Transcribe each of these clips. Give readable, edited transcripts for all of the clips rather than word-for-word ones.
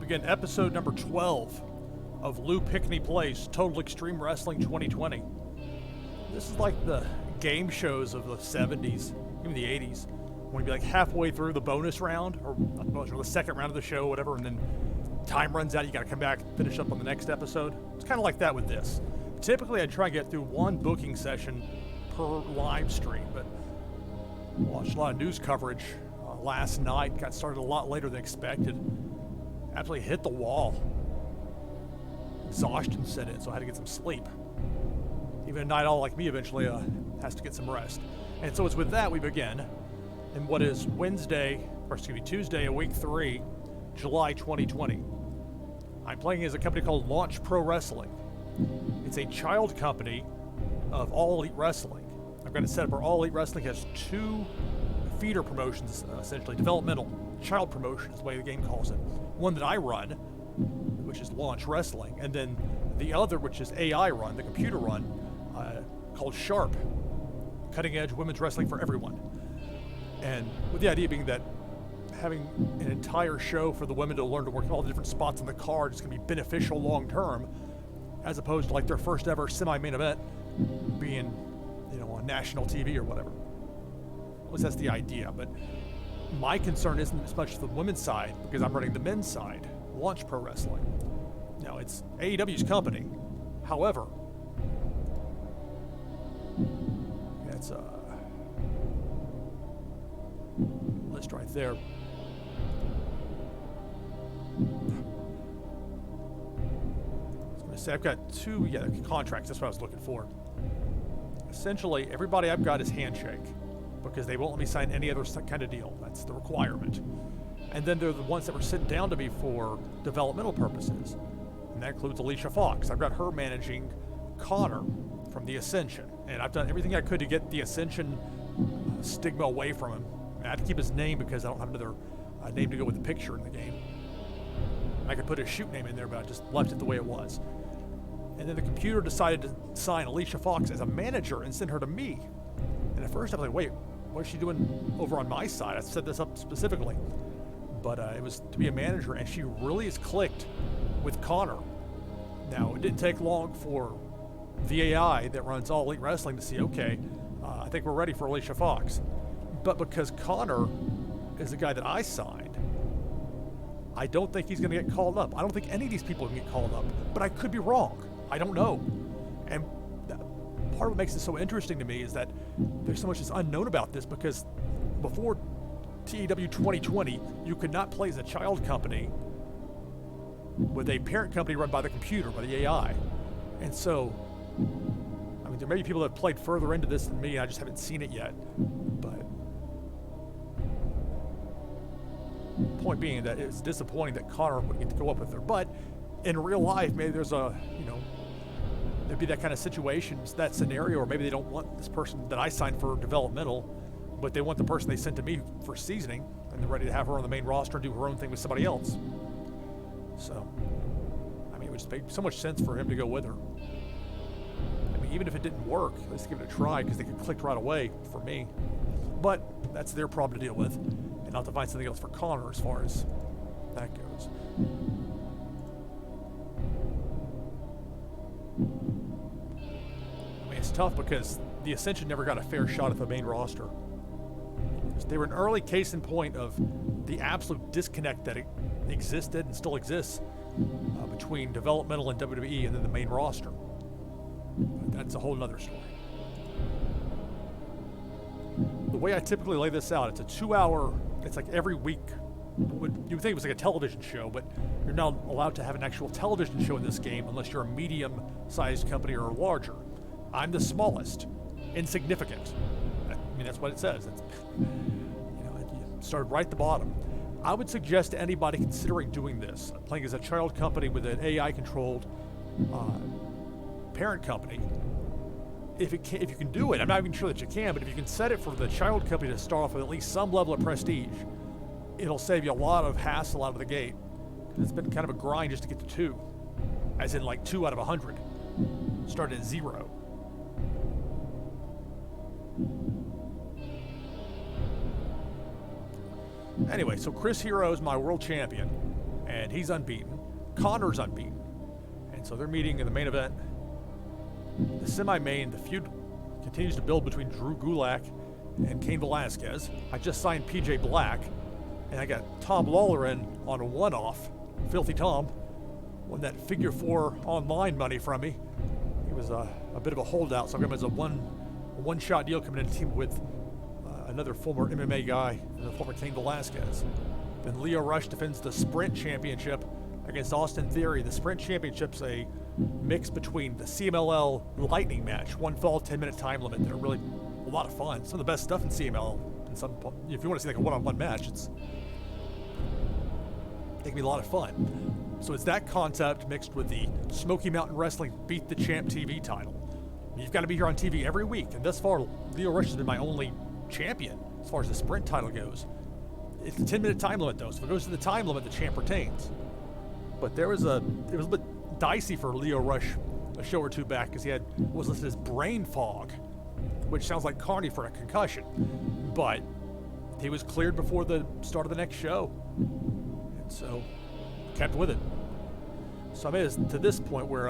begin episode number 12 of Lou Pickney Plays Total Extreme Wrestling 2020. This is like the game shows of the 70s, even the 80s, when you'd be like halfway through the bonus round, or the second round of the show, whatever, and then time runs out, you gotta come back and finish up on the next episode. It's kind of like that with this. Typically, I try and get through one booking session per live stream, but I watched a lot of news coverage last night, got started a lot later than expected. Absolutely hit the wall. Exhaustion set in, so I had to get some sleep. Even a night owl like me eventually has to get some rest. And so it's with that we begin in what is Tuesday of week 3, July 2020. I'm playing as a company called Launch Pro Wrestling. It's a child company of All Elite Wrestling. I've got it set up where All Elite Wrestling has 2 feeder promotions, essentially developmental child promotion is the way the game calls it. One that I run, which is Launch Wrestling, and then the other, which is AI run, the computer run, called Sharp, Cutting Edge Women's Wrestling for Everyone. And with the idea being that having an entire show for the women to learn to work all the different spots on the card is going to be beneficial long term, as opposed to like their first ever semi-main event being, on national TV or whatever. At least that's the idea, but my concern isn't as much the women's side, because I'm running the men's side, Launch Pro Wrestling. Now, it's AEW's company. However, that's a list right there. I was going to say, I've got 2 contracts. That's what I was looking for. Essentially, everybody I've got is handshake, because they won't let me sign any other kind of deal. That's the requirement. And then they're the ones that were sent down to me for developmental purposes. And that includes Alicia Fox. I've got her managing Konnor from the Ascension. And I've done everything I could to get the Ascension stigma away from him. I had to keep his name because I don't have another name to go with the picture in the game. I could put his shoot name in there, but I just left it the way it was. And then the computer decided to sign Alicia Fox as a manager and send her to me. And at first I was like, wait, what is she doing over on my side? I set this up specifically. But it was to be a manager, and she really has clicked with Konnor. Now, it didn't take long for the AI that runs All Elite Wrestling to see, okay, I think we're ready for Alicia Fox. But because Konnor is the guy that I signed, I don't think he's going to get called up. I don't think any of these people can get called up. But I could be wrong. I don't know. And part of what makes it so interesting to me is that there's so much that's unknown about this, because before TEW 2020, you could not play as a child company with a parent company run by the computer, by the AI. And so, I mean, there may be people that have played further into this than me, and I just haven't seen it yet. But point being that it's disappointing that Konnor wouldn't get to go up with her. But in real life, maybe there's there'd be that kind of situation, that scenario, or maybe they don't want this person that I signed for developmental, but they want the person they sent to me for seasoning, and they're ready to have her on the main roster and do her own thing with somebody else. So, I mean, it would just make so much sense for him to go with her. I mean, even if it didn't work, let's give it a try, because they could click right away for me. But that's their problem to deal with, and I'll have to find something else for Konnor as far as that goes. I mean, it's tough because the Ascension never got a fair shot at the main roster. They were an early case in point of the absolute disconnect that existed and still exists between developmental and WWE and then the main roster. But that's a whole nother story. The way I typically lay this out, it's a 2-hour, it's like every week. You would think it was like a television show, but you're not allowed to have an actual television show in this game unless you're a medium-sized company or larger. I'm the smallest, insignificant. I mean, that's what it says. It started right at the bottom. I would suggest to anybody considering doing this, playing as a child company with an AI-controlled parent company, if you can do it, I'm not even sure that you can, but if you can set it for the child company to start off with at least some level of prestige, it'll save you a lot of hassle out of the gate. It's been kind of a grind just to get to 2, as in like 2 out of 100. Started at 0. Anyway, so Chris Hero is my world champion, and he's unbeaten. Konnor's unbeaten. And so they're meeting in the main event. The semi-main, the feud continues to build between Drew Gulak and Cain Velasquez. I just signed PJ Black, and I got Tom Lawlor in on a one-off. Filthy Tom won that Figure 4 online money from me. He was a bit of a holdout, so I got him as a one-shot deal coming in a team with another former MMA guy, the former Cain Velasquez. Then Lio Rush defends the Sprint Championship against Austin Theory. The Sprint Championship's a mix between the CMLL Lightning match, one fall, 10-minute time limit. They're really a lot of fun. Some of the best stuff in CMLL. If you want to see like a one-on-one match, it can be a lot of fun. So it's that concept mixed with the Smoky Mountain Wrestling Beat the Champ TV title. You've got to be here on TV every week, and thus far, Lio Rush has been my only champion as far as the Sprint title goes. It's a 10-minute time limit, though, so if it goes to the time limit, the champ retains. But it was a bit dicey for Lio Rush a show or two back because he was listed as brain fog, which sounds like carny for a concussion. But he was cleared before the start of the next show, and so kept with it. So I made it to this point where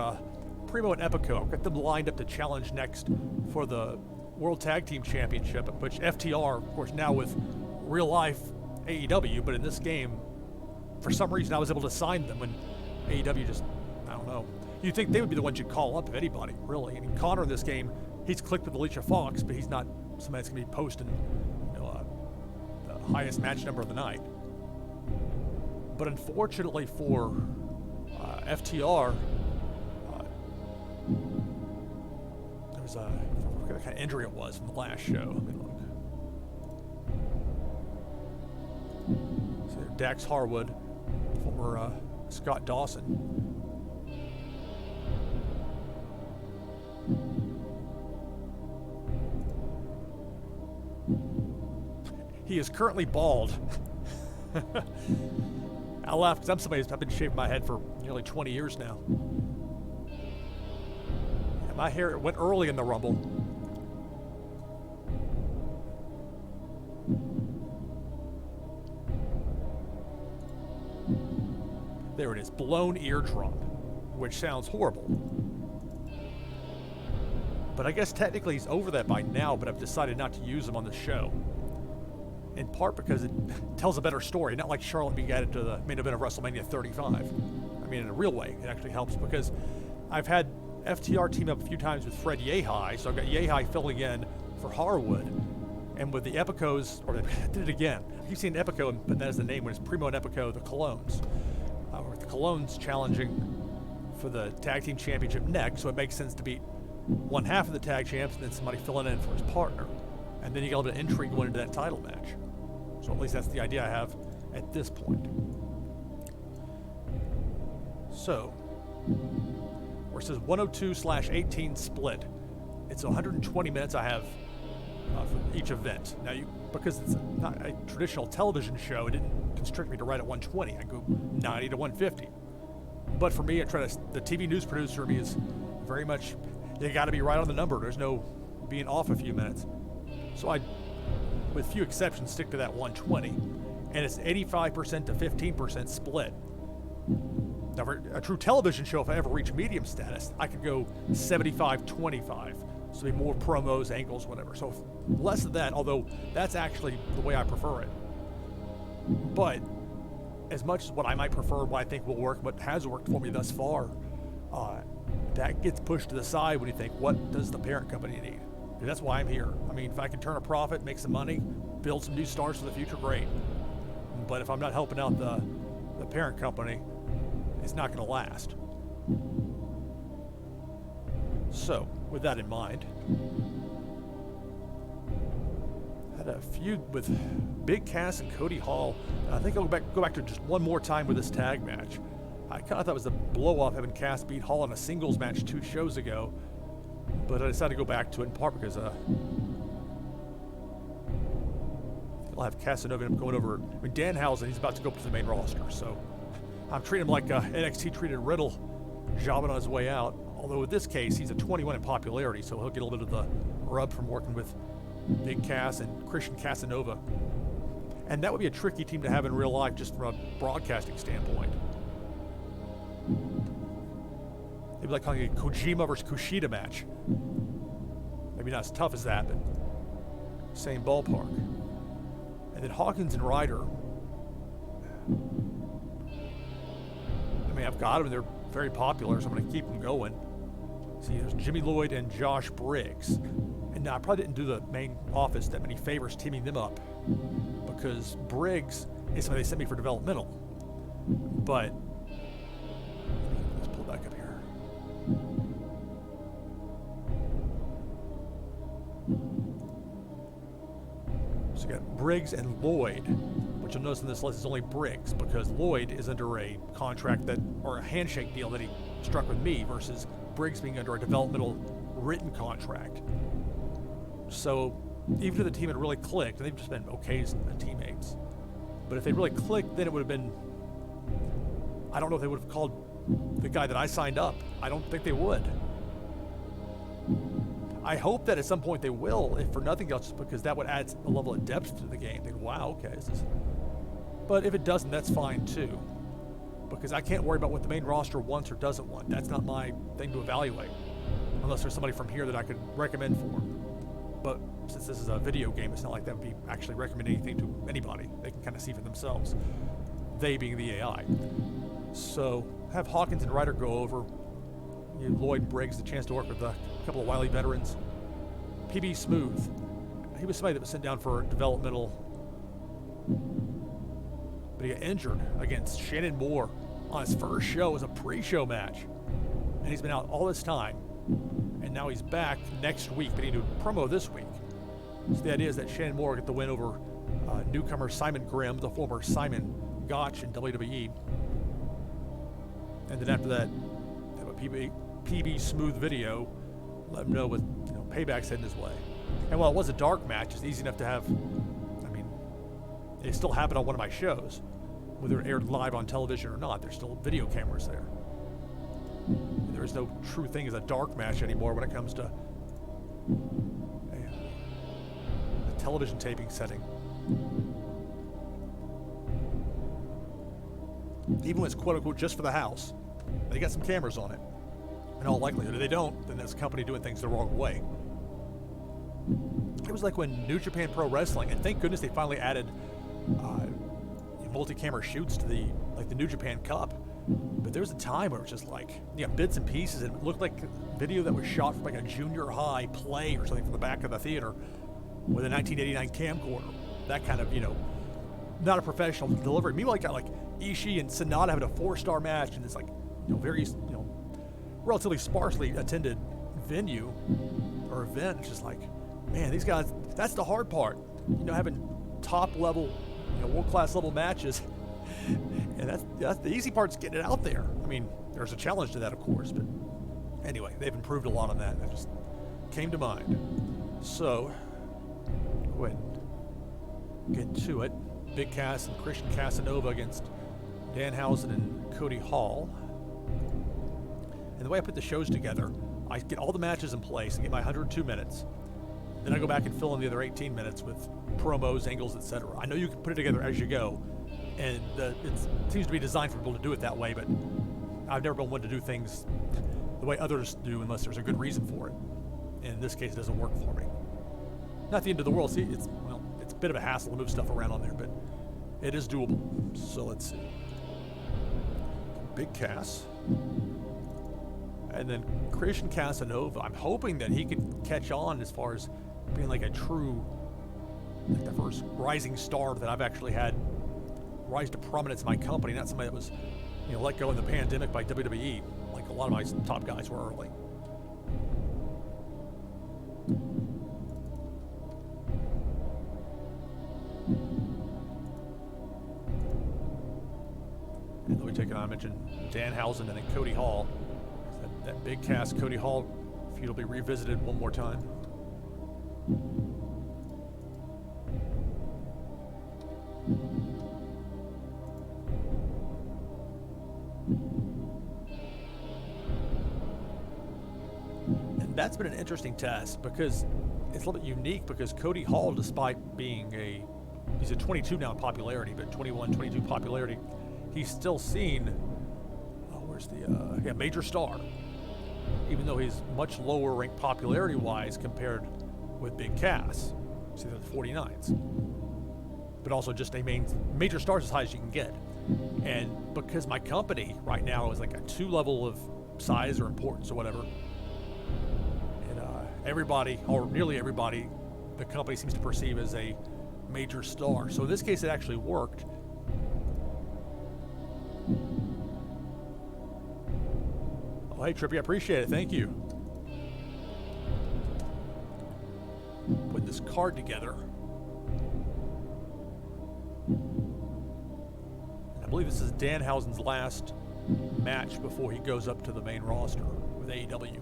Primo and Epico, I've got them lined up to challenge next for the World Tag Team Championship, which FTR, of course, now with real life AEW, but in this game, for some reason, I was able to sign them when AEW just, I don't know. You'd think they would be the ones you'd call up, if anybody, really. I mean, Konnor in this game, he's clicked with Alicia Fox, but he's not somebody that's going to be posting the highest match number of the night. But unfortunately for FTR, there was I forget what kind of injury it was from the last show. Let me look. So Dax Harwood, former Scott Dawson. He is currently bald. I laugh because I'm somebody who's been shaving my head for nearly 20 years now. And my hair went early in the Rumble. There it is, blown eardrum, which sounds horrible. But I guess technically he's over that by now, but I've decided not to use him on the show. In part because it tells a better story, not like Charlotte being added to the main event of WrestleMania 35. I mean, in a real way, it actually helps because I've had FTR team up a few times with Fred Yehi, so I've got Yehi filling in for Harwood. And with the Epicos, or they did it again. You've seen Epico, but that is the name when it's Primo and Epico, the Colognes. The Colognes challenging for the Tag Team Championship next, so it makes sense to beat one half of the tag champs and then somebody filling in for his partner. And then you get a little bit of intrigue going into that title match. So at least that's the idea I have at this point. So, where it says 102/18 split, it's 120 minutes I have for each event. Now, because it's not a traditional television show, it didn't constrict me to write at 120. I go 90 to 150. But for me, the TV news producer in me is very much, you got to be right on the number. There's no being off a few minutes. So I, with few exceptions, stick to that 120. And it's 85% to 15% split. Now, for a true television show, if I ever reach medium status, I could go 75-25. So be more promos, angles, whatever. So less of that, although that's actually the way I prefer it. But as much as what I might prefer, what I think will work, what has worked for me thus far, that gets pushed to the side when you think, what does the parent company need? And that's why I'm here. I mean, if I can turn a profit, make some money, build some new stars for the future, great. But if I'm not helping out the parent company, it's not going to last. So, with that in mind, I had a feud with Big Cass and Cody Hall. And I think I'll go back to just one more time with this tag match. I kind of thought it was a blow-off having Cass beat Hall in a singles match 2 shows ago. But I decided to go back to it in part because I'll have Casanova end up going over. I mean, Danhausen, he's about to go up to the main roster. So I'm treating him like NXT treated Riddle, jobbing on his way out. Although in this case, he's a 21 in popularity, so he'll get a little bit of the rub from working with Big Cass and Christian Casanova. And that would be a tricky team to have in real life just from a broadcasting standpoint. be like calling it a Kojima versus Kushida match. Maybe not as tough as that, but same ballpark. And then Hawkins and Ryder. I mean, I've got them, and they're very popular, so I'm going to keep them going. See, there's Jimmy Lloyd and Josh Briggs. And now I probably didn't do the main office that many favors teaming them up, because Briggs is somebody they sent me for developmental. But let's pull back up here. So you got Briggs and Lloyd, which you'll notice in this list is only Briggs, because Lloyd is under a contract that, or a handshake deal that he struck with me, versus Briggs being under a developmental written contract. So even if the team had really clicked, and they've just been okay as teammates, but if they really clicked, then it would have been, I don't know if they would have called the guy that I signed up. I don't think they would. I hope that at some point they will, if for nothing else, because that would add a level of depth to the game. Think, wow, okay, this is. But if it doesn't, that's fine too, because I can't worry about what the main roster wants or doesn't want. That's not my thing to evaluate, unless there's somebody from here that I could recommend for. But since this is a video game, it's not like that would be actually recommending anything to anybody. They can kind of see for themselves, they being the AI. So have Hawkins and Ryder go over. Lloyd Briggs the chance to work with a couple of wily veterans. PB Smooth, he was somebody that was sent down for developmental, but he got injured against Shannon Moore on his first show as a pre-show match, and he's been out all this time, and now he's back next week, but he did a promo this week. So the idea is that Shannon Moore will get the win over newcomer Simon Grimm, the former Simon Gotch in WWE, and then after that have a PB Smooth video, let him know with Payback's heading his way. And while it was a dark match, it's easy enough to have. I mean, it still happened on one of my shows, whether it aired live on television or not. There's still video cameras there. There is no true thing as a dark match anymore when it comes to a television taping setting. Even when it's quote unquote just for the house, they got some cameras on it. In all likelihood, if they don't, then that's a company doing things the wrong way. It was like when New Japan Pro Wrestling, and thank goodness they finally added multi-camera shoots to the New Japan Cup. But there was a time where it was just like bits and pieces, and it looked like video that was shot from like a junior high play or something from the back of the theater with a 1989 camcorder. That kind of not a professional delivery. Meanwhile, you got like Ishii and Sonata having a 4-star match, and it's like very relatively sparsely attended venue or event. It's just like, man, these guys, that's the hard part, having top level, world-class level matches, and that's the easy part, is getting it out there. I mean, there's a challenge to that, of course, but anyway, they've improved a lot on that. That just came to mind. So go ahead and get to it. Big Cass and Christian Casanova against Danhausen and Cody Hall. And the way I put the shows together, I get all the matches in place and get my 102 minutes. Then I go back and fill in the other 18 minutes with promos, angles, etc. I know you can put it together as you go, and it seems to be designed for people to do it that way, but I've never been one to do things the way others do unless there's a good reason for it. And in this case, it doesn't work for me. Not the end of the world. See, it's a bit of a hassle to move stuff around on there, but it is doable. So let's see. Big Cass. And then Christian Casanova, I'm hoping that he could catch on as far as being like a true, like the first rising star that I've actually had rise to prominence in my company, not somebody that was, let go in the pandemic by WWE, like a lot of my top guys were early. And then we take it on, I mentioned Danhausen and then Cody Hall. That Big Cass Cody Hall feud will be revisited one more time. And that's been an interesting test because it's a little bit unique, because Cody Hall, despite being he's a 22 now in popularity, but 21, 22 popularity, he's still seen, where's the major star. even though he's much lower ranked popularity-wise compared with Big Cass. See, they're the 49s. But also just a major stars as high as you can get. And because my company right now is like a 2 level of size or importance or whatever, and everybody, or nearly everybody, the company seems to perceive as a major star. So in this case, it actually worked. Oh, hey, Trippy, I appreciate it. Thank you. Put this card together. And I believe this is Danhausen's last match before he goes up to the main roster with AEW.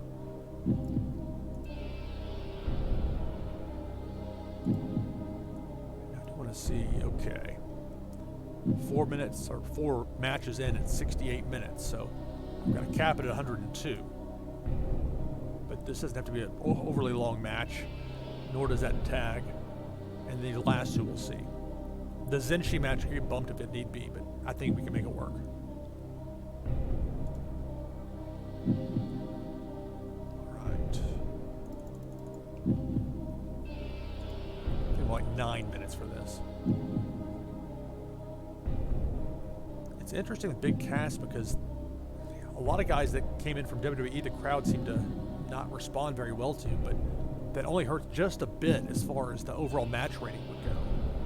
I want to see, okay. 4 minutes, or 4 matches in at 68 minutes, so I'm going to cap it at 102. But this doesn't have to be an overly long match, nor does that tag. And these last two we'll see. The Zenshi match can get bumped if it need be, but I think we can make it work. Alright. I think like 9 minutes for this. It's interesting with Big Cass because a lot of guys that came in from WWE, the crowd seemed to not respond very well to, but that only hurts just a bit as far as the overall match rating would go.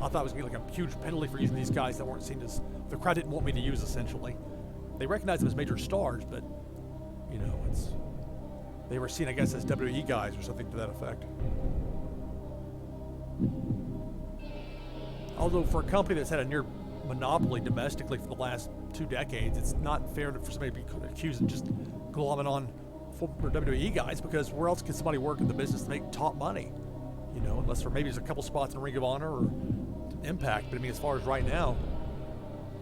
I thought it was going to be like a huge penalty for using these guys that weren't seen as, the crowd didn't want me to use, essentially. They recognized them as major stars, but, you know, they were seen, I guess, as WWE guys or something to that effect. Although for a company that's had a near monopoly domestically for the last 2 decades, it's not fair for somebody to be accused of just glomming on for WWE guys, because where else can somebody work in the business to make top money? You know, unless there maybe there's a couple spots in Ring of Honor or Impact. But I mean, as far as right now,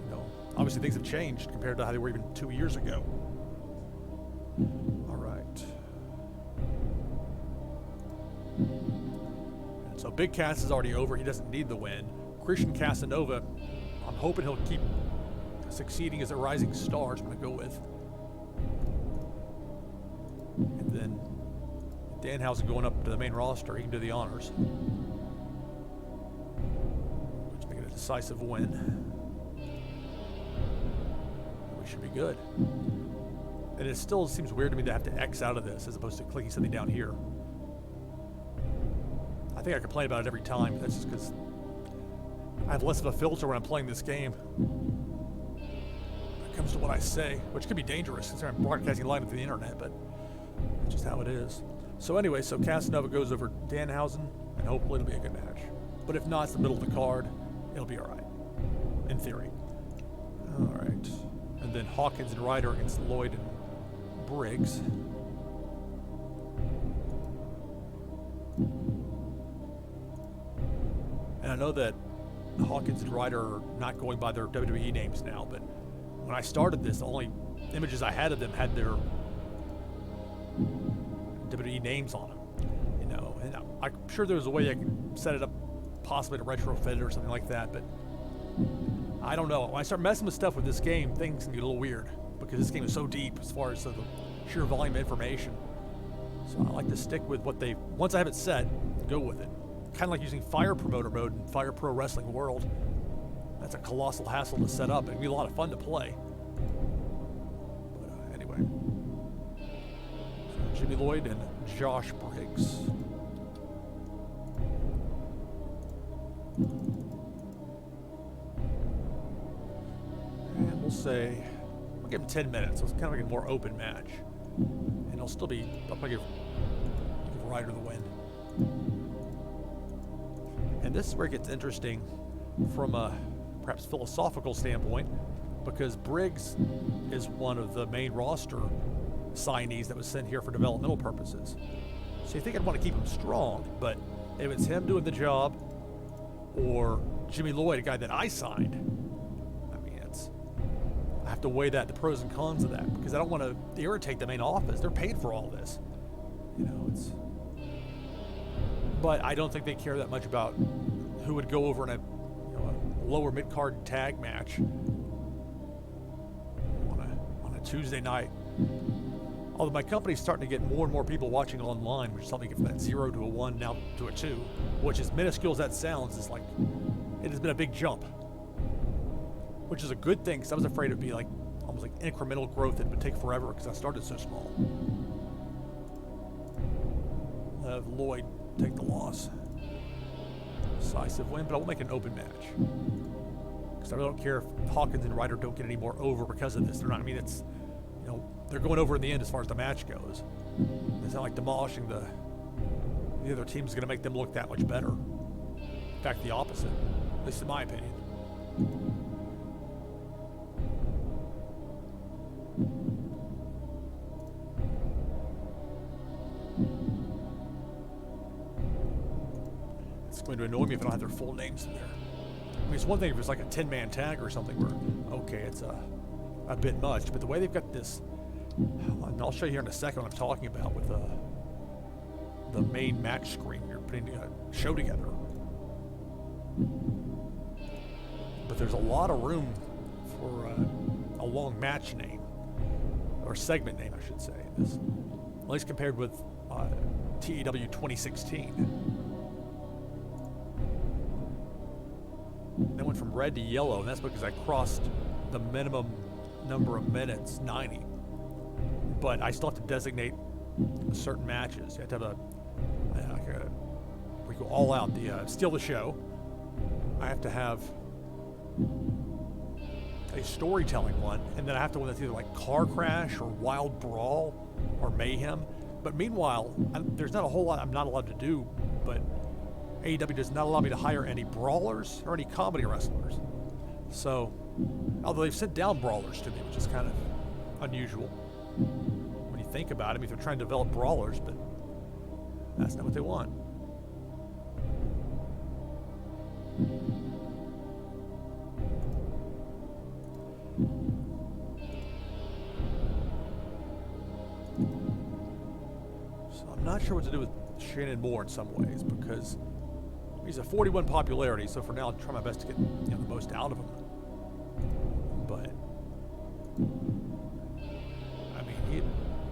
you know, obviously things have changed compared to how they were even 2 years ago. All right. And so Big Cass is already over. He doesn't need the win. Christian Casanova, I'm hoping he'll keep succeeding as a rising star, is what I'm going to go with. And then Danhausen going up to the main roster, he can do the honors. Let's make it a decisive win. We should be good. And it still seems weird to me to have to X out of this as opposed to clicking something down here. I think I complain about it every time, but that's just because I have less of a filter when I'm playing this game. When it comes to what I say, which could be dangerous since I'm broadcasting live to the internet, but that's just how it is. So anyway, so Casanova goes over Danhausen, and hopefully it'll be a good match. But if not, it's the middle of the card. It'll be all right, in theory. All right. And then Hawkins and Ryder against Lloyd and Briggs. And I know that Hawkins and Ryder are not going by their WWE names now, but when I started this, the only images I had of them had their WWE names on them, you know, and I'm sure there's a way I could set it up possibly to retrofit it or something like that, but I don't know. When I start messing with stuff with this game, things can get a little weird because this game is so deep as far as the sheer volume of information. So I like to stick with what once I have it set, go with it. Kind of like using Fire Promoter mode in Fire Pro Wrestling World. That's a colossal hassle to set up. It'd be a lot of fun to play. But anyway. So Jimmy Lloyd and Josh Briggs. And we'll say, we'll give him 10 minutes. So it's kind of like a more open match. And it'll still be, I'll probably give Ryder the win. And this is where it gets interesting from a perhaps philosophical standpoint, because Briggs is one of the main roster signees that was sent here for developmental purposes. So you think I'd want to keep him strong, but if it's him doing the job or Jimmy Lloyd, a guy that I signed, I mean, I have to weigh the pros and cons of that, because I don't want to irritate the main office. They're paid for all this. You know, but I don't think they care that much about who would go over in a lower mid-card tag match on a Tuesday night Although my company's starting to get more and more people watching online, which is helping me get from that 0 to a 1 now to a 2, which as minuscule as that sounds, is like, it has been a big jump. Which is a good thing, because I was afraid it'd be like, almost like incremental growth. It would take forever, because I started so small. Lloyd take the loss. Decisive win, but I will make an open match. Because I really don't care if Hawkins and Ryder don't get any more over because of this. They're not, I mean, it's, you know, they're going over in the end as far as the match goes. It's not like demolishing the other team's going to make them look that much better. In fact, the opposite, at least in my opinion. It's going to annoy me if I don't have their full names in there. I mean, it's one thing if it's like a 10-man tag or something where, okay, it's a bit much, but the way they've got this, and I'll show you here in a second what I'm talking about with the main match screen. You're putting a show together. But there's a lot of room for a long match name, or segment name, I should say. This, at least compared with TEW 2016. That went from red to yellow, and that's because I crossed the minimum number of minutes, 90. But I still have to designate certain matches. You have to have we go all out, steal the show. I have to have a storytelling one, and then I have to one that's either like car crash or wild brawl or mayhem. But meanwhile, there's not a whole lot I'm not allowed to do, but AEW does not allow me to hire any brawlers or any comedy wrestlers. So, although they've sent down brawlers to me, which is kind of unusual when you think about it. I mean, they're trying to develop brawlers, but that's not what they want. So I'm not sure what to do with Shannon Moore in some ways, because he's a 41 popularity, so for now I'll try my best to get the most out of him. But I mean, he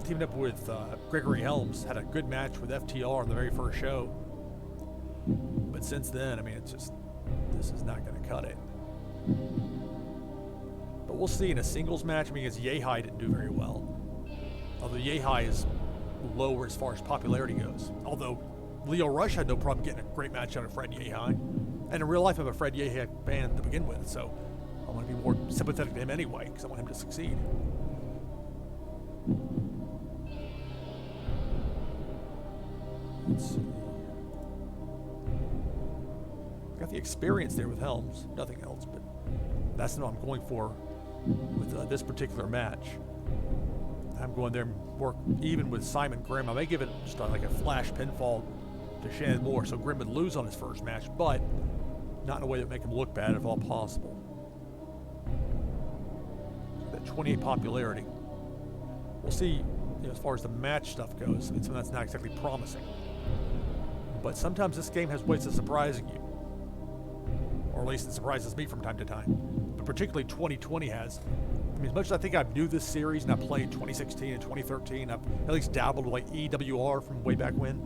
teamed up with Gregory Helms, had a good match with FTR on the very first show. But since then, I mean, it's just, this is not going to cut it. But we'll see in a singles match. I mean, against Yehi didn't do very well. Although Yehi is lower as far as popularity goes. Although Leo Rush had no problem getting a great match out of Fred Yehi. And in real life, I'm a Fred Yehi fan to begin with, so I want to be more sympathetic to him anyway, because I want him to succeed. Let's see. Got the experience there with Helms, nothing else, but that's what I'm going for with this particular match. I'm going there and work even with Simon Grimm. I may give it just like a flash pinfall to Shannon Moore, so Grimm would lose on his first match, but not in a way that would make him look bad if all possible. That 28 popularity. We'll see, as far as the match stuff goes. It's that's not exactly promising. But sometimes this game has ways of surprising you. Or at least it surprises me from time to time. But particularly 2020 has. I mean, as much as I think I knew this series and I played 2016 and 2013, I've at least dabbled with like EWR from way back when.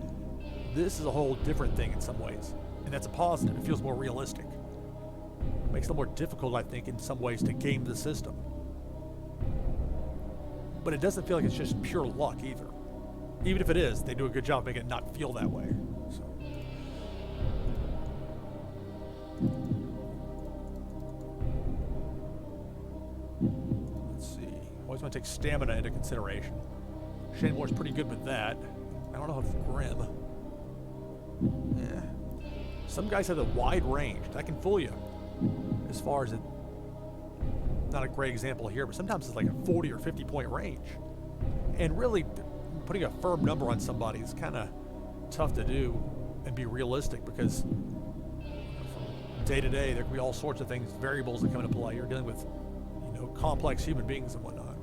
This is a whole different thing in some ways. And that's a positive. It feels more realistic. It makes it more difficult, I think, in some ways to game the system. But it doesn't feel like it's just pure luck either. Even if it is, they do a good job making it not feel that way. So. Let's see. Always want to take stamina into consideration. Shane Moore's pretty good with that. I don't know if Grimm. Yeah. Some guys have a wide range. That can fool you. As far as it, not a great example here, but sometimes it's like a 40 or 50 point range. And really, putting a firm number on somebody is kind of tough to do and be realistic, because from day to day there can be all sorts of things, variables that come into play. You're dealing with, complex human beings and whatnot.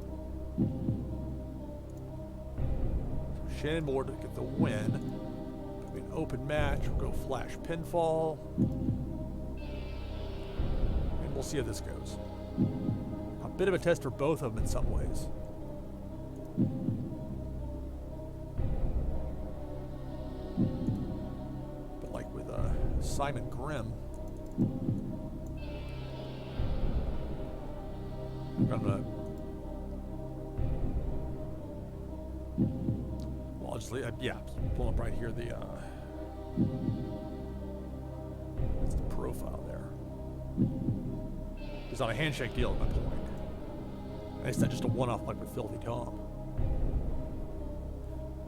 So Shannon Moore to get the win. It'll be an open match. We'll go flash pinfall. And we'll see how this goes. A bit of a test for both of them in some ways. Simon Grimm. I'm gonna. Well, I'll just leave, yeah, pull up right here the that's the profile there. He's on a handshake deal at my point. And it's not just a one-off like with Filthy Tom.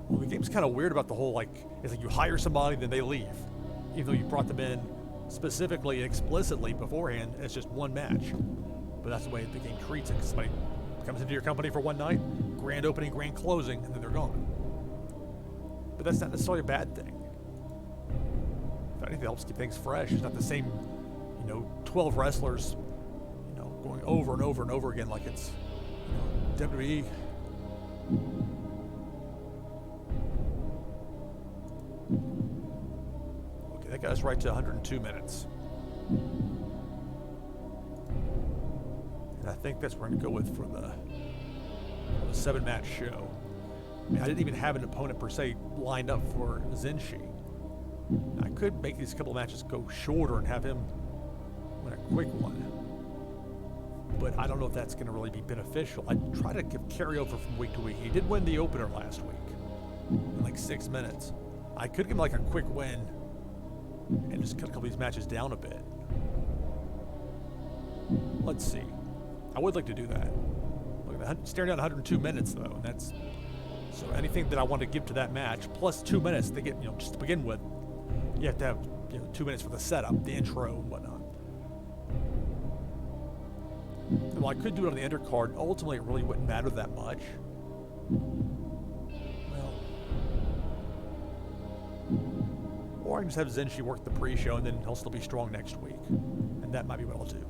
Well, the game's kind of weird about the whole, like, it's like you hire somebody, then they leave. Even though you brought them in specifically, explicitly beforehand, it's just one match. But that's the way the game treats it. Somebody comes into your company for one night, grand opening, grand closing, and then they're gone. But that's not necessarily a bad thing. If anything, it helps keep things fresh. It's not the same, 12 wrestlers, going over and over and over again like it's, WWE. Okay, that got us right to 102 minutes. And I think that's what we're going to go with for the 7-match show. I mean, I didn't even have an opponent per se lined up for Zenshi. I could make these couple matches go shorter and have him win a quick one. But I don't know if that's going to really be beneficial. I try to give carryover from week to week. He did win the opener last week in like 6 minutes. I could give him like a quick win and just cut a couple of these matches down a bit. Let's see. I would like to do that. Look, staring down 102 minutes though, and that's so anything that I want to give to that match plus 2 minutes to get, just to begin with. You have to have 2 minutes for the setup, the intro, and whatnot. And while I could do it on the undercard, ultimately it really wouldn't matter that much. Well, or I can just have Zenshi work the pre-show and then he'll still be strong next week. And that might be what I'll do.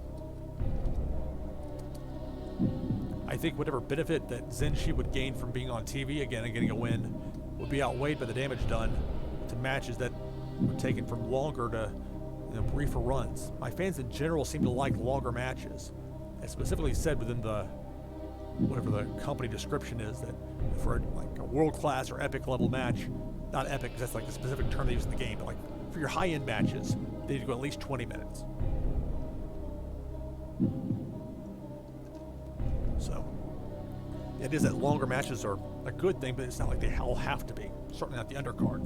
I think whatever benefit that Zenshi would gain from being on TV again and getting a win would be outweighed by the damage done to matches that were taken from longer to briefer runs. My fans in general seem to like longer matches. I specifically said within the whatever the company description is that for like a world-class or epic level match, not epic because that's like the specific term they use in the game, but like for your high-end matches, they need to go at least 20 minutes. So it is that longer matches are a good thing, but it's not like they all have to be. Certainly not the undercard.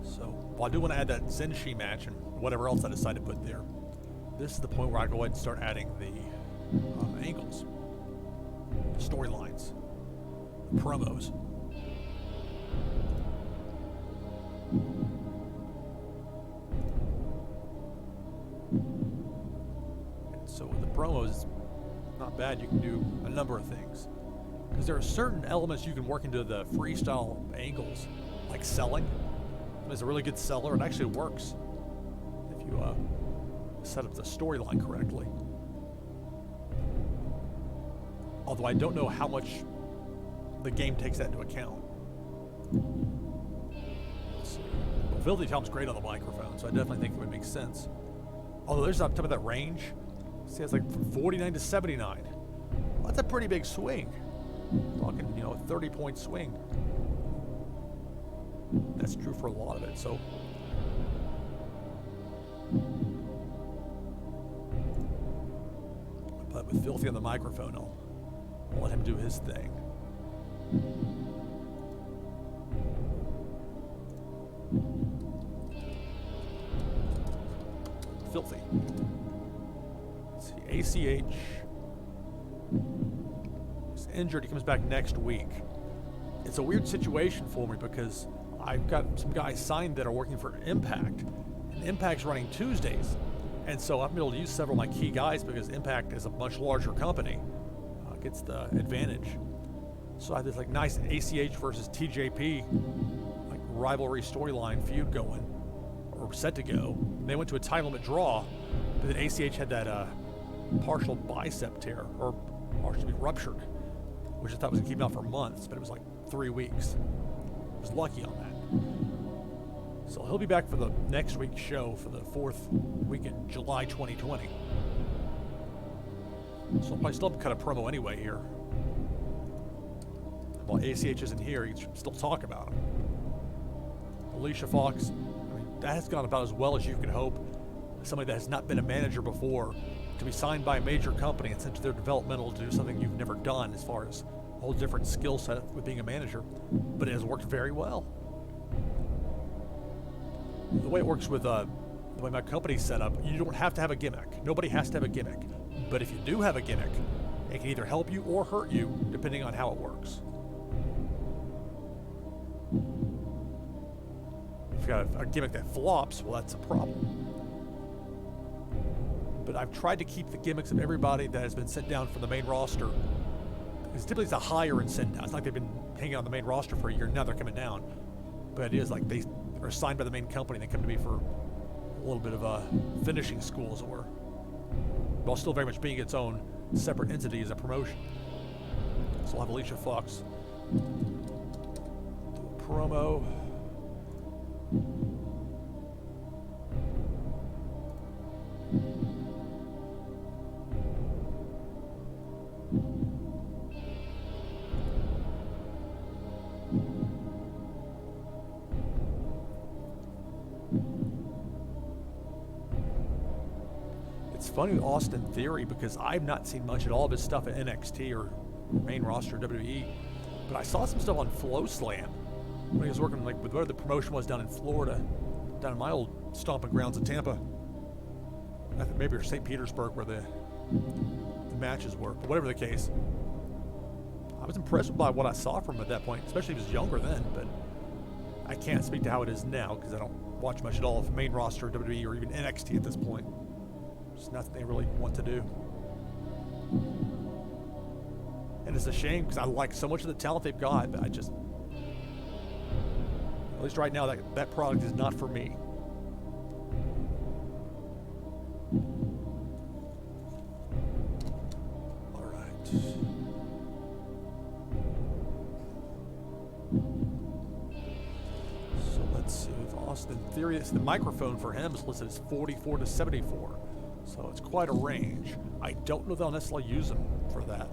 So while I do want to add that Zenshi match and whatever else I decide to put there, this is the point where I go ahead and start adding the angles, storylines, promos. And so with the promos, it's not bad. You can do a number of things. Because there are certain elements you can work into the freestyle angles, like selling. It's a really good seller. It actually works if you set up the storyline correctly. Although I don't know how much the game takes that into account. Let's see. Well, Filthy Tom's great on the microphone, so I definitely think it would make sense. Although there's on top of that range, see, it's like from 49 to 79. Well, that's a pretty big swing. Talking, a 30-point swing. That's true for a lot of it, so. But with Filthy on the microphone, I'll let him do his thing. Filthy. Let's see, ACH. He's injured, he comes back next week. It's a weird situation for me because I've got some guys signed that are working for Impact, and Impact's running Tuesdays, and so I've been able to use several of my key guys because Impact is a much larger company, gets the advantage. So I have this like nice ACH versus TJP like rivalry storyline feud going, or set to go. They went to a time limit draw, but then ACH had that partial bicep tear, or should be ruptured, which I thought was gonna keep him out for months, but it was like 3 weeks. I was lucky on that. So he'll be back for the next week's show for the 4th week in July 2020. So I'll probably still cut a promo anyway here. While ACH isn't here, you can still talk about him. Alicia Fox, I mean, that has gone about as well as you could hope. Somebody that has not been a manager before to be signed by a major company and sent to their developmental to do something you've never done as far as a whole different skill set with being a manager, but it has worked very well. The way it works with the way my company's set up, you don't have to have a gimmick. Nobody has to have a gimmick. But if you do have a gimmick, it can either help you or hurt you depending on how it works. If you've got a gimmick that flops, well, that's a problem. But I've tried to keep the gimmicks of everybody that has been sent down from the main roster. Because typically it's a hire and send down. It's not like they've been hanging on the main roster for a year, now they're coming down. But it is like they are signed by the main company and they come to me for a little bit of a finishing school, as it were. While still very much being its own separate entity as a promotion. So I'll have Alicia Fox do a promo. It's funny with Austin Theory because I've not seen much at all of his stuff at NXT or main roster WWE, but I saw some stuff on Flow Slam when he was working like with whatever the promotion was down in Florida, down in my old stomping grounds in Tampa. I think maybe or St. Petersburg where the matches were, but whatever the case, I was impressed by what I saw from him at that point, especially if he was younger then, but I can't speak to how it is now because I don't watch much at all of main roster, WWE, or even NXT at this point. It's nothing they really want to do. And it's a shame because I like so much of the talent they've got, but I just, at least right now, that product is not for me. All right. So let's see, with Austin Theory, the microphone for him is listed as 44 to 74. So it's quite a range. I don't know they'll necessarily use him for that.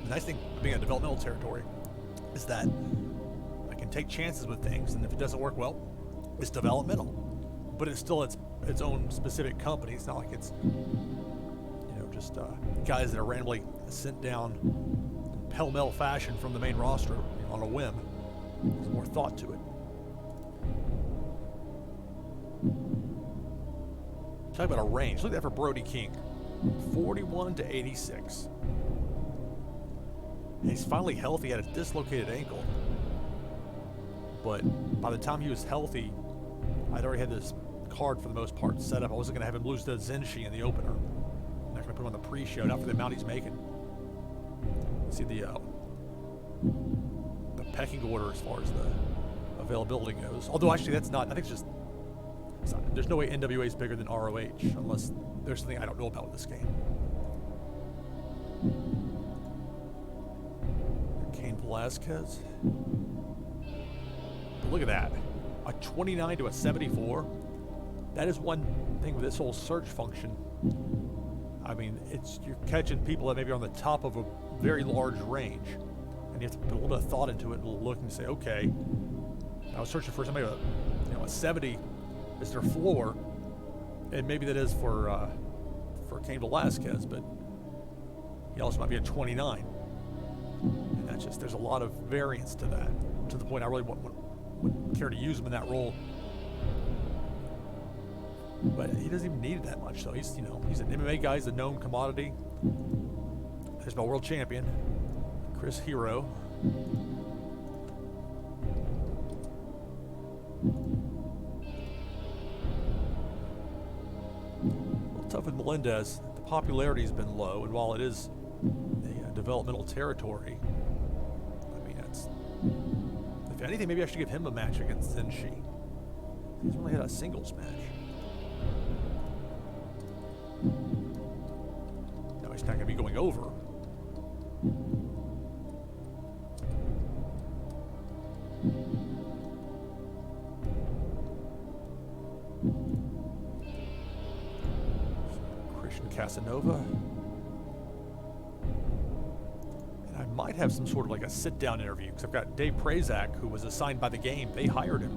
The nice thing being a developmental territory is that I can take chances with things, and if it doesn't work well, it's developmental. But it's still its own specific company. It's not like it's just guys that are randomly sent down pell-mell fashion from the main roster on a whim. There's more thought to it. Talk about a range. Look at that for Brody King. 41 to 86. And he's finally healthy at a dislocated ankle. But by the time he was healthy, I'd already had this card for the most part set up. I wasn't going to have him lose to Zenshi in the opener. I'm not going to put him on the pre-show, not for the amount he's making. See the pecking order as far as the availability goes. Although actually that's not, I think it's just, there's no way NWA is bigger than ROH unless there's something I don't know about with this game. Cain Velasquez. But look at that. A 29 to a 74. That is one thing with this whole search function. I mean, you're catching people that maybe are on the top of a very large range. And you have to put a little bit of thought into it and look and say, okay, I was searching for somebody with a 70 is their floor, and maybe that is for Cain Velasquez, but he also might be a 29. And that's just, there's a lot of variance to that, to the point I really wouldn't care to use him in that role. But he doesn't even need it that much, though. He's an MMA guy, he's a known commodity. There's my world champion, Chris Hero. Tough with Melendez. The popularity's been low, and while it is a developmental territory, I mean, if anything, maybe I should give him a match against Zenshi. He's only had a singles match. No, he's not going to be going over. Casanova. And I might have some sort of like a sit-down interview, because I've got Dave Prazak, who was assigned by the game. They hired him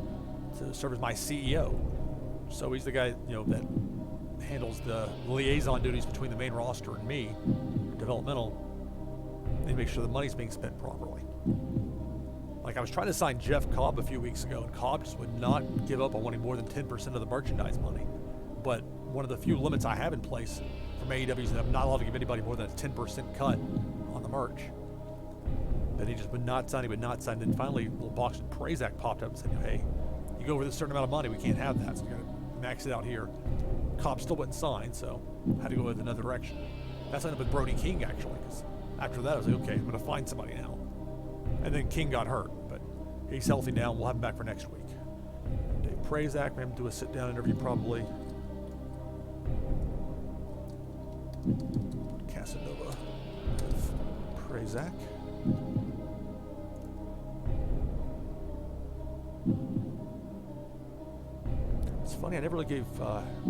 to serve as my CEO. So he's the guy, that handles the liaison duties between the main roster and me, developmental. They make sure the money's being spent properly. Like, I was trying to sign Jeff Cobb a few weeks ago, and Cobb just would not give up on wanting more than 10% of the merchandise money. But one of the few limits I have in place from AEW is that I'm not allowed to give anybody more than a 10% cut on the merch. That he just would not sign, And then finally, little box and Prazak popped up and said, hey, you go over this certain amount of money, we can't have that, so we got to max it out here. Cobb still wouldn't sign, so I had to go in another direction. That's ended up with Brody King, actually, because after that, I was like, okay, I'm going to find somebody now. And then King got hurt, but he's healthy now, and we'll have him back for next week. Dave Prazak, we're going to do a sit-down interview probably. Casanova with Prazak. It's funny, I never really gave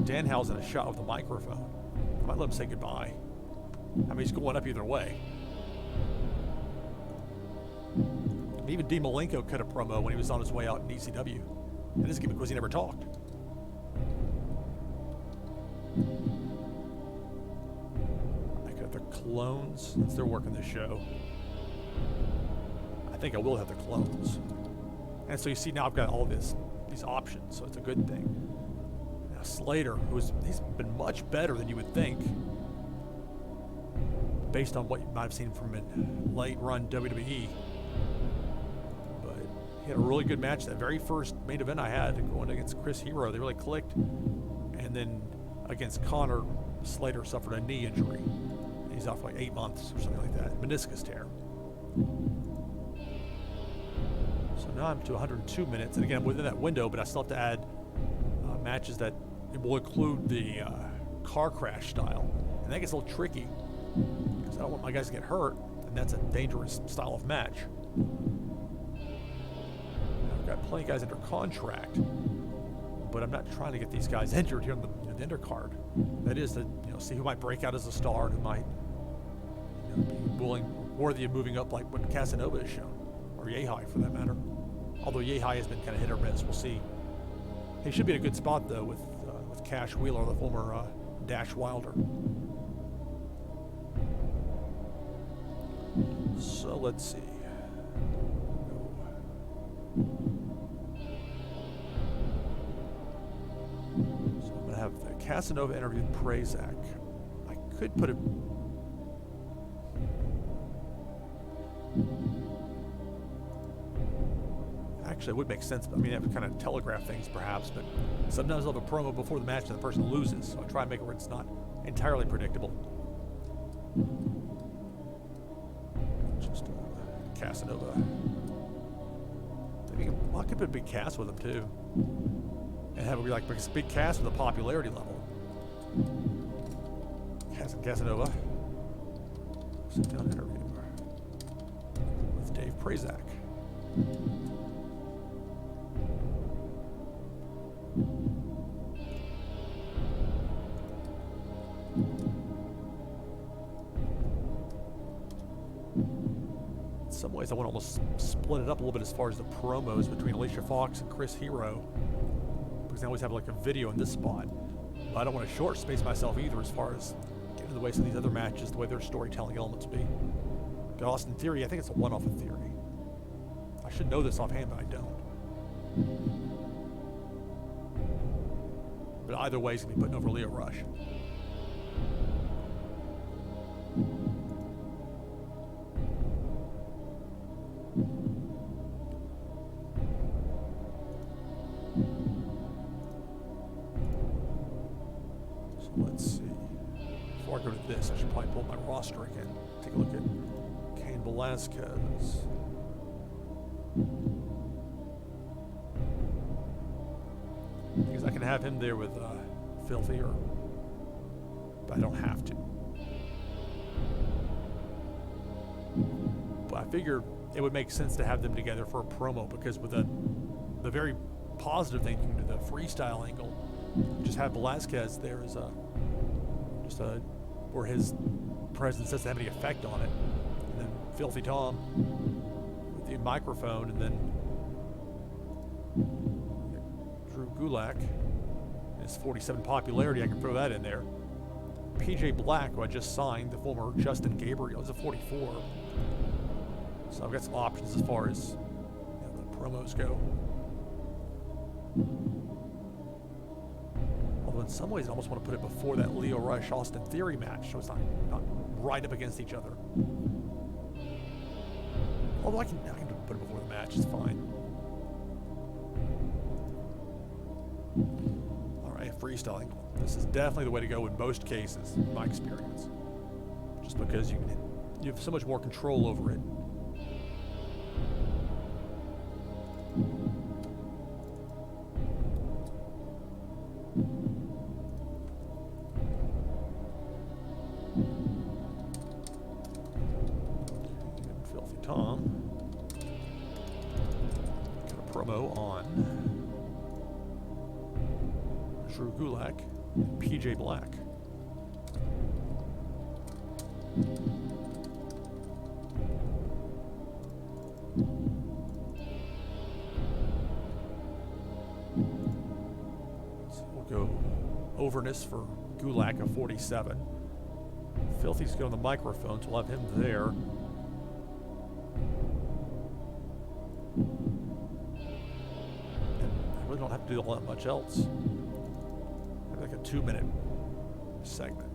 Danhausen a shot with the microphone. I might let him say goodbye. I mean, he's going up either way. Even Dean Malenko cut a promo when he was on his way out in ECW. And this is because he never talked. I got the clones, since they're working the show. I think I will have the clones. And so you see now I've got all these options, so it's a good thing. Now Slater, he's been much better than you would think, based on what you might have seen from in late run WWE. But he had a really good match. That very first main event I had going against Chris Hero, they really clicked. And then against Konnor, Slater suffered a knee injury. He's out for like 8 months or something like that. Meniscus tear. So now I'm to 102 minutes, and again, I'm within that window, but I still have to add matches that will include the car crash style. And that gets a little tricky, because I don't want my guys to get hurt, and that's a dangerous style of match. I've got plenty of guys under contract, but I'm not trying to get these guys injured here in the undercard. That is to see who might break out as a star, and who might be worthy of moving up, like what Casanova has shown, or Yehi for that matter. Although Yehi has been kind of hit or miss, we'll see. He should be in a good spot though with Cash Wheeler, the former Dash Wilder. So let's see. So I'm gonna have the Casanova interview with Prazak. I could put it. Actually, it would make sense. I mean, I have to kind of telegraph things perhaps, but sometimes I'll have a promo before the match and the person loses, so I try and make it where it's not entirely predictable. Just Casanova. Maybe I could put a big cast with him too, and have it be like a big cast with a popularity level. Casanova. Sit down interview with Dave Prazak. In some ways, I want to almost split it up a little bit as far as the promos between Alicia Fox and Chris Hero, because I always have like a video in this spot. But I don't want to short space myself either as far as getting in the way of some of these other matches, the way their storytelling elements be. Got Austin Theory, I think it's a one-off of Theory. I should know this offhand, but I don't. But either way, he's going to be putting over Leo Rush. So let's see. Before I go to this, I should probably pull up my roster again. Take a look at Cain Velasquez. Because I can have him there with Filthy, but I don't have to. But I figure it would make sense to have them together for a promo, because with the very positive thing, you can do the freestyle angle. Just have Velasquez there as where his presence doesn't have any effect on it. And then Filthy Tom with the microphone, and then Drew Gulak, his 47 popularity, I can throw that in there. PJ Black, who I just signed, the former Justin Gabriel, is a 44. So I've got some options as far as the promos go. Although in some ways I almost want to put it before that Lio Rush Austin Theory match, so it's not right up against each other. Although I can put it before the match, it's fine. Alright, freestyling. This is definitely the way to go in most cases, in my experience. Just because you have so much more control over it. Filthy Tom got a promo on Drew Gulak and PJ Black. So we'll go overness for Gulak, a 47. Filthy's got on the microphone, so we'll have him there. And I really don't have to do all that much else. Maybe like a 2-minute segment.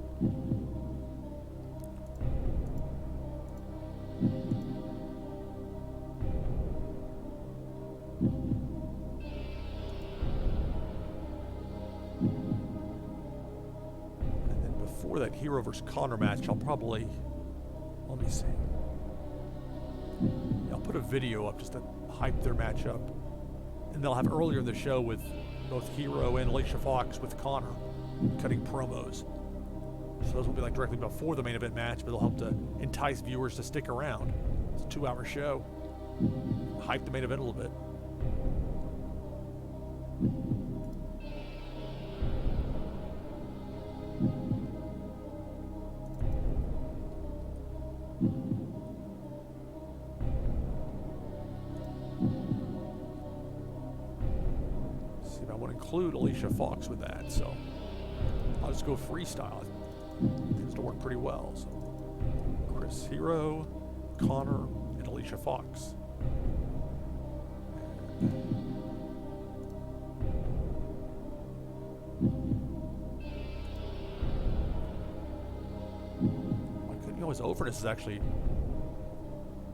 For that Hero versus Konnor match, I'll probably, let me see. Yeah, I'll put a video up just to hype their match up. And they'll have earlier in the show with both Hero and Alicia Fox with Konnor cutting promos. So those will be like directly before the main event match, but they'll help to entice viewers to stick around. It's a 2-hour show. Hype the main event a little bit. See if I want to include Alicia Fox with that, so I'll just go freestyle. It seems to work pretty well. So Chris Hero, Konnor, and Alicia Fox. I couldn't go as overness is actually,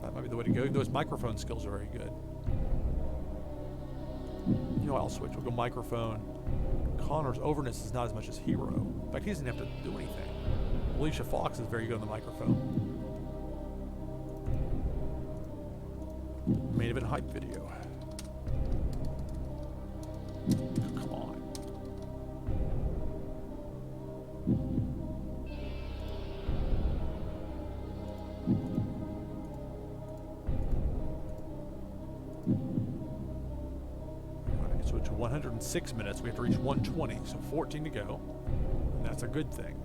that might be the way to go. Those microphone skills are very good. You know, I'll switch. We'll go microphone. Connor's overness is not as much as Hero. In fact, he doesn't have to do anything. Alicia Fox is very good on the microphone. Main event hype video. Come on. So it's 106 minutes. We have to reach 120, so 14 to go. And that's a good thing.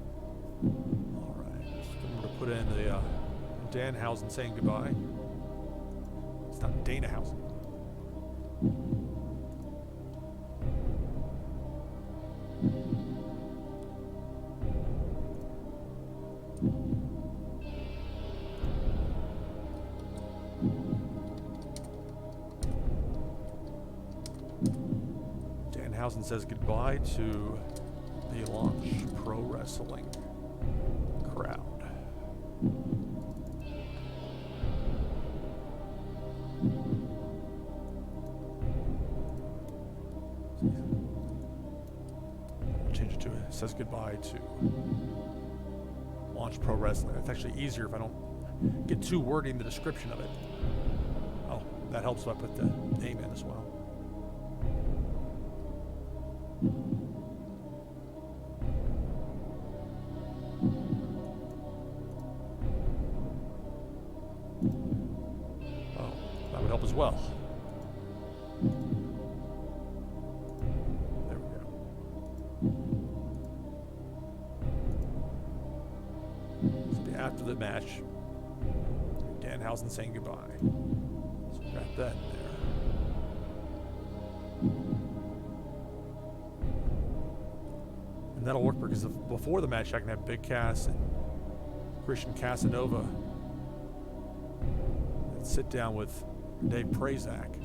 All right. So I'm going to put in the Danhausen saying goodbye. It's not Danahausen. Danhausen says goodbye to the Launch Pro Wrestling crowd. I'll change it to it says goodbye to Launch Pro Wrestling. It's actually easier if I don't get too wordy in the description of it. Oh, that helps if I put the name in as well. Oh, that would help as well. There we go. This will be after the match. Danhausen saying goodbye. So we got that in there. And that'll work because before the match I can have Big Cass and Christian Casanova and sit down with Dave Prazak.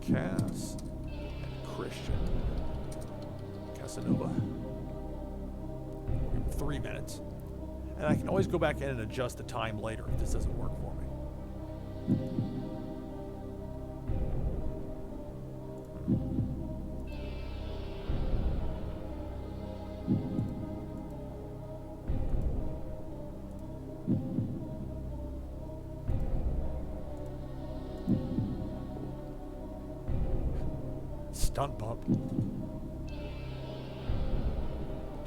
Cass and Christian Casanova. 3 minutes. And I can always go back in and adjust the time later if this doesn't work for me. Stunt bump.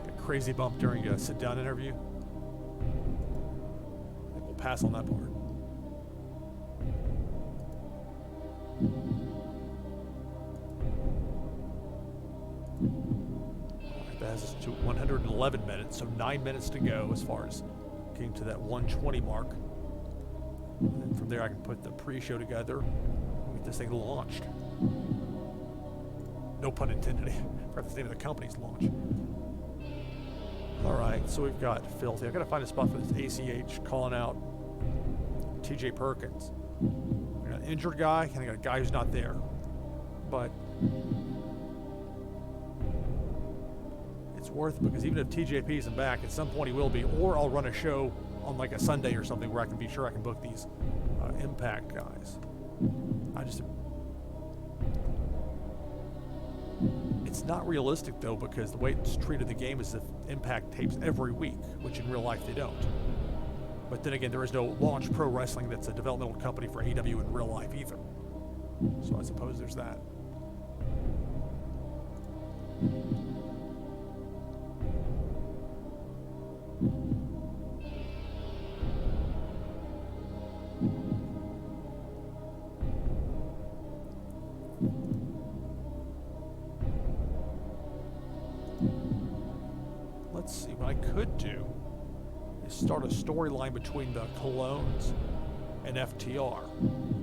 Take a crazy bump during a sit-down interview. I think we'll pass on that part. Alright, that has us to 111 minutes, so 9 minutes to go as far as getting to that 120 mark. And from there I can put the pre-show together and get this thing launched. No pun intended, for the name of the company's launch. Alright, so we've got Filthy. I've got to find a spot for this ACH calling out TJ Perkins. I got an injured guy, and I got a guy who's not there. But it's worth it because even if TJP isn't back, at some point he will be, or I'll run a show on like a Sunday or something where I can be sure I can book these Impact guys. It's not realistic though, because the way it's treated the game is if Impact tapes every week, which in real life they don't. But then again, there is no Launch Pro Wrestling that's a developmental company for AEW in real life either. So I suppose there's that. Let's see, what I could do is start a storyline between the Clones and FTR.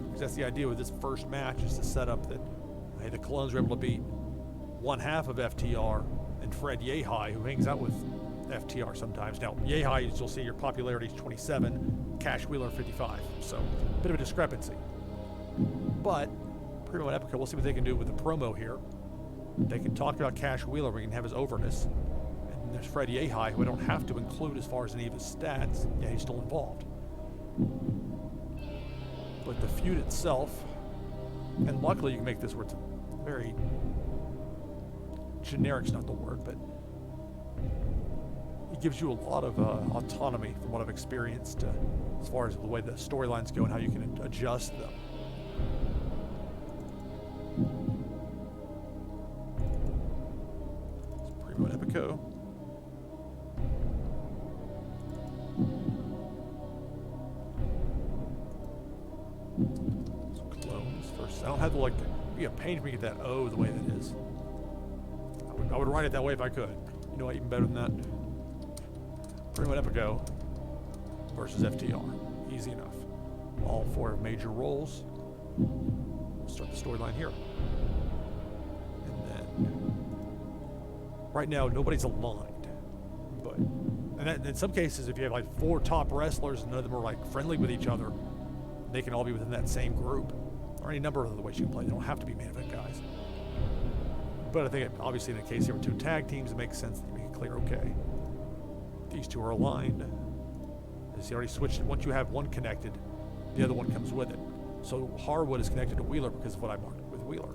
Because that's the idea with this first match, is to set up that, hey, the Clones were able to beat one half of FTR and Fred Yehi, who hangs out with FTR sometimes. Now, Yehi, as you'll see, your popularity is 27, Cash Wheeler 55, so a bit of a discrepancy. But, Primo and Epico, we'll see what they can do with the promo here. They can talk about Cash Wheeler, we can have his overness. And there's Fred Yehi, who I don't have to include as far as any of his stats. Yeah, he's still involved. But the feud itself, and luckily you can make this where it's very generic's not the word, but it gives you a lot of autonomy from what I've experienced as far as the way the storylines go and how you can adjust them. It's Primo and Epico. Some Clones first. I don't have to it'd be a pain for me to get that O the way that is. I would write it that way if I could. You know what, even better than that? Primo and Epico versus FTR. Easy enough. All four have major roles. We'll start the storyline here. And then, right now, nobody's aligned. But, and in some cases, if you have like four top wrestlers and none of them are like friendly with each other, they can all be within that same group. Or any number of other ways you can play. They don't have to be main event guys. But I think, obviously, in the case here with two tag teams, it makes sense that you make it clear, okay, these two are aligned. As he already switched it. Once you have one connected, the other one comes with it. So Harwood is connected to Wheeler because of what I marked with Wheeler.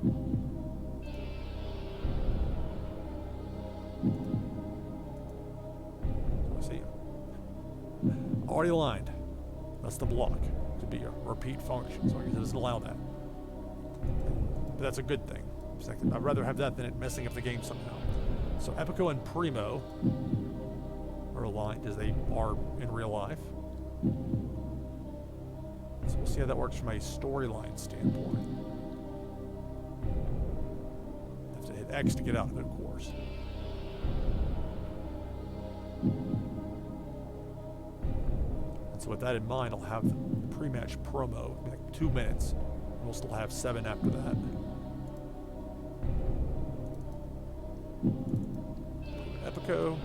So I see. Already aligned. That's the block. Could be a repeat function, so I guess it doesn't allow that. But that's a good thing. I'd rather have that than it messing up the game somehow. So Epico and Primo are aligned as they are in real life. So we'll see how that works from a storyline standpoint. Have to hit X to get out of it, of course. And so with that in mind, I'll have the pre-match promo, like 2 minutes. And we'll still have 7 after that. Epico.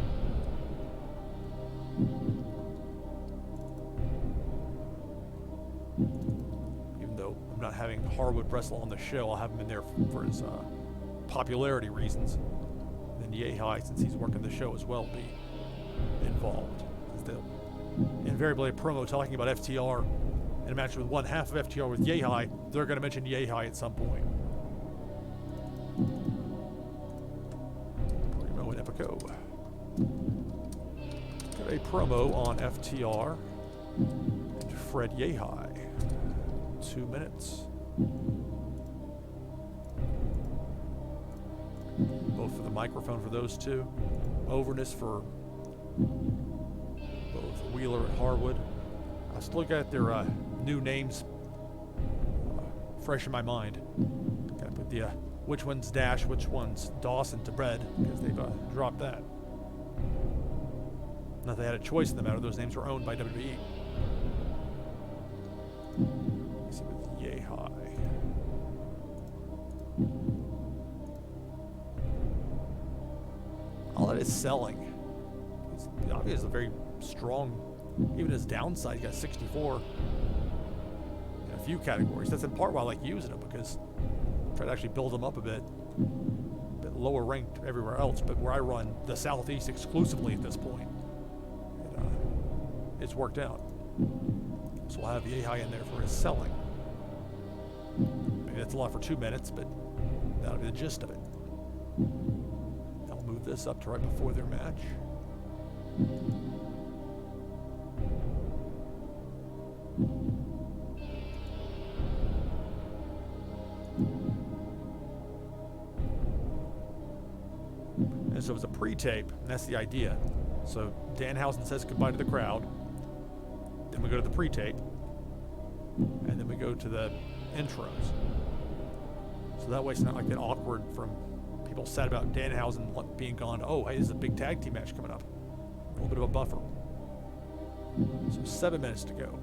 Even though I'm not having Harwood wrestle on the show, I'll have him in there for his popularity reasons. And then Yehi, since he's working the show as well, be involved. They'll invariably a promo talking about FTR in a match with one half of FTR with Yehi. They're going to mention Yehi at some point. Primo and Epico. Got a promo on FTR and Fred Yehi. 2 minutes. Both for the microphone for those two. Overness for both Wheeler and Harwood. I still got their new names fresh in my mind. Gotta put the which one's Dash, which one's Dawson to bed, because they've dropped that. Not that they had a choice in the matter, those names were owned by WWE. Let's see with Yehi. All that is selling. He obviously is a very strong, even his downside, he got 64 in a few categories. That's in part why I like using him, because I try to actually build him up a bit lower ranked everywhere else, but where I run the Southeast exclusively at this point, it's worked out. So we'll have Yehi in there for his selling. Maybe that's a lot for 2 minutes, but that'll be the gist of it. I'll move this up to right before their match. And so it was a pre-tape, and that's the idea. So Danhausen says goodbye to the crowd. Then we go to the pre-tape. And then we go to the intros. So that way it's not like that awkward from people sad about Danhausen being gone. Oh, hey, this is a big tag team match coming up. A little bit of a buffer. So 7 minutes to go.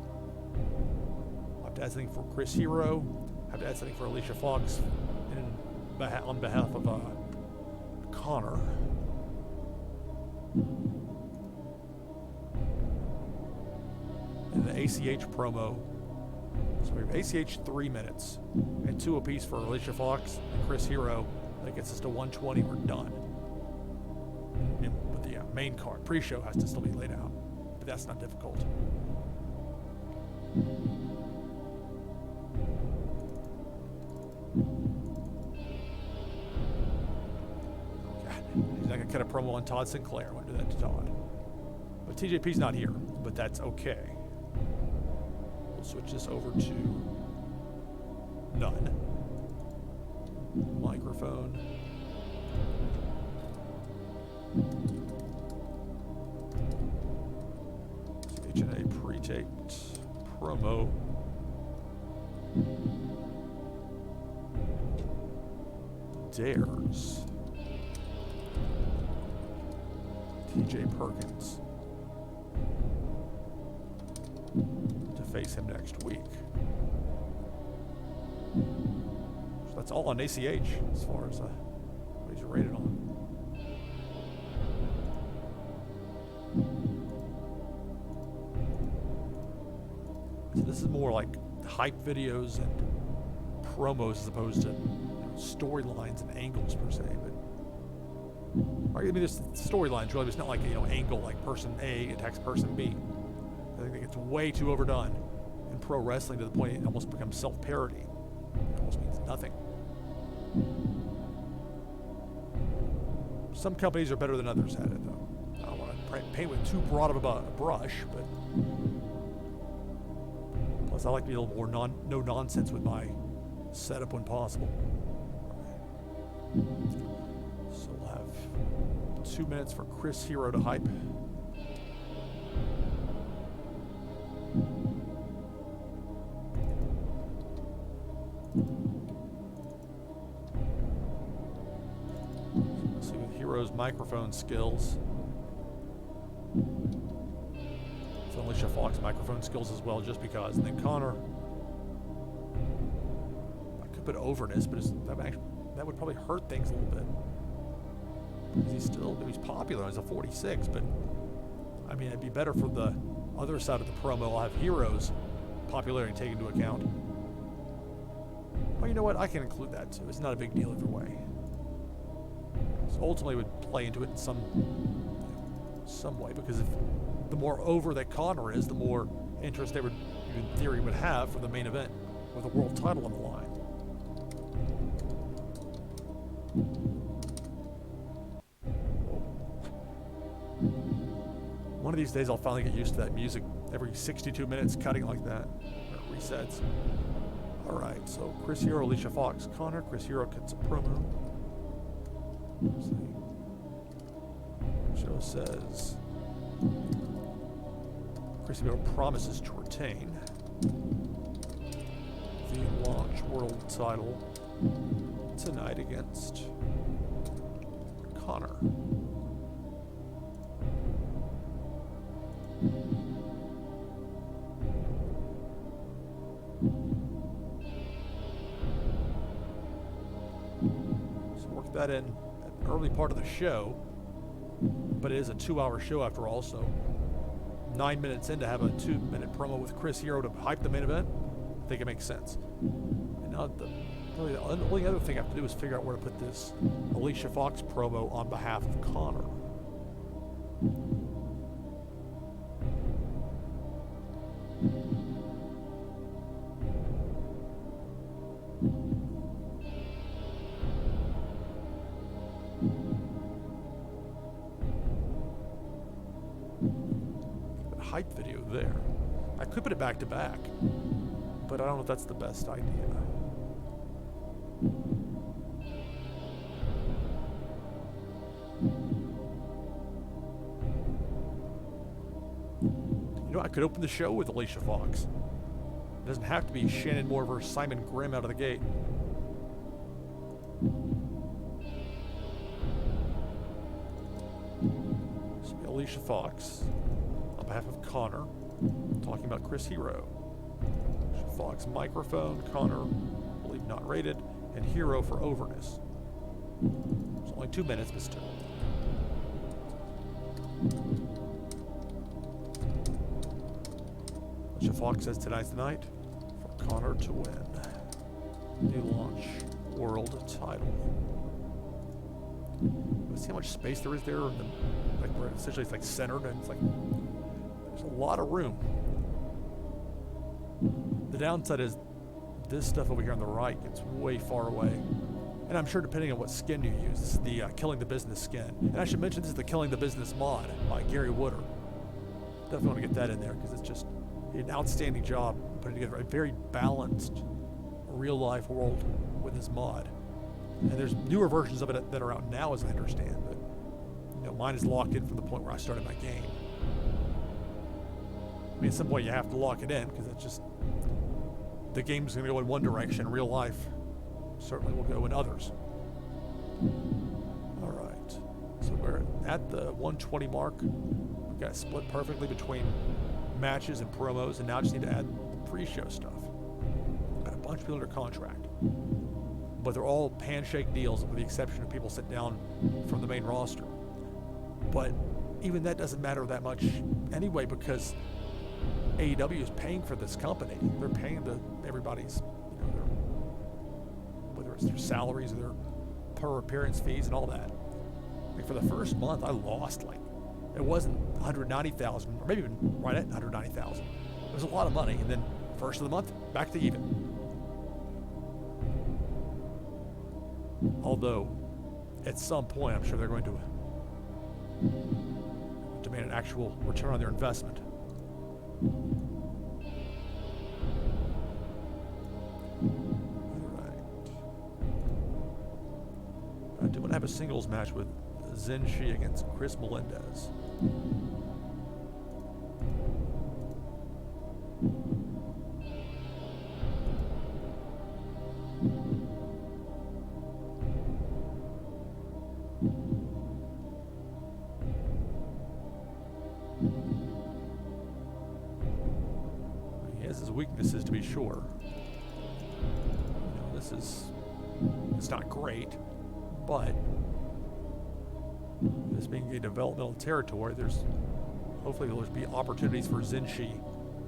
I'll have to add something for Chris Hero. I have to add something for Alicia Fox on behalf of Konnor. And the ACH promo. So we have ACH 3 minutes and 2 apiece for Alicia Fox and Chris Hero. That gets us to 120. We're done. But the main card, pre-show, has to still be laid out, but that's not difficult. Okay. He's not gonna cut a promo on Todd Sinclair. I want to do that to Todd. But TJP's not here, but that's okay. We'll switch this over to none. Microphone. HNA pre-taped promo. Dares. TJ Perkins to face him next week. So that's all on ACH as far as what he's rated on. So this is more like hype videos and promos as opposed to storylines and angles per se. But I mean, there's storylines really, but it's not like angle like person A attacks person B. I think it's way too overdone in pro wrestling to the point it almost becomes self-parody. It almost means nothing. Some companies are better than others at it, though. I don't want to paint with too broad of a brush, but plus I like to be a little more no nonsense with my setup when possible. So we'll have 2 minutes for Chris Hero to hype. So see with Hero's microphone skills. So Alicia Fox microphone skills as well, just because. And then Konnor, I could put overness, but that would probably hurt things a little bit. Because he's popular as a 46, but I mean, it'd be better for the other side of the promo. I'll have Hero's popularity taken into account. Well, you know what? I can include that too. It's not a big deal either way. So ultimately, it would play into it in some way, because if the more over that Konnor is, the more interest they would, in theory, would have for the main event with a world title on the line. One of these days I'll finally get used to that music every 62 minutes cutting like that. It resets. Alright, so Chris Hero, Alicia Fox, Konnor. Chris Hero cuts a promo. Let's see. Show says Chris Hero promises to retain the launch world title tonight against Konnor. So work that in at the early part of the show, but it is a 2-hour show after all, so 9 minutes in to have a 2-minute promo with Chris Hero to hype the main event, I think it makes sense. And now the only other thing I have to do is figure out where to put this Alicia Fox promo on behalf of Konnor. Hype video there. I could put it back to back, but I don't know if that's the best idea. You know, I could open the show with Alicia Fox. It doesn't have to be Shannon Moore versus Simon Grimm out of the gate. So Alicia Fox on behalf of Konnor, talking about Chris Hero. Alicia Fox microphone, Konnor, I believe not rated, and Hero for overness. It's only 2 minutes, but still. Alicia Fox says tonight's the night for Konnor to win the launch world title. Let's see how much space there is there. Like where essentially it's like centered, and it's like there's a lot of room. The downside is this stuff over here on the right gets way far away. And I'm sure depending on what skin you use, this is the Killing the Business skin. And I should mention this is the Killing the Business mod by Gary Wooder. Definitely want to get that in there because it's just an outstanding job putting together a very balanced real life world with this mod. And there's newer versions of it that are out now, as I understand, but you know, mine is locked in from the point where I started my game. I mean, at some point you have to lock it in because it's just the game's going to go in one direction. Real life certainly will go in others. All right, so we're at the 120 mark. We've got it split perfectly between matches and promos, and now I just need to add pre-show stuff. Got a bunch of people under contract, but they're all handshake deals with the exception of people sent down from the main roster. But even that doesn't matter that much anyway, because AEW is paying for this company. They're paying everybody's, you know, whether it's their salaries or their per appearance fees and all that. Like for the first month, I lost it wasn't 190,000, or maybe even right at 190,000. It was a lot of money, and then first of the month, back to even. Although, at some point, I'm sure they're going to demand an actual return on their investment. a singles match with Zenshi against Chris Melendez. He has his weaknesses, to be sure. It's not great, but this being a developmental territory, hopefully there'll be opportunities for Zenshi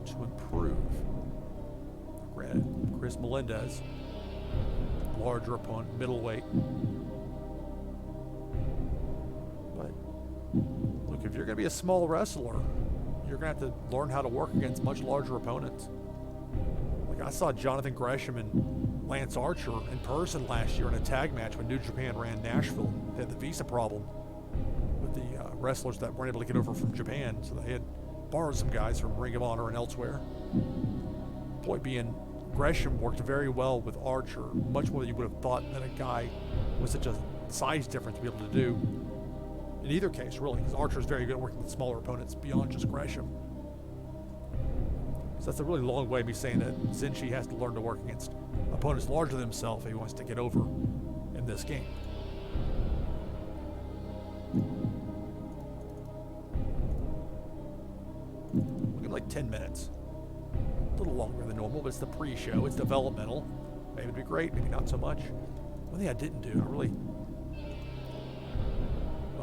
to improve. Granted, Chris Melendez, larger opponent, middleweight. But look, if you're going to be a small wrestler, you're going to have to learn how to work against much larger opponents. Like I saw Jonathan Gresham and Lance Archer in person last year in a tag match when New Japan ran Nashville. They had the visa problem with the wrestlers that weren't able to get over from Japan, so they had borrowed some guys from Ring of Honor and elsewhere. Point being, Gresham worked very well with Archer, much more than you would have thought that a guy with such a size difference would be able to do. In either case, really, because Archer's very good at working with smaller opponents beyond just Gresham. So that's a really long way of me saying that Zenshi has to learn to work against opponents larger than himself if he wants to get over in this game. Looking like 10 minutes. A little longer than normal, but it's the pre-show. It's developmental. Maybe it'd be great, maybe not so much. One thing I didn't do,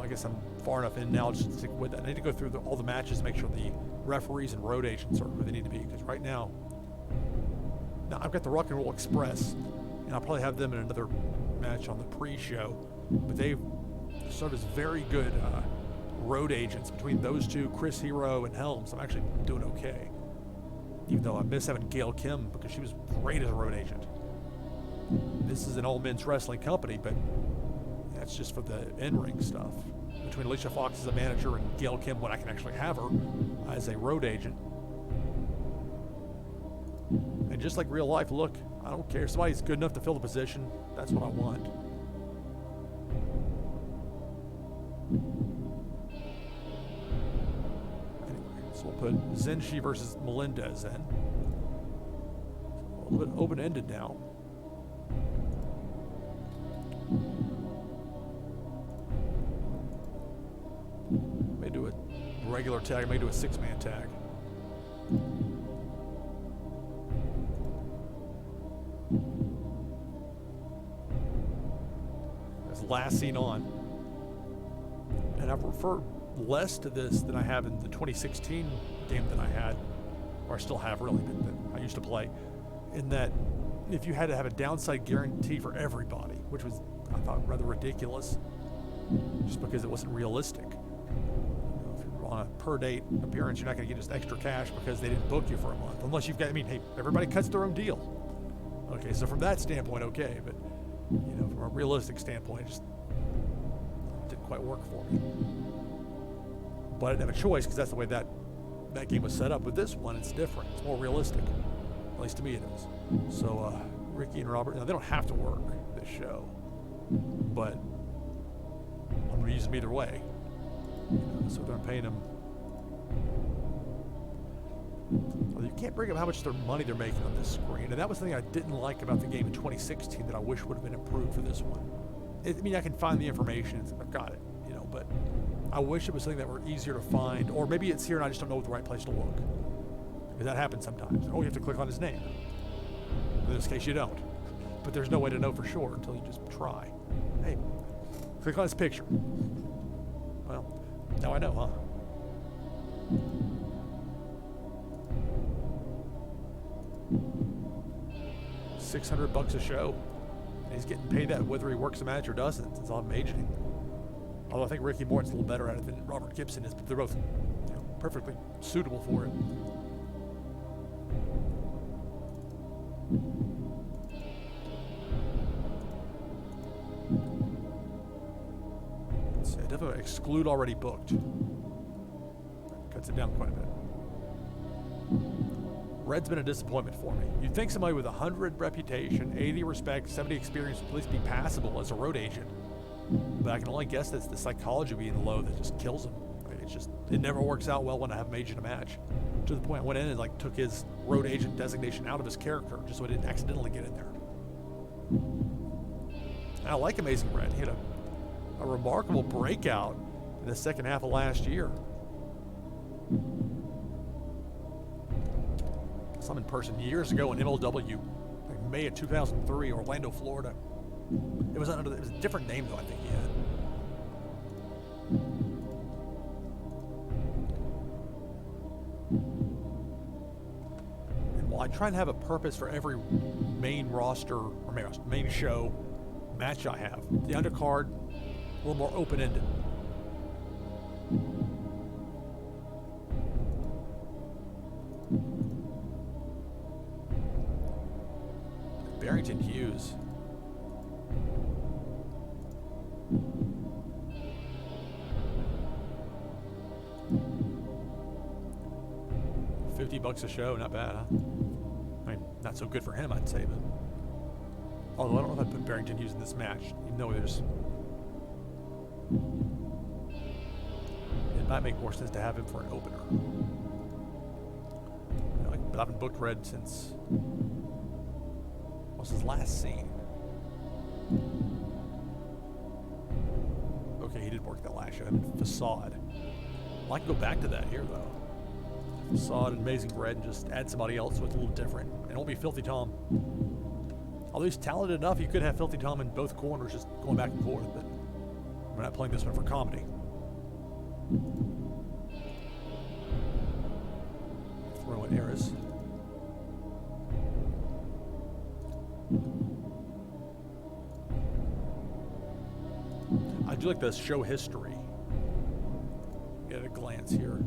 I guess I'm far enough in now just to stick with that. I need to go through all the matches to make sure the referees and road agents are where they need to be, because right now I've got the Rock and Roll Express, and I'll probably have them in another match on the pre-show, but they serve as very good road agents. Between those two, Chris Hero and Helms, I'm actually doing okay, even though I miss having Gail Kim because she was great as a road agent. This is an all men's wrestling company, but that's just for the in-ring stuff. Between Alicia Fox as a manager and Gail Kim, when I can actually have her as a road agent. And just like real life, look, I don't care. If somebody's good enough to fill the position, that's what I want. Anyway, so we'll put Zenshi versus Melendez in. A little bit open-ended now. May do a regular tag, may do a 6-man tag. As last seen on. And I prefer less to this than I have in the 2016 game that I had, or I still have really, that I used to play, in that if you had to have a downside guarantee for everybody, which was, I thought, rather ridiculous, just because it wasn't realistic. On a per date appearance, you're not going to get just extra cash because they didn't book you for a month, unless you've got, hey, everybody cuts their own deal. Okay, so from that standpoint, okay, but from a realistic standpoint, it just didn't quite work for me. But I didn't have a choice because that's the way that game was set up. With this one, it's different. It's more realistic. At least to me it is. So Ricky and Robert, they don't have to work this show, but I'm going to use them either way. So they're paying them. Well, you can't bring up how much their money they're making on this screen, and that was the thing I didn't like about the game in 2016 that I wish would have been improved for this one. I can find the information, I've got it, but I wish it was something that were easier to find, or maybe it's here and I just don't know the right place to look, because that happens sometimes. Oh, you have to click on his name. In this case, you don't, but there's no way to know for sure until you just try. Hey, click on his picture. Well, now I know, huh? $600 a show. And he's getting paid that whether he works a match or doesn't. It's all amazing. Although I think Ricky Morton's a little better at it than Robert Gibson is, but they're both perfectly suitable for it. Let's see, I definitely exclude already booked. Cuts it down quite a bit. Red's been a disappointment for me. You'd think somebody with 100 reputation, 80 respect, 70 experience would at least be passable as a road agent. But I can only guess that's the psychology being low that just kills him. Like, it never works out well when I have him agent a match. To the point I went in and like took his road agent designation out of his character just so I didn't accidentally get in there. And I like Amazing Red. He had a remarkable breakout in the second half of last year. Some in person years ago in MLW, like May of 2003, Orlando, Florida. It was a different name though, I think he had. And while I try and have a purpose for every main roster or main show match I have, the undercard a little more open-ended. Barrington Hughes. $50 a show, not bad, huh? I mean, not so good for him, I'd say, but although I don't know if I'd put Barrington Hughes in this match, even though it might make more sense to have him for an opener. But I've been booked Red since what's his last scene? Okay, he did work that last show. Facade. Well, I can go back to that here though. Facade and Amazing Red and just add somebody else so it's a little different. And it won't be Filthy Tom. Although he's talented enough, you could have Filthy Tom in both corners just going back and forth, but we're not playing this one for comedy. Throw in Eris. I do like the show history. Get a glance here.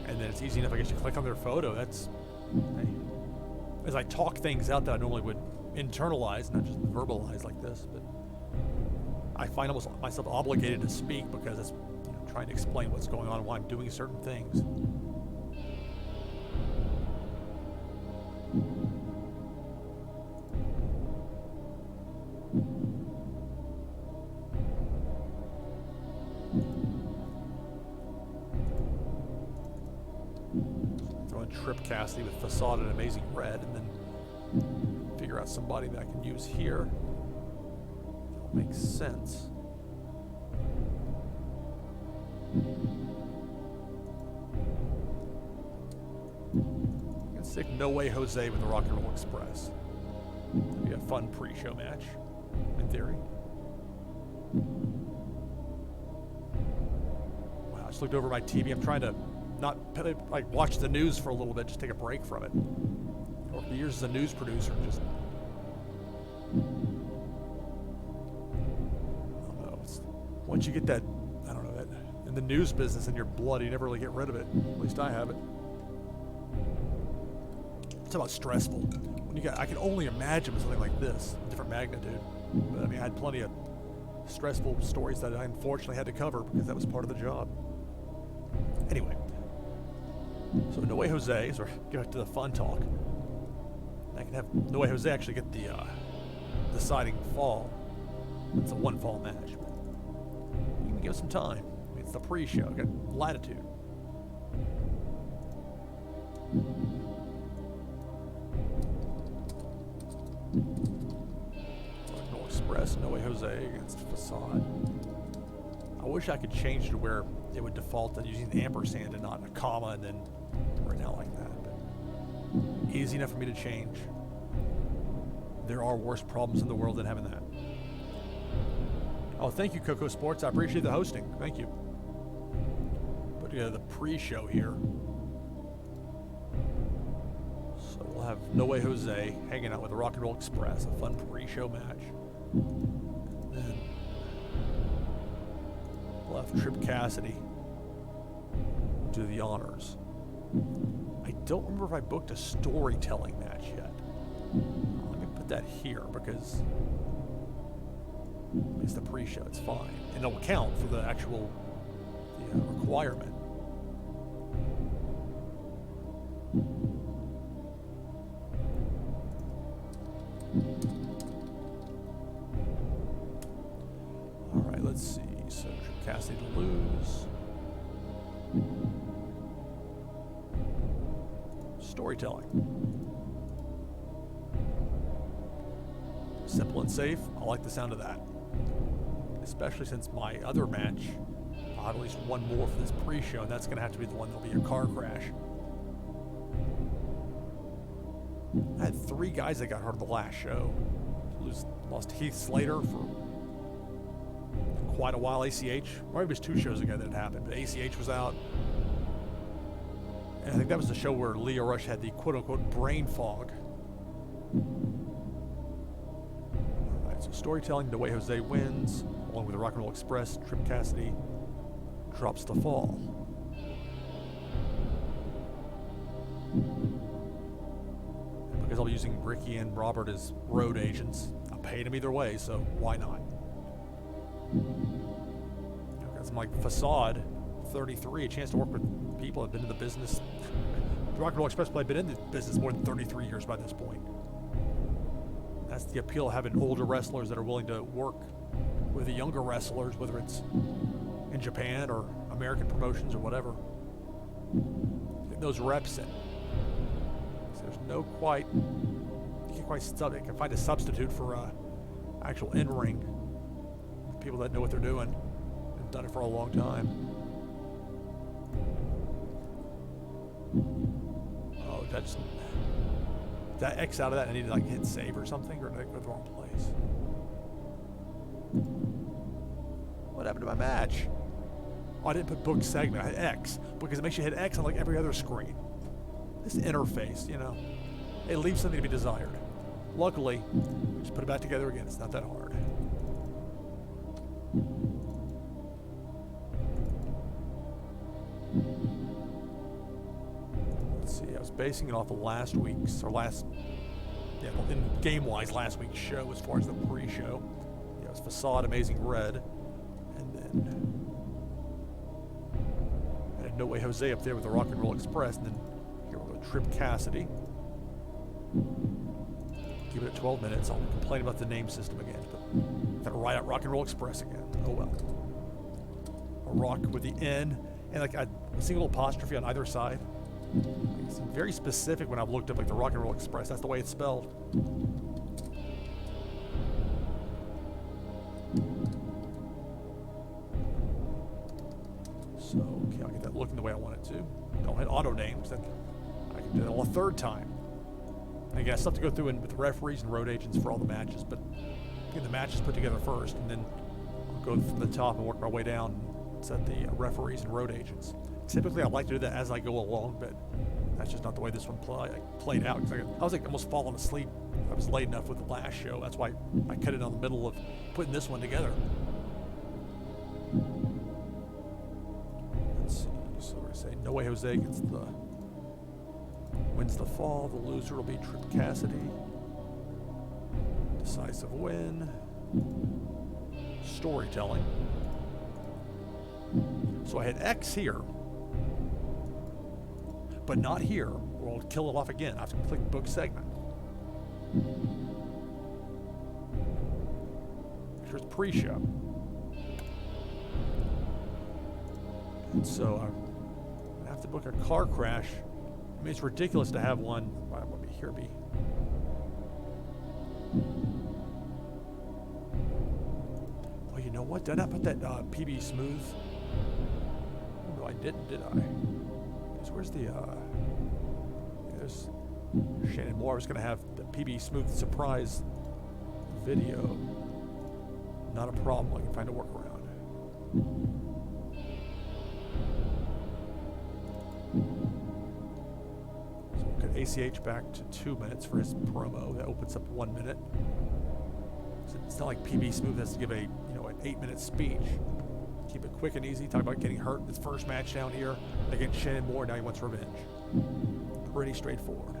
And then it's easy enough, I guess you click on their photo. That's, hey, as I talk things out that I normally would internalize, not just verbalize like this, but I find almost myself obligated to speak because it's trying to explain what's going on and why I'm doing certain things. Trip Cassidy with Facade and Amazing Red, and then figure out somebody that I can use here. That makes sense. I'm gonna stick No Way Jose with the Rock and Roll Express. It'll be a fun pre-show match, in theory. Wow, I just looked over my TV. I'm trying to not like watch the news for a little bit, just take a break from it. Or for years as a news producer, just I don't know. Once you get that, I don't know, that in the news business in your blood, you never really get rid of it. At least I have it. It's about stressful. When I can only imagine with something like this, different magnitude. But I mean, I had plenty of stressful stories that I unfortunately had to cover because that was part of the job. Anyway. So No Way Jose, so get back to the fun talk. I can have No Way Jose actually get the deciding fall. It's a one fall match. But you can give some time. I mean, it's the pre-show. Got latitude. No Express, No Way Jose against Facade. I wish I could change it to where it would default to using the ampersand and not a comma and then written out like that. But easy enough for me to change. There are worse problems in the world than having that. Oh, thank you, Coco Sports. I appreciate the hosting. Thank you. Put together the pre-show here. So we'll have No Way Jose hanging out with the Rock and Roll Express, a fun pre-show match. Then we'll have Trip Cassidy do the honors. I don't remember if I booked a storytelling match yet. Let me put that here because it's the pre-show. It's fine, and it'll count for the actual requirement. All right, storytelling. Simple and safe. I like the sound of that. Especially since my other match, I'll have at least one more for this pre-show, and that's going to have to be the one that'll be a car crash. I had 3 guys that got hurt the last show. Lost Heath Slater for quite a while. ACH, or maybe it was 2 shows ago that it happened, but ACH was out. And I think that was the show where Leo Rush had the quote-unquote brain fog. All right, so storytelling, the way Jose wins, along with the Rock and Roll Express, Trip Cassidy drops the fall. Because I'll be using Ricky and Robert as road agents. I paid them either way, so why not? Got some like Facade, 33, a chance to work with people that have been in the business. The Rock and Roll Express play been in the business more than 33 years by this point. That's the appeal of having older wrestlers that are willing to work with the younger wrestlers, whether it's in Japan or American promotions or whatever. Get those reps in. There's no quite, you can't quite can find a substitute for actual in-ring. People that know what they're doing, have done it for a long time. Oh, that X out of that, I need to like hit save or something, or did I go to the wrong place? What happened to my match? Oh, I didn't put book segment, I had X, because it makes you hit X on like every other screen. This interface, you know, it leaves something to be desired. Luckily, just put it back together again. It's not that hard. Let's see, I was basing it off of last week's, in game-wise, last week's show as far as the pre-show. Yeah, it was Facade, Amazing Red, and then I had No Way Jose up there with the Rock and Roll Express, and then Trip Cassidy. Keep it at 12 minutes. I'll complain about the name system again, but gotta write out Rock and Roll Express again. Oh well. A rock with the N and like a single apostrophe on either side. It's very specific when I've looked up like the Rock and Roll Express. That's the way it's spelled. So, okay, I'll get that looking the way I want it to. Don't hit auto names. Then I can do it a 3rd time. And again, I still have to go through with referees and road agents for all the matches, but get the matches put together first, and then I'll go from the top and work my way down and set the referees and road agents. Typically, I like to do that as I go along, but that's just not the way this one played out. Cause I was like almost falling asleep. I was late enough with the last show. That's why I cut it on the middle of putting this one together. Let's see. So we're say No Way Jose wins the fall. The loser will be Trip Cassidy. Decisive win. Storytelling. So I had X here, but not here, or I'll kill it off again. I have to click book segment. Here's pre-show. And so I have to book a car crash. I mean, it's ridiculous to have one. Let me here be. Oh, you know what? Did I not put that PB Smooth? No, I didn't, did I? Where's the, there's Shannon Moore. I was going to have the PB Smooth surprise video. Not a problem. I can find a workaround. So we'll get ACH back to 2 minutes for his promo. That opens up 1 minute. So it's not like PB Smooth has to give an 8-minute speech. Keep it quick and easy. Talk about getting hurt in his first match down here against Shannon Moore. Now he wants revenge. Pretty straightforward.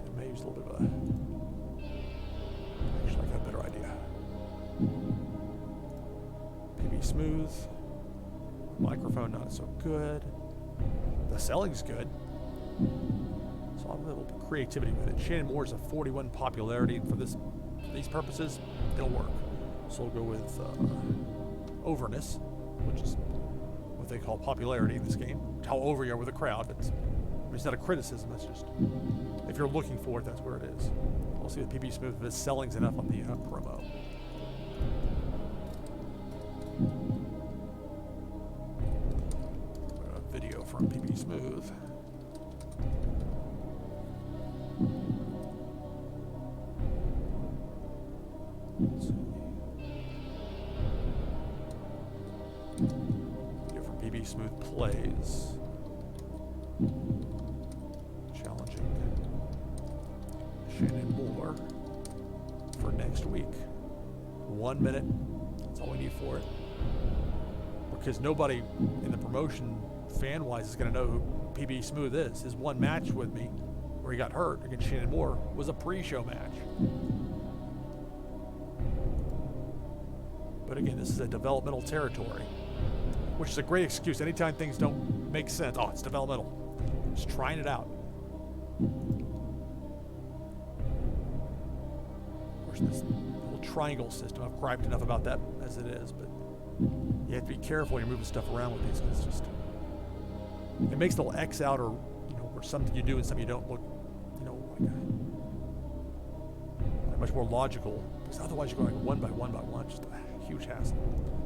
It may use a little bit of a... Actually, I got a better idea. PB Smooth. Microphone not so good. The selling's good. So I'm a little creativity with it. Shannon Moore is a 41 popularity, and for these purposes, it'll work. So we'll go with overness, which is what they call popularity in this game. How over you are with a crowd. It's not a criticism. That's just, if you're looking for it, that's where it is. We'll see with PB Smooth if his selling's enough on the promo. Video from PB Smooth. Let's see. Video from PB Smooth plays. Challenging Shannon Moore for next week. 1 minute. That's all we need for it. Because nobody in the promotion, fan-wise, is going to know who PB Smooth is. His one match with me, where he got hurt against Shannon Moore, was a pre-show match. But again, this is a developmental territory, which is a great excuse. Anytime things don't make sense, oh, it's developmental. Just trying it out. Of course, this little triangle system, I've griped enough about that as it is, but you have to be careful when you're moving stuff around with these, because it's just, it makes the little X out, or, you know, where something you do and something you don't look, you know, like much more logical, because otherwise you're going one by one, just a huge hassle.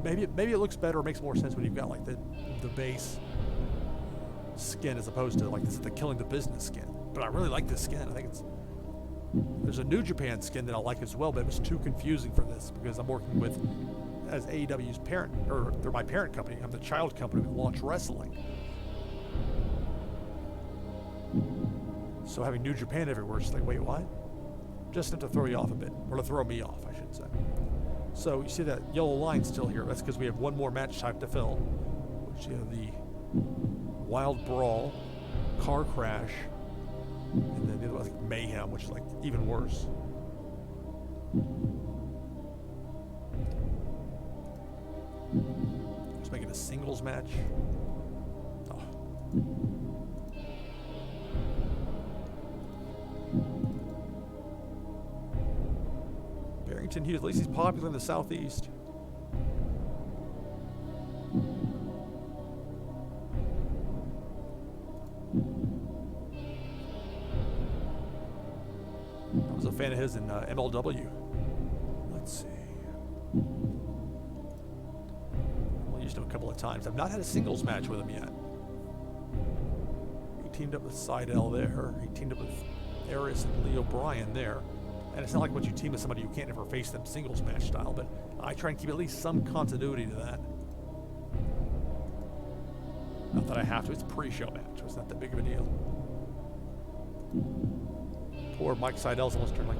Maybe it looks better or makes more sense when you've got like the base skin as opposed to like this is the killing the business skin. But I really like this skin. I think there's a New Japan skin that I like as well, but it was too confusing for this because I'm working with as AEW's parent, or they're my parent company. I'm the child company that launched wrestling. So having New Japan everywhere, it's like, wait, what? Just enough to throw you off a bit, or to throw me off, I should say. So you see that yellow line still here. That's because we have one more match type to fill, which is the Wild Brawl, Car Crash, and then the other one, like Mayhem, which is like even worse. Just making a singles match. Oh. Barrington Hughes, at least he's popular in the Southeast. I was a fan of his in MLW. Let's see. Well, used him a couple of times. I've not had a singles match with him yet. He teamed up with Seidel there. He teamed up with Aris and Lee O'Brien there. And it's not like once you team with somebody, you can't ever face them singles match style, but I try and keep at least some continuity to that. Not that I have to. It's a pre-show match. It's not that big of a deal. Poor Mike Seidel's almost turned like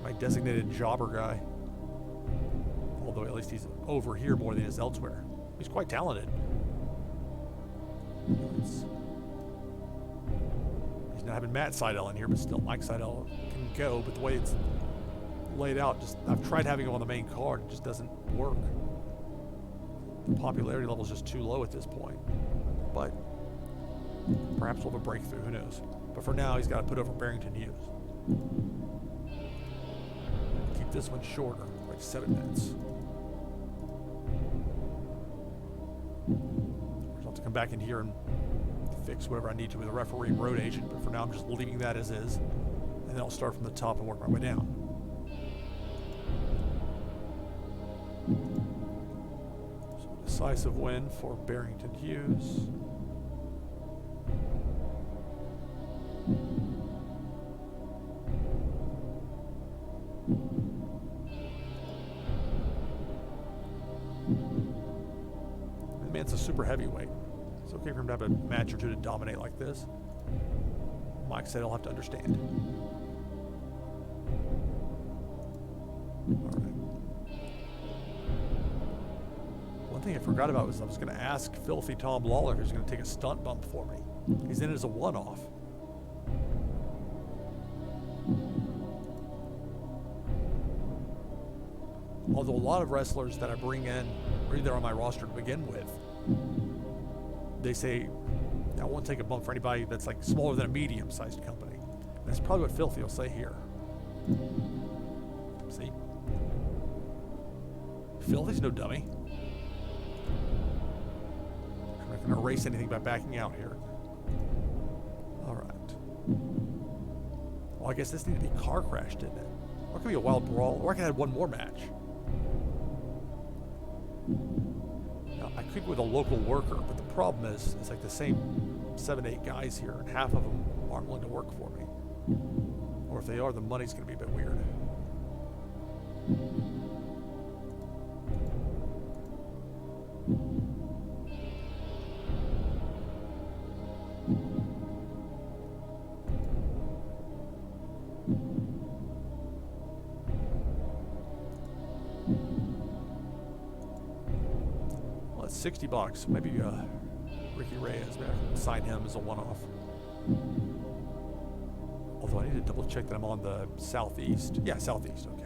my designated jobber guy. Although at least he's over here more than he is elsewhere. He's quite talented. He's not having Matt Seidel in here, but still Mike Seidel can go. But the way it's laid out, just I've tried having him on the main card. It just doesn't work. The popularity level is just too low at this point. But perhaps we'll have a breakthrough. Who knows? But for now, he's got to put over Barrington Hughes. Keep this one shorter, like 7 minutes. I'll have to come back in here and fix whatever I need to with the referee and road agent. But for now, I'm just leaving that as is. And then I'll start from the top and work my way down. So a decisive win for Barrington Hughes. The man's a super heavyweight. It's okay for him to have a match or two to dominate like this. Mike said he'll have to understand. All right. One thing I forgot about was I was going to ask Filthy Tom Lawlor if he was going to take a stunt bump for me. He's in it as a one-off. Although a lot of wrestlers that I bring in are either on my roster to begin with, they say, I won't take a bump for anybody that's like smaller than a medium-sized company. That's probably what Filthy will say here. See? Filthy's no dummy. I'm not going to erase anything by backing out here. All right. Well, I guess this needed to be car crash, didn't it? Or it could be a wild brawl, or I could add one more match. Now, I could go with a local worker, but the problem is, it's like the same 7, 8 guys here, and half of them aren't willing to work for me. Or if they are, the money's going to be a bit weird. Well, it's $60. Maybe Ricky Reyes, maybe I can sign him as a one-off. Although I need to double check that I'm on the southeast. Yeah, southeast, okay.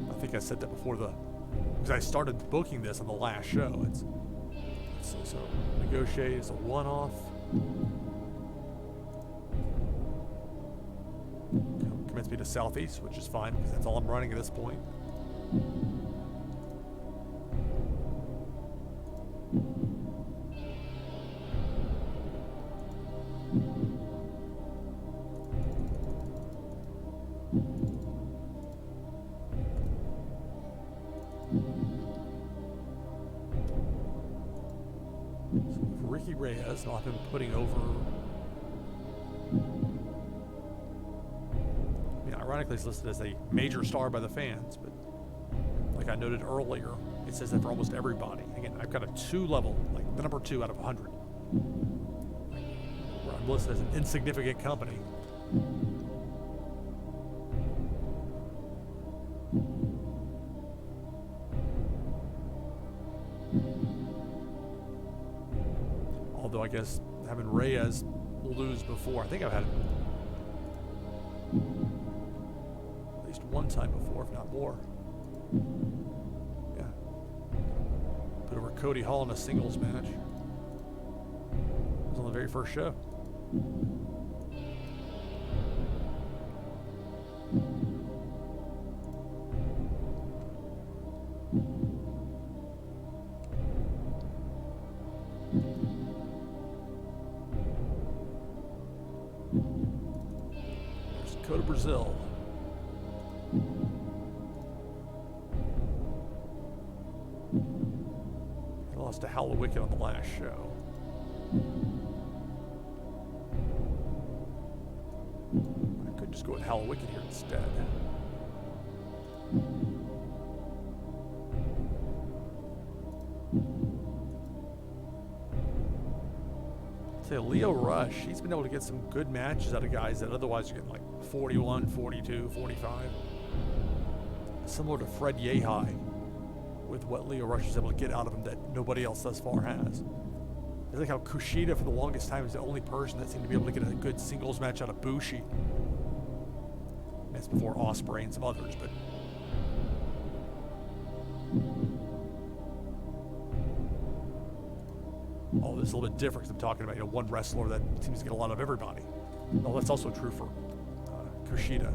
I think I said that before because I started booking this on the last show. Let's see, so negotiate is a one-off. Commits me to southeast, which is fine because that's all I'm running at this point. Ricky Reyes, and I'll have him putting over. I mean, ironically, it's listed as a major star by the fans, but like I noted earlier, it says that for almost everybody. Again, I've got a 2 level, like the number 2 out of 100, where I'm listed as an insignificant company. Although I guess having Reyes lose before, I think I've had it at least one time before, if not more. Yeah. Put over Cody Hall in a singles match. It was on the very first show. Go to Brazil. He lost to Howl Wicked on the last show. I could just go with Howl Wicked here instead. Say Leo Rush, he's been able to get some good matches out of guys that otherwise are getting like 41, 42, 45. Similar to Fred Yehi, with what Leo Rush is able to get out of him that nobody else thus far has. I like how Kushida for the longest time is the only person that seemed to be able to get a good singles match out of Bushi. That's before Ospreay and some others, but oh, this is a little bit different because I'm talking about one wrestler that seems to get a lot of everybody. Well, that's also true for Kushida.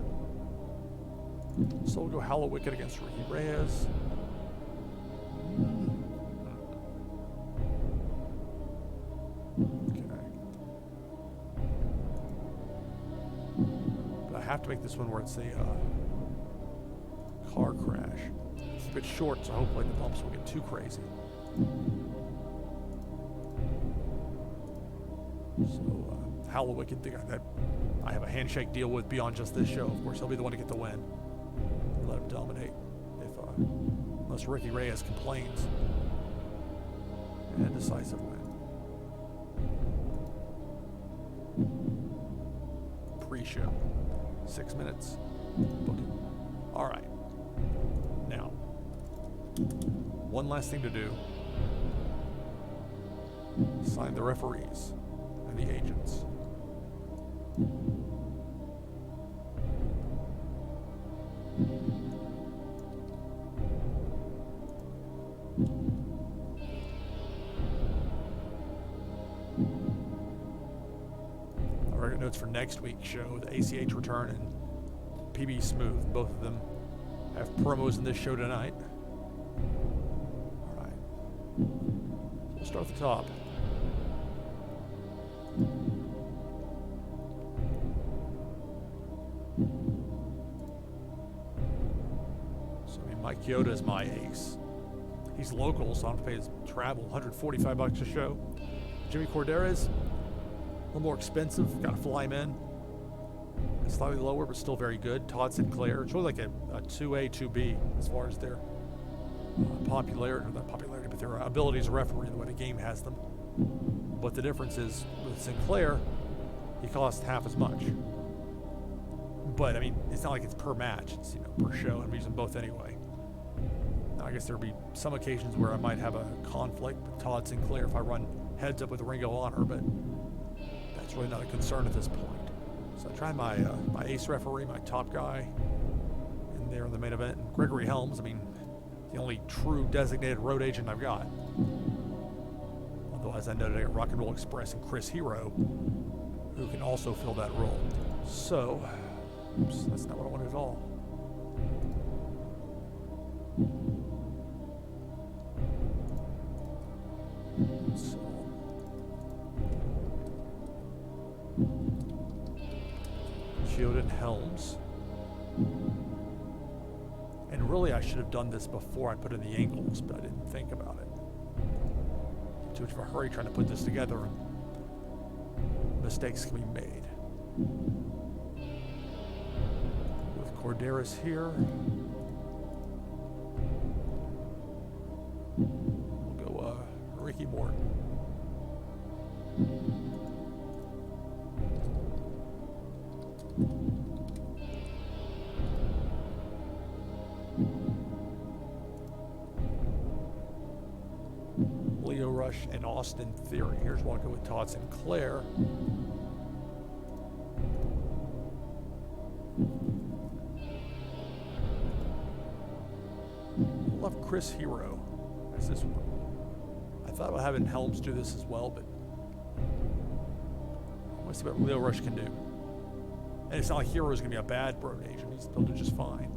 So we'll go Howl Wicked against Ricky Reyes. Okay. But I have to make this one where it's a car crash. It's a bit short, so hopefully the bumps won't get too crazy. So, Howl Wicked, the guy that I have a handshake deal with beyond just this show. Of course, he'll be the one to get the win. Let him dominate, unless Ricky Reyes complains. And a decisive win. Pre-show, 6 minutes. Book it. All right. Now, one last thing to do. Sign the referees and the agents. I've got notes for next week's show, the ACH return and PB Smooth. Both of them have promos in this show tonight. All right. We'll start at the top. So, I mean, Mike Chioda is my ace. He's local, so I don't have to pay his travel, $145 a show. Jimmy Corderas, a little more expensive, got to fly him in. Slightly lower, but still very good. Todd Sinclair, it's really like a 2A, 2B as far as their popularity, or not popularity, but their ability as a referee, the way the game has them. But the difference is, with Sinclair, he costs half as much. But, I mean, it's not like it's per match, it's, per show. I'm using both anyway. Now, I guess there'll be some occasions where I might have a conflict with Todd Sinclair if I run heads up with the Ring of Honor, but that's really not a concern at this point. So I try my ace referee, my top guy, in there in the main event. And Gregory Helms, I mean, the only true designated road agent I've got. Although, as I noted, I got Rock and Roll Express and Chris Hero, who can also fill that role. So, oops, that's not what I wanted at all. So, Chioda and Helms. And really, I should have done this before I put in the angles, but I didn't think about it. Too much of a hurry trying to put this together, and mistakes can be made. With Corderas here, we'll go Ricky Morton. Leo Rush and Austin Theory. Here's one. I'll go with Todd Sinclair. I love Chris Hero as this one. I thought about having Helms do this as well, but I want to see what Leo Rush can do. And it's not like Hero's going to be a bad road agent. He's still do just fine.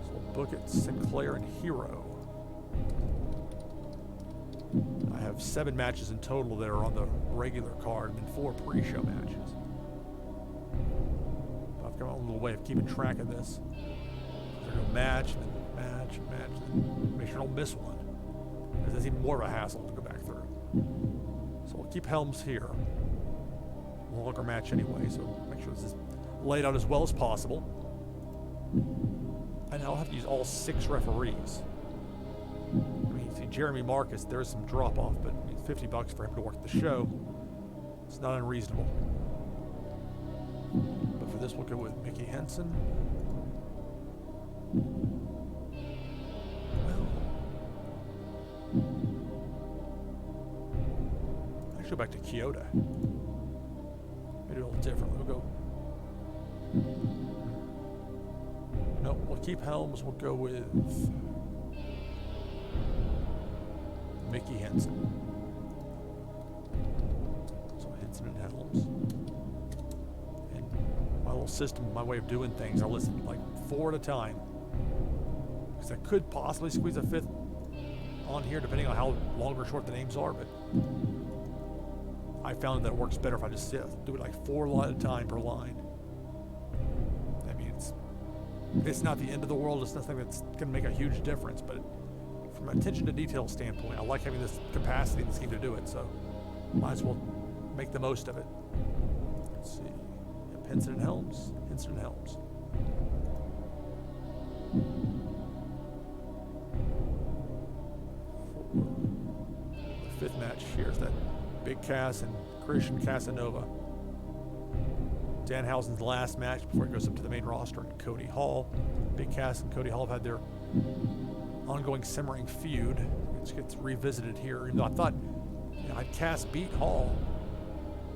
So we'll book it Sinclair and Hero. I have 7 matches in total that are on the regular card and 4 pre-show matches. I've got a little way of keeping track of this. There's a match, and match, and match, and make sure I don't miss one. Because that's even more of a hassle to go back through. So we'll keep Helms here. Longer match anyway, so make sure this is laid out as well as possible. And I'll have to use all 6 referees. I mean, see, Jeremy Marcus, there's some drop off, but $50 for him to work the show. It's not unreasonable. But for this, we'll go with Mickey Henson. Well, actually, go back to Chioda. Maybe a little differently. We'll go. No, we'll keep Helms. We'll go with Mickey Henson. So Henson and Helms. And my little system, my way of doing things, I listen like 4 at a time. Because I could possibly squeeze a 5th on here, depending on how long or short the names are, but I found that it works better if I just do it like 4 at a time per line. I mean, it's not the end of the world. It's nothing that's going to make a huge difference, but from an attention to detail standpoint, I like having this capacity in this game to do it, so might as well make the most of it. Let's see. Yep, Henson and Helms. Henson and Helms. The 5th match here is that Big Cass and Christian Casanova. Danhausen's last match before he goes up to the main roster, and Cody Hall. Big Cass and Cody Hall have had their ongoing simmering feud. It gets revisited here. Even though I thought, I had Cass beat Hall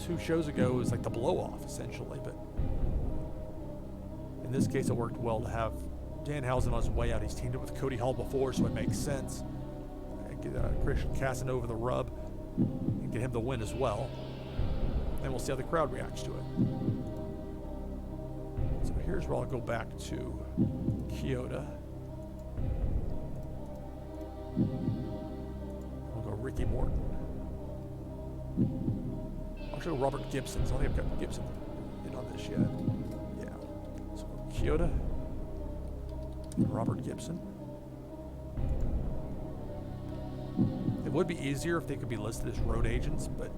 2 shows ago. It was like the blow-off, essentially. But in this case, it worked well to have Danhausen on his way out. He's teamed up with Cody Hall before, so it makes sense. Get Christian Casanova the rub and get him the win as well. And we'll see how the crowd reacts to it. So here's where I'll go back to Kyoto. We'll go Ricky Morton. I'll show Robert Gibson. So I think I've got Gibson in on this yet. Yeah. So Kyoto. Robert Gibson. It would be easier if they could be listed as road agents, but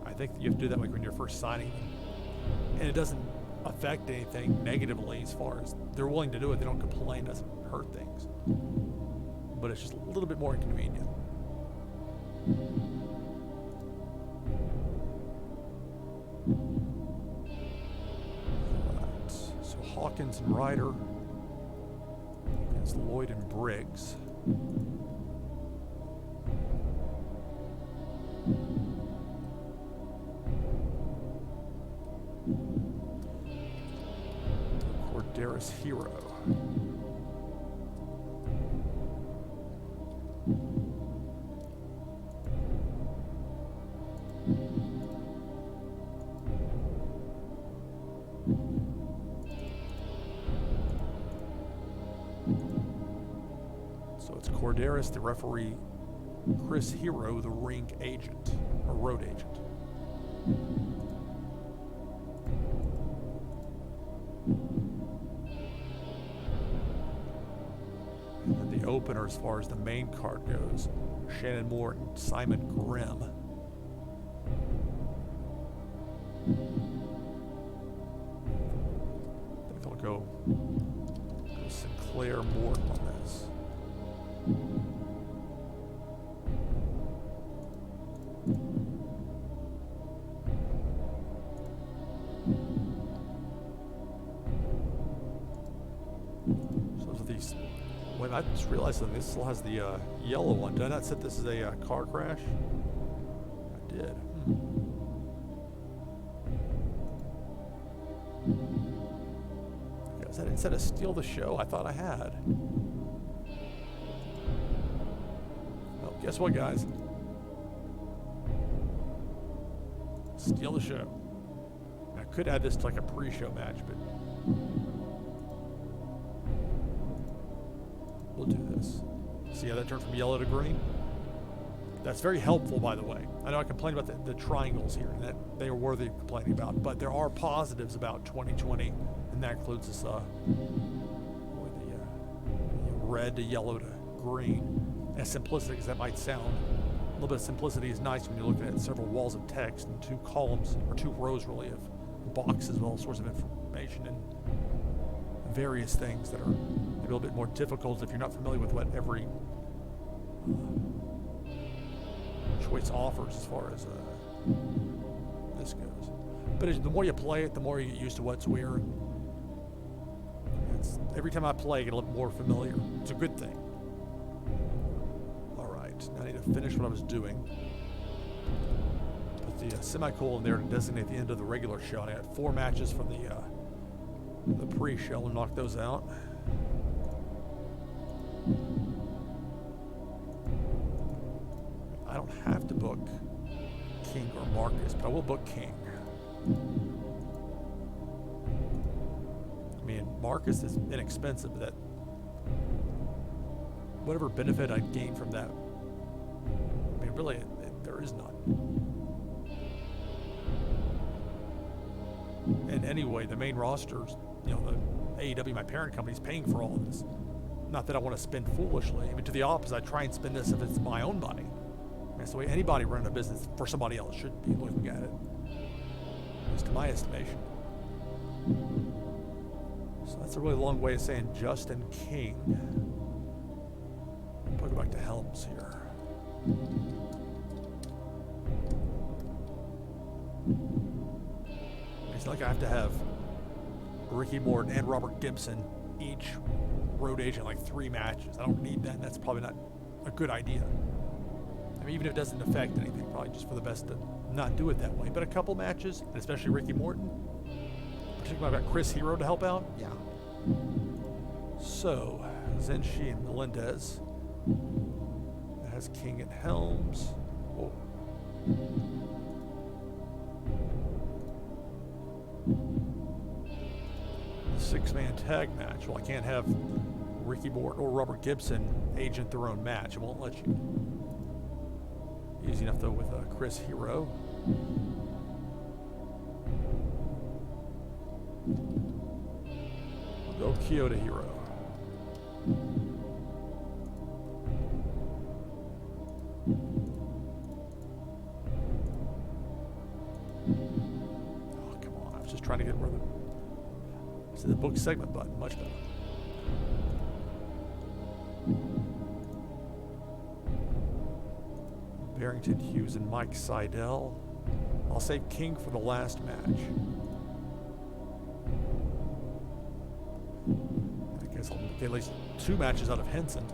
I think you have to do that like when you're first signing them. And it doesn't affect anything negatively as far as they're willing to do it. They don't complain, doesn't hurt things. But it's just a little bit more inconvenient. Right. So Hawkins and Ryder against Lloyd and Briggs. Corderis Hero. So it's Corderis, the referee, Chris Hero, the ring agent, or road agent. And then the opener, as far as the main card goes, Shannon Moore and Simon Grimm. I think I'll go Sinclair Morton on this. I just realized that this still has the yellow one. Did I not set this as a car crash? I did. Okay, is that instead of steal the show? I thought I had. Well, guess what, guys? Steal the show. I could add this to like a pre-show match, but we'll do this. See how that turned from yellow to green? That's very helpful, by the way. I know I complained about the triangles here, and that they are worthy of complaining about, but there are positives about 2020, and that includes this red to yellow to green. As simplistic as that might sound, a little bit of simplicity is nice when you're looking at several walls of text and two columns, or two rows really, of boxes with all sorts of information and various things that are maybe a little bit more difficult if you're not familiar with what every choice offers as far as this goes. But the more you play it, the more you get used to what's where. Every time I play, I get a little more familiar. It's a good thing. All right, now I need to finish what I was doing. Put the semicolon there to designate the end of the regular show. I got 4 matches from the pre-show and knock those out. I don't have to book King or Marcus, but I will book King. I mean, Marcus is inexpensive, but that whatever benefit I'd gain from that, I mean, really, there is none. And anyway, the main rosters, the AEW, my parent company, is paying for all of this. Not that I want to spend foolishly. I mean, to the opposite, I try and spend this if it's my own money. That's the way anybody running a business for somebody else should be looking at it, at least to my estimation. So that's a really long way of saying Justin King. I'll go back to Helms here. It's not like I have to have Ricky Morton and Robert Gibson each road agent like 3 matches. I don't need that. That's probably not a good idea. I mean, even if it doesn't affect anything, probably just for the best to not do it that way. But a couple matches, and especially Ricky Morton, particularly I've got Chris Hero to help out. Yeah. So, Zenshi and Melendez. That has King and Helms. Oh. 6-man tag match. Well, I can't have Ricky Morton or Robert Gibson agent their own match. It won't let you. Easy enough though with Chris Hero. We'll go Kyoto Hero. Oh, come on. I was just trying to get where the book segment button. Much better. Barrington Hughes and Mike Seidel. I'll save King for the last match. I guess I'll get at least 2 matches out of Henson.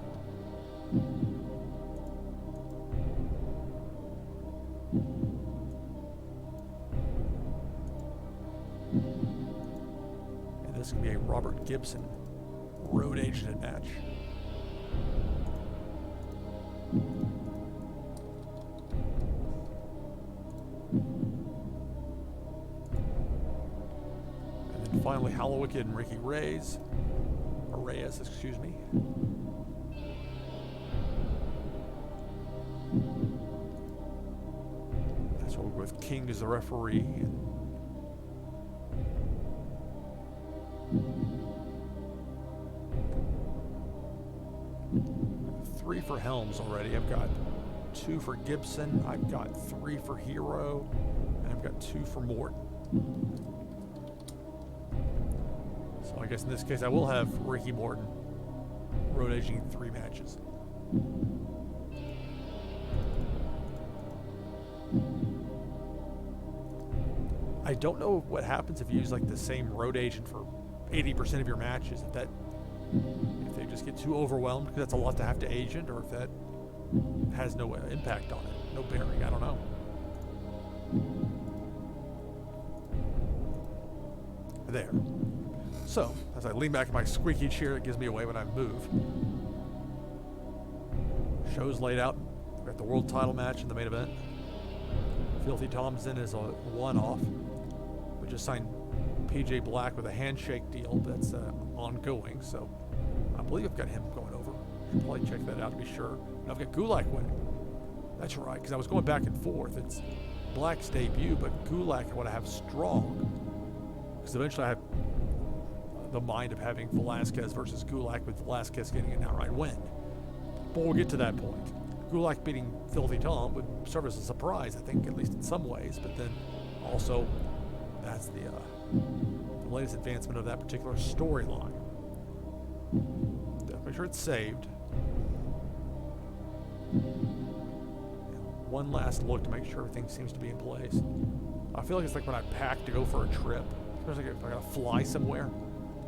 And this can be a Robert Gibson road agent match. Finally, Hallowicked and Ricky Reyes, excuse me. That's what we're with King as the referee. 3 for Helms already. I've got 2 for Gibson. I've got 3 for Hero, and I've got 2 for Morton. So I guess in this case I will have Ricky Morton road aging 3 matches. I don't know what happens if you use like the same road agent for 80% of your matches. If they just get too overwhelmed because that's a lot to have to agent, or if that has no impact on it, no bearing. I don't know. There. So, as I lean back in my squeaky chair that gives me away when I move, show's laid out. We've got the world title match in the main event. Filthy Thompson is a one-off. We just signed PJ Black with a handshake deal that's ongoing, so I believe I've got him going over. Should probably check that out to be sure. And I've got Gulak winning. That's right, because I was going back and forth. It's Black's debut, but Gulak I want to have strong, because eventually I have the mind of having Velasquez versus Gulak, with Velasquez getting an outright win. But we'll get to that point. Gulak beating Filthy Tom would serve as a surprise, I think, at least in some ways, but then also that's the latest advancement of that particular storyline. Make sure it's saved. One last look to make sure everything seems to be in place. I feel like it's like when I pack to go for a trip, especially if I gotta fly somewhere.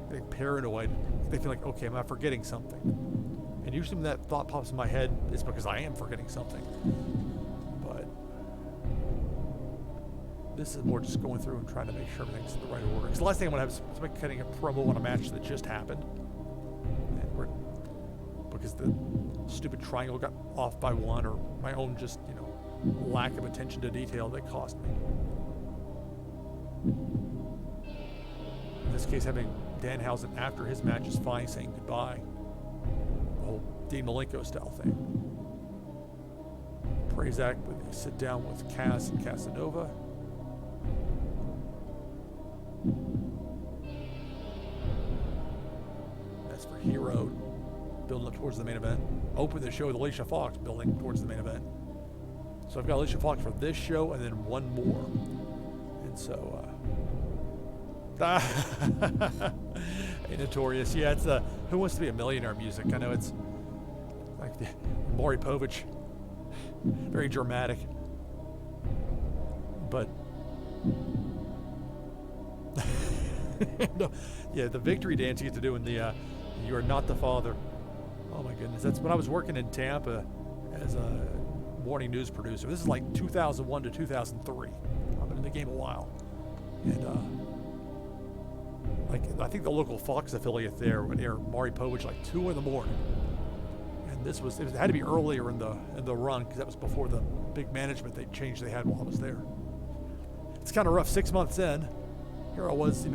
I get paranoid. They feel like, okay, am I forgetting something? And usually when that thought pops in my head, it's because I am forgetting something. But this is more just going through and trying to make sure everything's in the right order. Because the last thing I'm going to have is somebody cutting a promo on a match that just happened. Because the stupid triangle got off by 1, or my own just, lack of attention to detail that cost me. In this case, having Danhausen after his match is fine, saying goodbye. The whole Dean Malenko style thing. Prazak with a sit down with Cass and Casanova. That's for Hero, building up towards the main event. Open the show with Alicia Fox, building towards the main event. So I've got Alicia Fox for this show and then one more. And so, hey, Notorious. Yeah, it's Who Wants to Be a Millionaire music. I know it's like the Maury Povich, very dramatic. But no, yeah, the victory dance you get to do in the You Are Not the Father. Oh my goodness, that's when I was working in Tampa as a morning news producer. This is like 2001 to 2003. I've been in the game a while, and I think the local Fox affiliate there would air Maury Povich like 2 in the morning. And it had to be earlier in the run, because that was before the big management they had while I was there. It's kind of rough. 6 months in, here I was,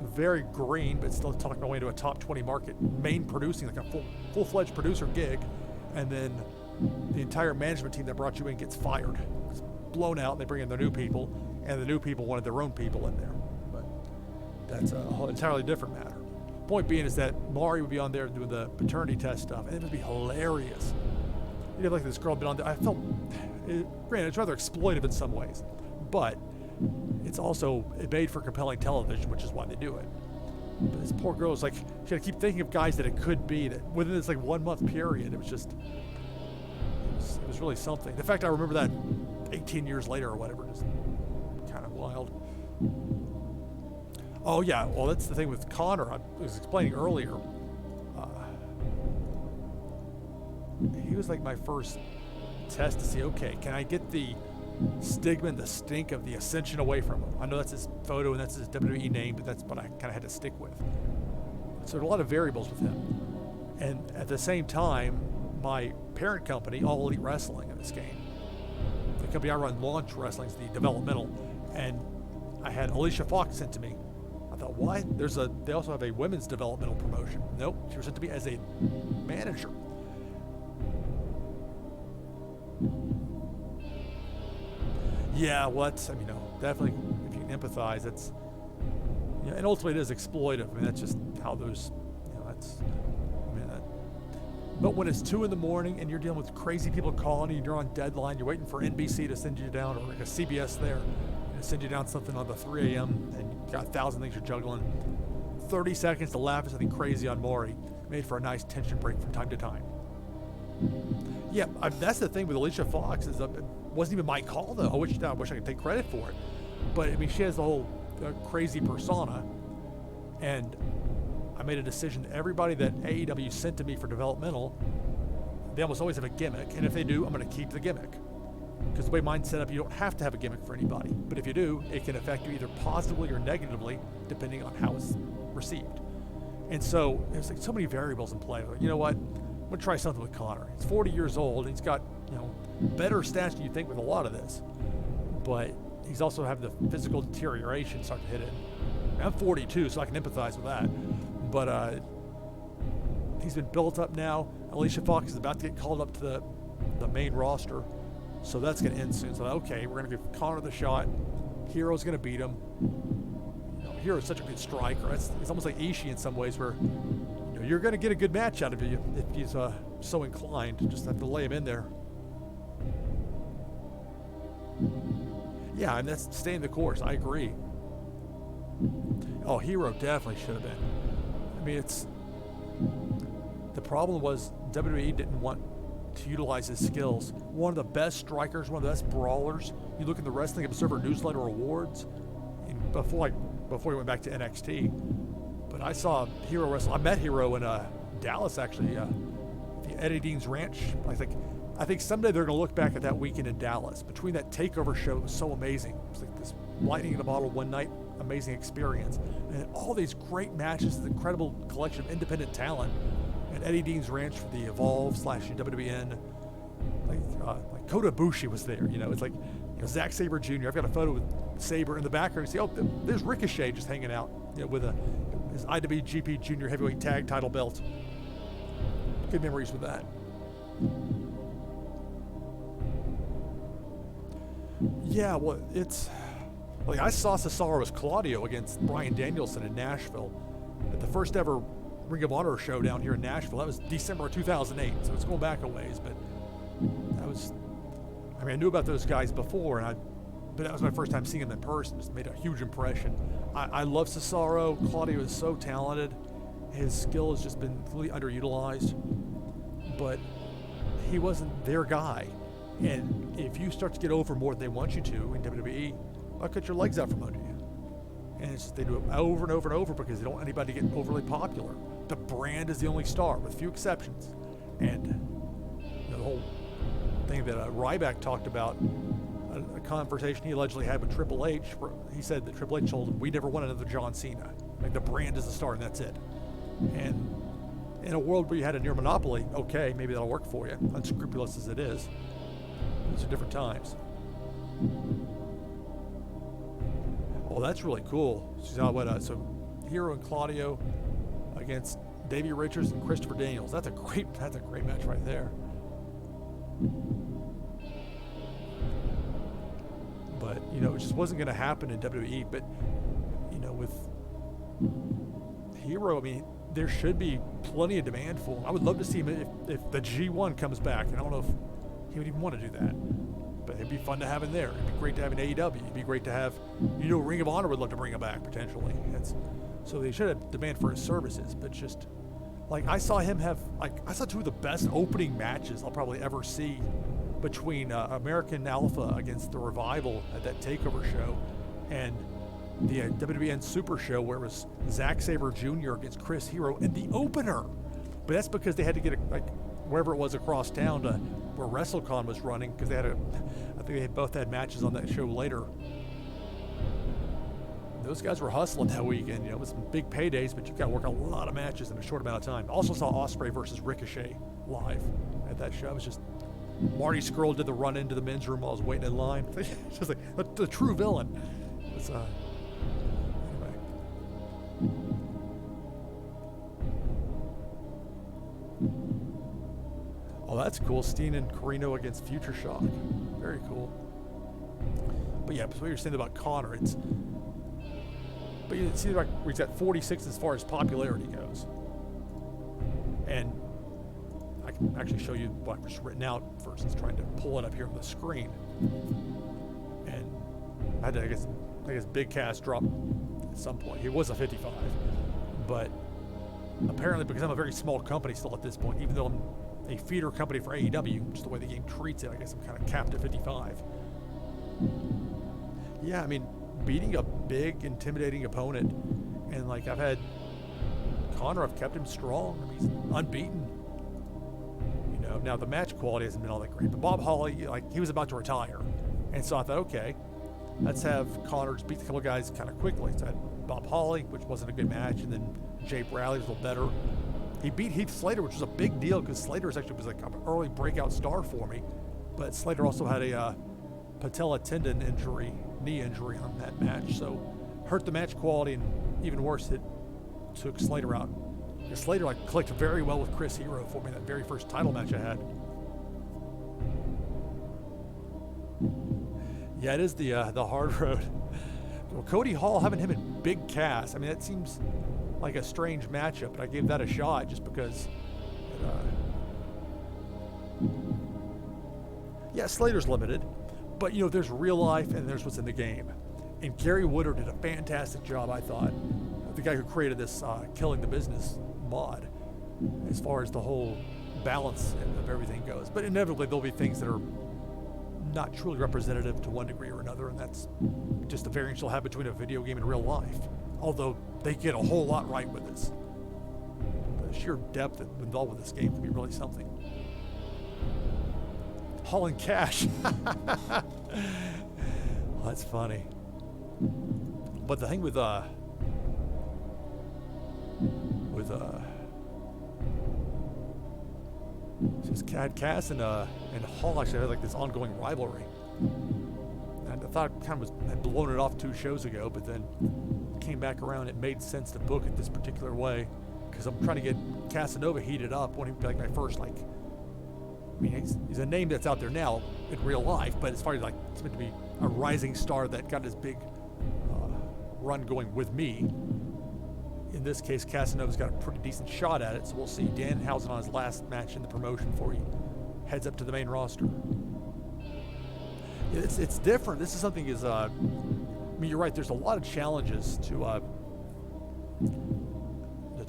very green, but still talking my way into a top 20 market, main producing, like a full-fledged producer gig, and then the entire management team that brought you in gets fired. It's blown out, and they bring in their new people, and the new people wanted their own people in there. But that's a whole entirely different matter. Point being is that Mari would be on there doing the paternity test stuff, and it would be hilarious. You'd have like this girl been on there. I felt, granted, it's rather exploitive in some ways, but it's also made for compelling television, which is why they do it. But this poor girl was like, she had to keep thinking of guys that it could be, that within this like 1 month period, it was really something. The fact I remember that 18 years later or whatever, just kind of wild. Oh yeah, well that's the thing with Konnor. I was explaining earlier. He was like my first test to see, okay, can I get the stigma and the stink of the Ascension away from him? I know that's his photo and that's his WWE name, but that's what I kind of had to stick with. So there's a lot of variables with him. And at the same time, my parent company, All Elite Wrestling in this game, the company I run, Launch Wrestling, is the developmental, and I had Alicia Fox sent to me. I thought, what? They also have a women's developmental promotion. Nope, she was sent to me as a manager. Yeah, well, definitely, if you can empathize, that's, and ultimately it is exploitive. I mean, that's just how those, but when it's 2 a.m. and you're dealing with crazy people calling you, you're on deadline, you're waiting for NBC to send you down, or like a CBS there, and send you down something on the 3 a.m., and you've got 1,000 things you're juggling. 30 seconds to laugh at something crazy on Maury made for a nice tension break from time to time. Yeah, that's the thing with Alicia Fox, is it wasn't even my call though. I wish I could take credit for it, but I mean, she has the whole crazy persona, and I made a decision. Everybody that AEW sent to me for developmental, they almost always have a gimmick, and if they do, I'm going to keep the gimmick, because the way mine's set up, you don't have to have a gimmick for anybody, but if you do, it can affect you either positively or negatively depending on how it's received. And so there's like so many variables in play. Like, you know what? I'm going to try something with Konnor. He's 40 years old. He's got, better stats than you think with a lot of this. But he's also have the physical deterioration start to hit it. I'm 42, so I can empathize with that. But he's been built up now. Alicia Fox is about to get called up to the main roster. So that's going to end soon. So, okay, we're going to give Konnor the shot. Hero's going to beat him. Hero's such a good striker. It's almost like Ishii in some ways, where you're going to get a good match out of you if he's so inclined. You just have to lay him in there. Yeah, and that's staying the course. I agree. Oh, Hero definitely should have been. I mean, the problem was WWE didn't want to utilize his skills. One of the best strikers, one of the best brawlers. You look at the Wrestling Observer Newsletter Awards, and before he went back to NXT. But I saw Hero wrestle. I met Hero in Dallas, actually, the Eddie Dean's Ranch. I think someday they're going to look back at that weekend in Dallas. Between that takeover show, it was so amazing. It was like this lightning in a bottle one night, amazing experience. And all these great matches, this incredible collection of independent talent. And Eddie Dean's Ranch for the Evolve/WWN. Like Kota Ibushi was there. It's like Zack Sabre Jr. I've got a photo with Sabre in the background. You see, there's Ricochet just hanging out, with his IWGP Junior Heavyweight Tag Title belt. Good memories with that. Yeah, well, it's like I saw Cesaro's Claudio against Bryan Danielson in Nashville at the first ever Ring of Honor show down here in Nashville. That was December of 2008, so it's going back a ways, but I knew about those guys before, but that was my first time seeing him in person. Just made a huge impression. I love Cesaro. Claudio is so talented. His skill has just been completely underutilized, but he wasn't their guy. And if you start to get over more than they want you to in WWE, I'll cut your legs out from under you. And it's just, they do it over and over and over because they don't want anybody to get overly popular. The brand is the only star, with few exceptions. And the whole thing that Ryback talked about, a conversation he allegedly had with Triple H, where he said that Triple H told him, we never want another John Cena. Like, the brand is the star and that's it. And in a world where you had a near monopoly, okay, maybe that'll work for you, unscrupulous as it is. These are different times. Oh, that's really cool. So Hero and Claudio against Davey Richards and Christopher Daniels. That's a great match right there. But it just wasn't going to happen in WWE. But with Hero, I mean, there should be plenty of demand for him. I would love to see him if the G1 comes back, and I don't know if he would even want to do that. But it'd be fun to have him there. It'd be great to have an AEW. It'd be great to have, Ring of Honor would love to bring him back potentially. So they should have demand for his services. But just I saw him have I saw two of the best opening matches I'll probably ever see between American Alpha against the Revival at that Takeover show, and the WWN Super Show where it was Zack Sabre Jr. against Chris Hero in the opener. But that's because they had to get wherever it was across town to where WrestleCon was running, because I think they both had matches on that show later. Those guys were hustling that weekend, with some big paydays, but you've got to work a lot of matches in a short amount of time. Also saw Ospreay versus Ricochet live at that show. It was just Marty Scurll did the run into the men's room while I was waiting in line. It's just like the true villain. It's anyway. Oh, that's cool. Steen and Corino against Future Shock. Very cool. But yeah, what you're saying about Konnor, but you see, he's got 46 as far as popularity goes. And I can actually show you what was written out versus trying to pull it up here on the screen. And I had to, I guess Big Cass dropped at some point. He was a 55. But apparently, because I'm a very small company still at this point, even though I'm a feeder company for AEW, which is the way the game treats it, I guess I'm kind of capped at 55. Yeah, I mean, beating a big, intimidating opponent, and I've had Konnor, I've kept him strong. I mean, he's unbeaten. Now the match quality hasn't been all that great, but Bob Holly, he was about to retire, and so I thought, okay, let's have Konnor just beat a couple of guys kind of quickly. So I had Bob Holly, which wasn't a good match, and then Jay Bradley was a little better. He beat Heath Slater, which was a big deal because Slater was an early breakout star for me. But Slater also had a patella tendon injury, knee injury on that match, so hurt the match quality, and even worse, it took Slater out. Because Slater clicked very well with Chris Hero for me that very first title match I had. Yeah, it is the hard road. Well, Cody Hall having him in Big Cass, I mean, that seems like a strange matchup, but I gave that a shot just because Slater's limited, but there's real life and there's what's in the game. And Gary Woodard did a fantastic job, I thought, the guy who created this Killing the Business mod, as far as the whole balance of everything goes. But inevitably there'll be things that are not truly representative to one degree or another, and that's just the variance you'll have between a video game and real life. Although they get a whole lot right with this. The sheer depth involved with this game can be really something. Hauling cash. Well, that's funny. But the thing with just Cass and Hall actually had this ongoing rivalry. And I thought it had blown it off 2 shows ago, but then came back around. It made sense to book it this particular way because I'm trying to get Casanova heated up. Want him to be my first he's a name that's out there now in real life, but as far as it's meant to be a rising star that got his big run going with me. In this case, Casanova's got a pretty decent shot at it, so we'll see. Danhausen on his last match in the promotion before he heads up to the main roster. It's different. This is something you're right. There's a lot of challenges to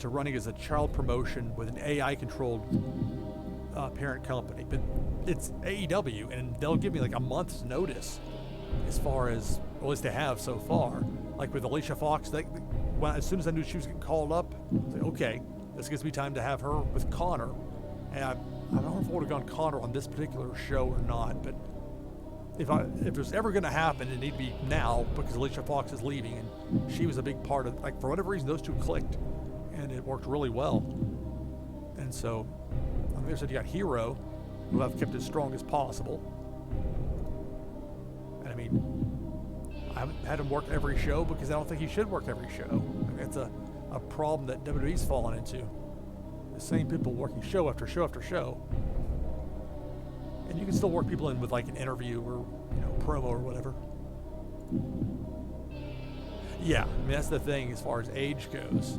running as a child promotion with an AI-controlled parent company. But it's AEW, and they'll give me a month's notice as far as, or at least they have so far. Like with Alicia Fox, as soon as I knew she was getting called up, I said, okay, this gives me time to have her with Konnor. And I don't know if I would have gone Konnor on this particular show or not, but if it was ever going to happen, it need to be now because Alicia Fox is leaving, and she was a big part of, for whatever reason, those two clicked, and it worked really well. And so, on the other side, you got Hero, who I've kept as strong as possible. And I mean, I haven't had him work every show because I don't think he should work every show. I mean, a problem that WWE's fallen into. The same people working show after show after show. And you can still work people in with like an interview or, promo or whatever. Yeah, I mean, that's the thing as far as age goes.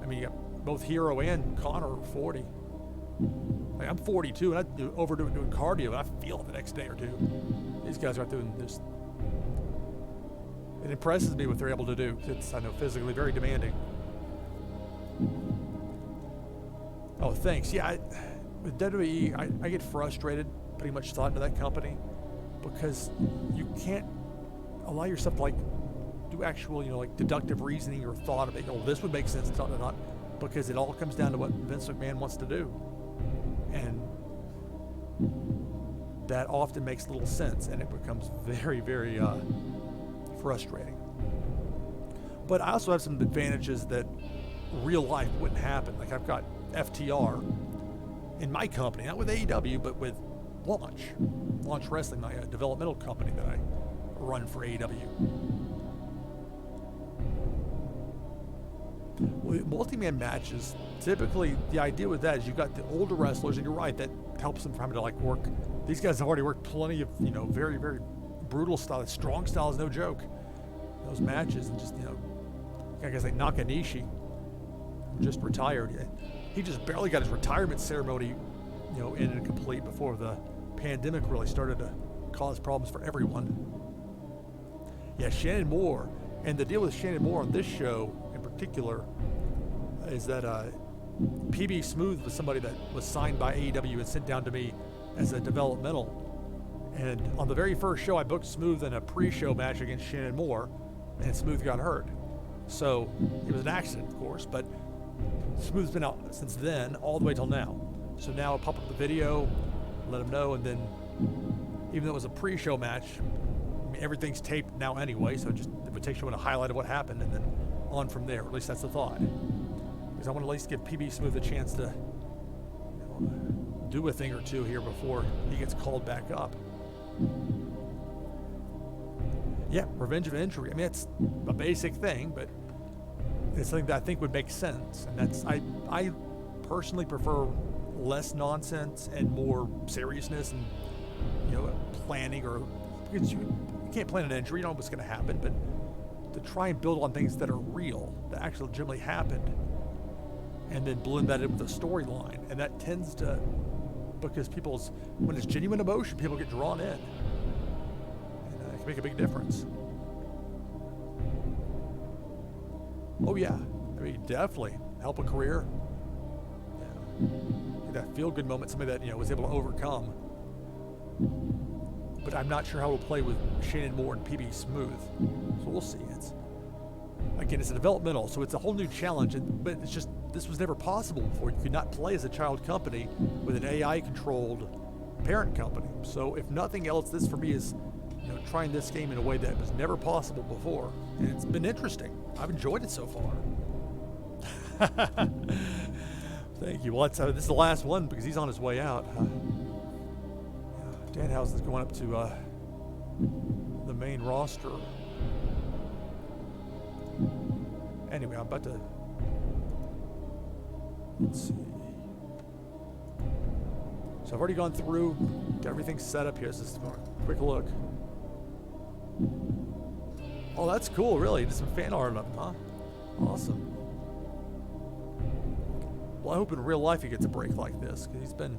I mean, you got both Hero and Konnor are 40. Like, I'm 42 and I overdo it doing cardio and I feel it the next day or two. These guys are doing this. It impresses me what they're able to do. It's, I know, physically very demanding. Oh, thanks. Yeah, with WWE, I get frustrated pretty much thought into that company because you can't allow yourself to like do actual, like deductive reasoning or thought of it. This would make sense, not, because it all comes down to what Vince McMahon wants to do. And that often makes little sense and it becomes very, very frustrating. But I also have some advantages that real life wouldn't happen. Like I've got FTR in my company, not with AEW, but with Launch Wrestling, my developmental company that I run for AEW. With multi-man matches, typically the idea with that is you've got the older wrestlers, and you're right, that helps them from having to like work. These guys have already worked plenty of, very, very brutal style. Strong style is no joke. Those matches, and just, guys like Nakanishi, just retired. He just barely got his retirement ceremony, in and complete before the pandemic really started to cause problems for everyone. Yeah, Shannon Moore. And the deal with Shannon Moore on this show in particular is that PB Smooth was somebody that was signed by AEW and sent down to me as a developmental. And on the very first show, I booked Smooth in a pre-show match against Shannon Moore, and Smooth got hurt. So it was an accident, of course, but Smooth's been out since then all the way till now. So now I pop up the video, let him know, and then even though it was a pre-show match, everything's taped now anyway, so just it would take you a highlight of what happened and then on from there. At least that's the thought. Because I want to at least give PB Smooth a chance to do a thing or two here before he gets called back up. Yeah, revenge of injury. I mean, it's a basic thing, but it's something that I think would make sense. And that's I personally prefer less nonsense and more seriousness and planning, or because you can't plan an injury, you know what's going to happen, but to try and build on things that are real, that actually legitimately happened, and then blend that in with a storyline. And that tends to, because when it's genuine emotion, people get drawn in. And it can make a big difference. Oh yeah, I mean, definitely help a career. Yeah. That feel-good moment, somebody that was able to overcome. But I'm not sure how it'll play with Shannon Moore and PB Smooth. So we'll see. It's a developmental, so it's a whole new challenge. But it's just, this was never possible before. You could not play as a child company with an AI-controlled parent company. So if nothing else, this for me is, trying this game in a way that was never possible before. And it's been interesting. I've enjoyed it so far. Thank you. Well, this is the last one because he's on his way out. Danhausen's going up to the main roster. Anyway, I'm about to... Let's see. So I've already gone through, got everything set up here. This is a quick look. Oh, that's cool, really. Just some fan art of him, huh? Awesome. Well, I hope in real life he gets a break like this, because he's been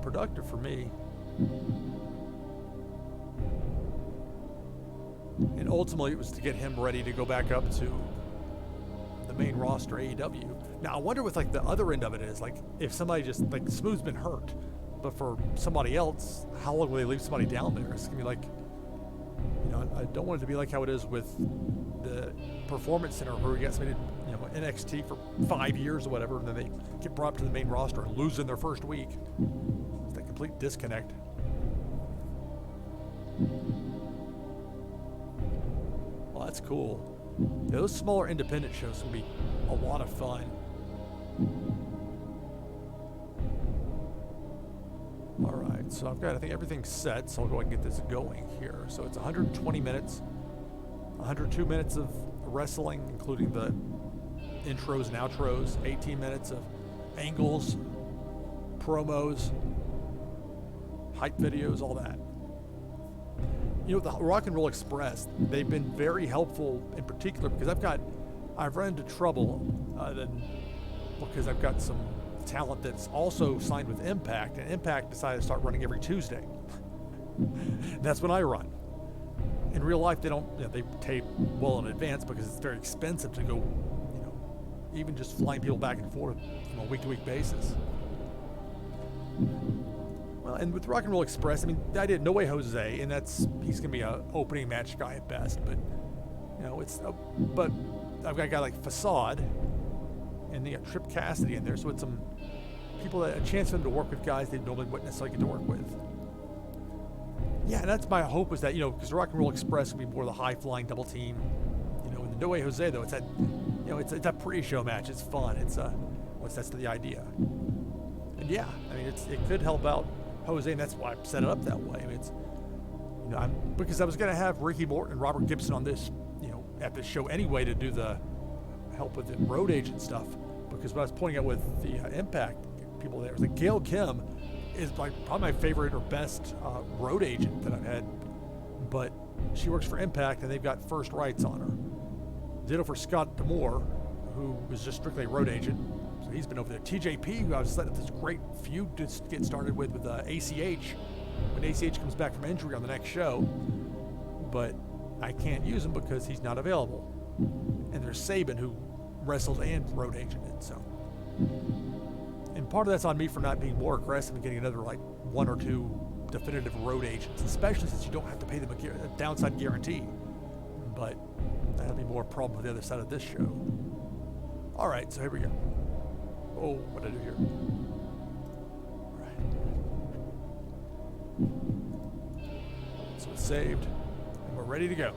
productive for me. And ultimately, it was to get him ready to go back up to the main roster AEW. Now, I wonder what the other end of it is. If somebody just Smooth's been hurt, but for somebody else, how long will they leave somebody down there? It's gonna be I don't want it to be like how it is with the Performance Center, where we got somebody NXT for 5 years or whatever, and then they get brought up to the main roster and lose in their first week. It's that complete disconnect. Well, that's cool. Yeah, those smaller independent shows will be a lot of fun. All right, so I think everything's set, so I'll go ahead and get this going here. So it's 120 minutes, 102 minutes of wrestling, including the intros and outros, 18 minutes of angles, promos, hype videos, all that. You know, the Rock and Roll Express, they've been very helpful in particular because I've run into trouble because I've got some talent that's also signed with Impact, and Impact decided to start running every Tuesday. That's when I run. In real life, they tape well in advance because it's very expensive to go, even just flying people back and forth on a week-to-week basis. Well, and with Rock and Roll Express, I mean, I did No Way Jose, and he's gonna be a opening match guy at best, but but I've got a guy like Facade, and they got Trip Cassidy in there, so it's some people a chance for them to work with guys they normally wouldn't necessarily get to work with. Yeah, and that's my hope is that because Rock and Roll Express will be more the high-flying double team. In the No Way Jose though, it's it's a pre-show match. It's fun. That's the idea. And yeah, I mean, it could help out Jose, and that's why I set it up that way. I mean, because I was going to have Ricky Morton and Robert Gibson on this, at this show anyway to do the help with the road agent stuff. Because what I was pointing out with the Impact people there was that Gail Kim is probably my favorite or best road agent that I've had, but she works for Impact and they've got first rights on her. Ditto for Scott D'Amore, who was just strictly a road agent. So he's been over there. TJP, who I was setting up this great feud to get started with ACH, when ACH comes back from injury on the next show. But I can't use him because he's not available. And there's Sabin, who wrestled and road agented. So, and part of that's on me for not being more aggressive and getting another one or two definitive road agents, especially since you don't have to pay them a downside guarantee. But that'll be more a problem with the other side of this show. All right, so here we go. Oh, what did I do here? All right. So it's saved, and we're ready to go.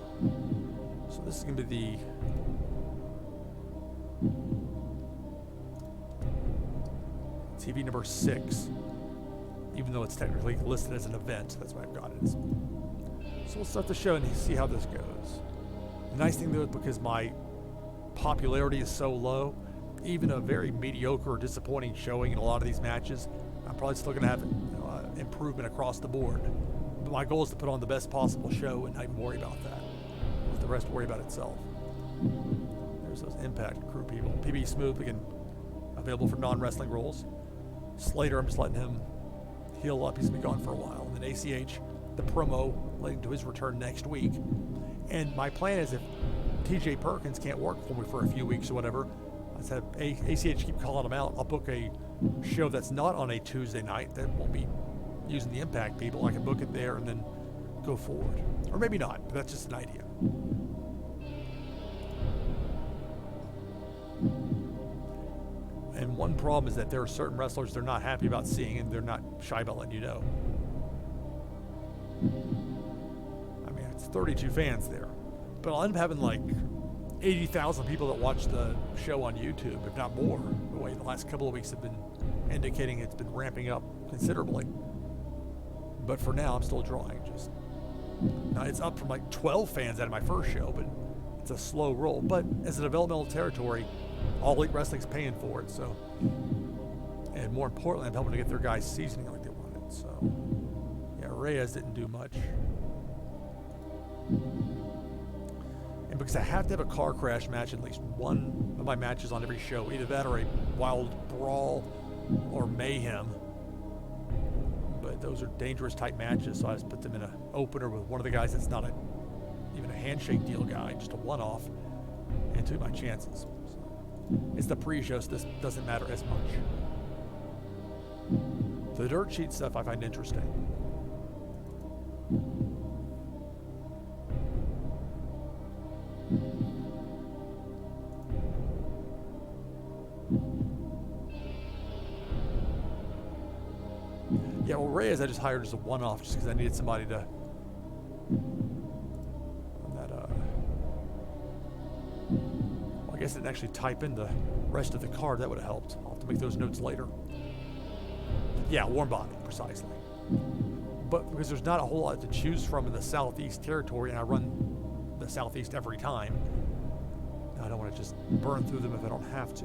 So this is going to be the TV number 6, even though it's technically listed as an event. That's why I've got it. So we'll start the show and see how this goes. The nice thing though is because my popularity is so low, even a very mediocre or disappointing showing in a lot of these matches, I'm probably still going to have improvement across the board. But my goal is to put on the best possible show and not even worry about that. Let the rest worry about itself. There's those Impact crew people. PB Smooth, again, available for non-wrestling roles. Slater, I'm just letting him heal up. He's going to be gone for a while. And then ACH, the promo leading to his return next week. And my plan is if TJ Perkins can't work for me for a few weeks or whatever, let's have ACH keep calling him out. I'll book a show that's not on a Tuesday night that won't be using the Impact people. I can book it there and then go forward. Or maybe not, but that's just an idea. And one problem is that there are certain wrestlers they're not happy about seeing, and they're not shy about letting you know. I mean, it's 32 fans there. But I'll end up having 80,000 people that watch the show on YouTube, if not more. The way the last couple of weeks have been indicating it's been ramping up considerably. But for now, I'm still drawing. Now it's up from 12 fans out of my first show, but it's a slow roll. But as a developmental territory, All Elite Wrestling's paying for it, so. And more importantly, I'm helping to get their guys seasoning like they wanted. So, yeah, Reyes didn't do much. And because I have to have a car crash match in at least one of my matches on every show, either that or a wild brawl or mayhem. But those are dangerous type matches, so I just put them in an opener with one of the guys that's not even a handshake deal guy, just a one-off, and took my chances. So it's the pre-show, so this doesn't matter as much. The dirt sheet stuff I find interesting. Yeah, well, Reyes I just hired as a one-off just because I needed somebody to well, I guess I didn't actually type in the rest of the card. That would have helped. I'll have to make those notes later. Yeah, warm body, precisely. But because there's not a whole lot to choose from in the Southeast territory, and I run the Southeast every time, I don't want to just burn through them if I don't have to.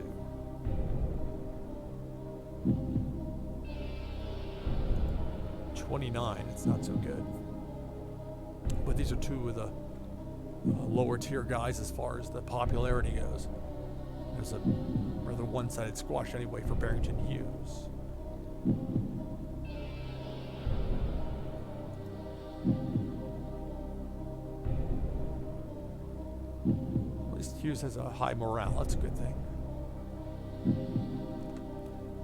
$29, it's not so good. But these are two of the lower tier guys as far as the popularity goes. There's a rather one-sided squash anyway for Barrington Hughes. At least Hughes has a high morale. That's a good thing.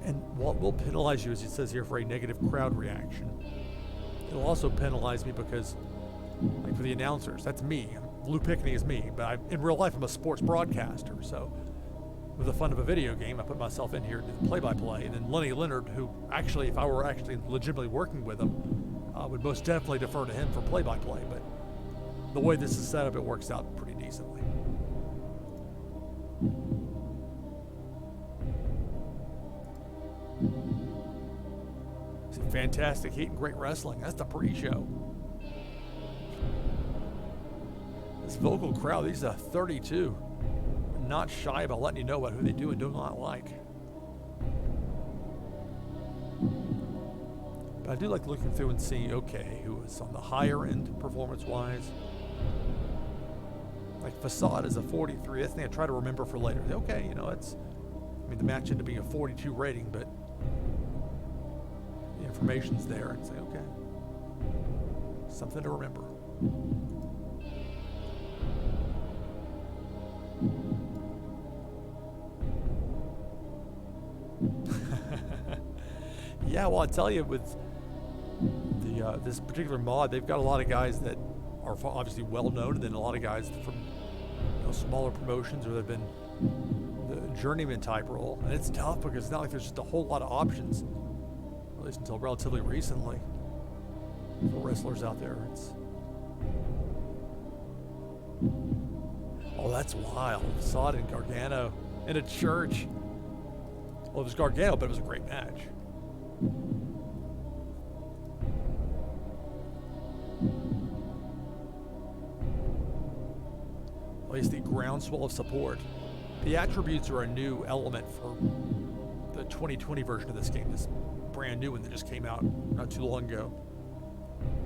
And while it will penalize you, as it says here, for a negative crowd reaction, it'll also penalize me because, like for the announcers, that's me. Lou Pickney is me, but in real life I'm a sports broadcaster. So with the fun of a video game, I put myself in here to do the play-by-play. And then Lenny Leonard, who actually, if I were actually legitimately working with him, I would most definitely defer to him for play-by-play. But the way this is set up, it works out pretty decently. Fantastic heat and great wrestling. That's the pre-show. This vocal crowd, these are 32. Not shy about letting you know about who they do and do not like. But I do like looking through and seeing, okay, who is on the higher end performance-wise. Like Facade is a 43. That's the thing I try to remember for later. Okay, you know, the match ended up being a 42 rating, but the information's there and say, okay, something to remember. Yeah, well, I tell you, with the this particular mod, they've got a lot of guys that are obviously well known, and then a lot of guys from smaller promotions, or they've been the journeyman type role, and it's tough because it's not like there's just a whole lot of options, at least until relatively recently, for wrestlers out there. Oh, that's wild. Saw it in Gargano in a church. Well, it was Gargano, but it was a great match. At least the groundswell of support. The attributes are a new element for the 2020 version of this game, this brand new one that just came out not too long ago.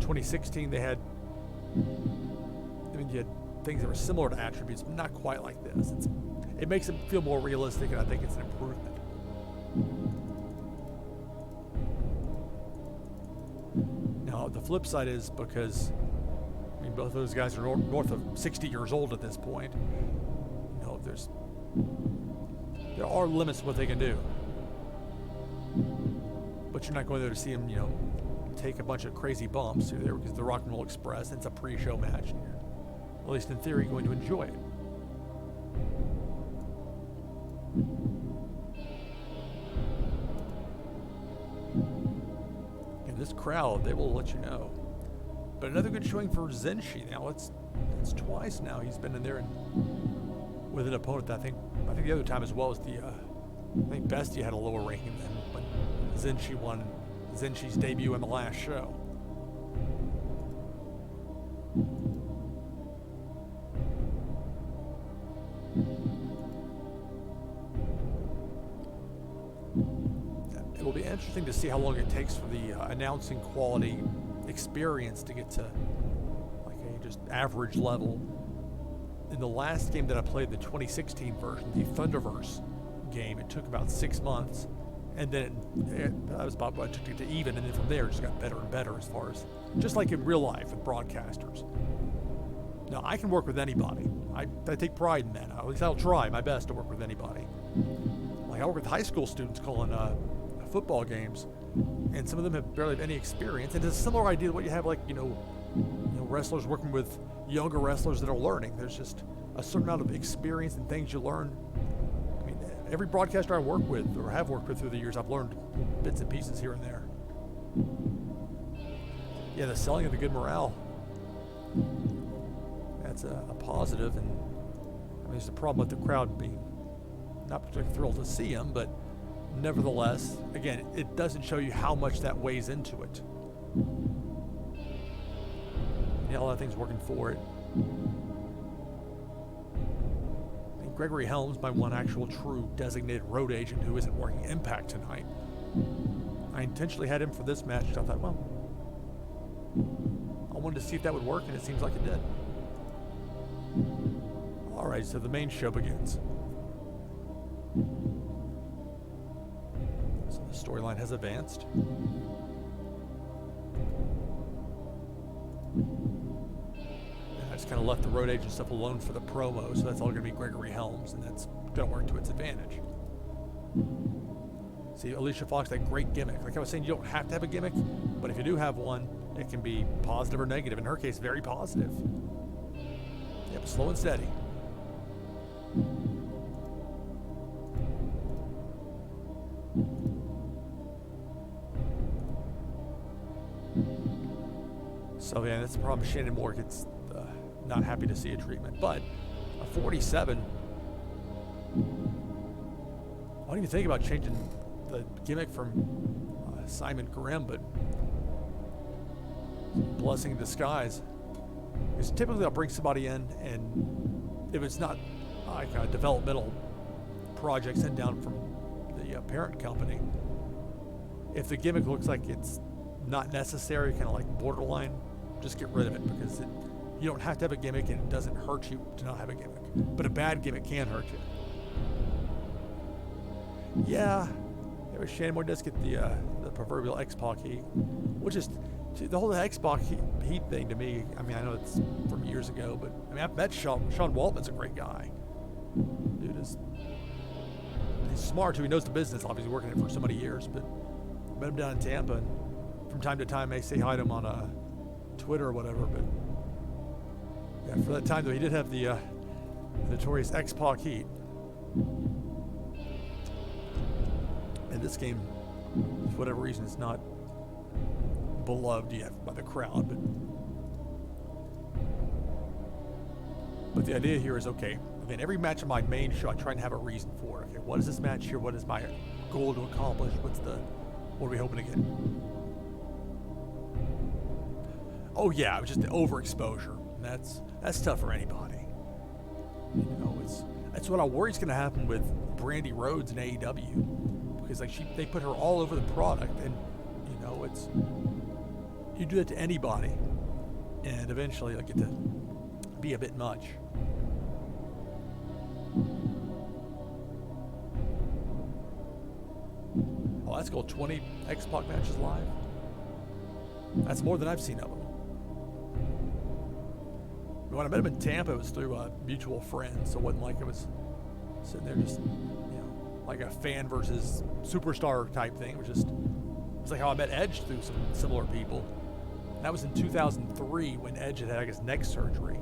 2016, they had, you had things that were similar to attributes, but not quite like this. It makes it feel more realistic, and I think it's an improvement. Now, the flip side is because, both of those guys are north of 60 years old at this point. There are limits to what they can do. But you're not going there to see them, take a bunch of crazy bumps. You're there because the Rock and Roll Express, and it's a pre-show match, and you're, at least in theory, going to enjoy it. And this crowd, they will let you know. But another good showing for Zenshi. Now it's twice now he's been in there and with an opponent that I think the other time as well as I think Bestia had a lower ranking than him, but Zenshi won Zenshi's debut in the last show. It will be interesting to see how long it takes for the announcing quality experience to get to like a just average level. In the last game that I played, the 2016 version, the Thunderverse game, it took about 6 months, and then that was about what it took to get to even, and then from there it just got better and better as far as just like in real life with broadcasters. Now I can work with anybody. I take pride in that. At least I'll try my best to work with anybody. Like I work with high school students calling football games, and some of them have barely any experience, and it's a similar idea to what you have, like wrestlers working with younger wrestlers that are learning. There's just a certain amount of experience and things you learn. Every broadcaster I work with or have worked with through the years, I've learned bits and pieces here and there. Yeah, the selling of the good morale, that's a positive, and there's a problem with the crowd being not particularly thrilled to see him, but nevertheless, again, it doesn't show you how much that weighs into it. A lot of things working for it. Gregory Helms, my one actual true designated road agent who isn't working Impact tonight. I intentionally had him for this match. I thought, well, I wanted to see if that would work, and it seems like it did. All right, so the main show begins. So the storyline has advanced. I just kind of left the road agent stuff alone for the promo, so that's all going to be Gregory Helms, and that's going to work to its advantage. See, Alicia Fox, that great gimmick. Like I was saying, you don't have to have a gimmick, but if you do have one, it can be positive or negative. In her case, very positive. Yep, slow and steady. So yeah, that's the problem. Shannon Moore gets not happy to see a treatment, but a 47. I don't even think about changing the gimmick from Simon Grimm, but blessing in disguise. Because typically I'll bring somebody in, and if it's not like a developmental project sent down from the parent company, if the gimmick looks like it's not necessary, kind of like borderline, just get rid of it, because you don't have to have a gimmick, and it doesn't hurt you to not have a gimmick. But a bad gimmick can hurt you. Yeah, Shannon Moore does get the proverbial X-Pac heat, which is the whole X-Pac heat thing to me. I mean, I know it's from years ago, but I mean, I've met Sean Waltman's a great guy. Dude he's smart too. He knows the business. Obviously, working it for so many years. But I met him down in Tampa, and from time to time, I say hi to him on Twitter or whatever. But yeah, for that time though, he did have the notorious X-Pac heat. And this game, for whatever reason, is not beloved yet by the crowd. But the idea here is, okay, again, every match of my main show, I try and have a reason for it. Okay, what is this match here? What is my goal to accomplish? What are we hoping to get? Oh yeah, it was just the overexposure. And that's tough for anybody. You know, that's what I worry is going to happen with Brandy Rhodes in AEW. Because like they put her all over the product, and you know, you do that to anybody, and eventually it'll get to be a bit much. Oh, that's cool. 20 X-Pac matches live. That's more than I've seen of them. When I met him in Tampa, it was through a mutual friend, so it wasn't like it was sitting there just, like a fan versus superstar type thing. It was like how I met Edge through some similar people. And that was in 2003 when Edge had I guess, neck surgery.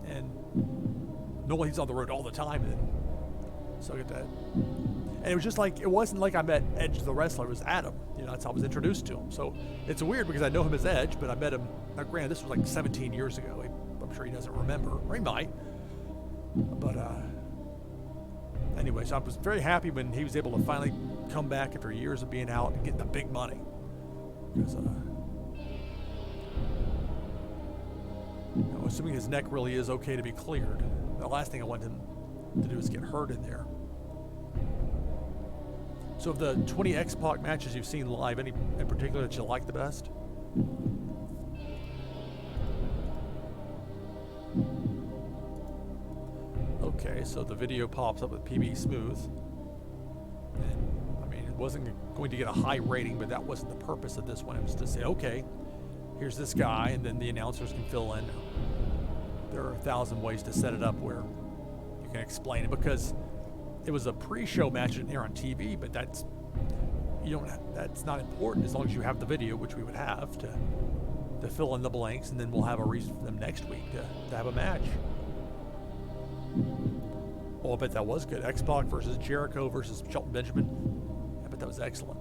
And normally he's on the road all the time, and so I get that. And it was just like, it wasn't like I met Edge the wrestler, it was Adam. You know, that's how I was introduced to him. So it's weird because I know him as Edge, but I met him, now granted, this was like 17 years ago. I'm sure he doesn't remember, or he might. But, anyway, so I was very happy when he was able to finally come back after years of being out and getting the big money. Because, assuming his neck really is okay to be cleared, the last thing I want him to do is get hurt in there. So of the 20 X-Pac matches you've seen live, any in particular that you like the best? Okay, so the video pops up with PB Smooth. And, I mean, it wasn't going to get a high rating, but that wasn't the purpose of this one. It was to say, okay, here's this guy, and then the announcers can fill in. There are 1,000 ways to set it up where you can explain it, because it was a pre-show match that didn't air on TV, but that's not important as long as you have the video, which we would have to fill in the blanks, and then we'll have a reason for them next week to have a match. Oh, I bet that was good. X-Pac versus Jericho versus Shelton Benjamin. I bet that was excellent.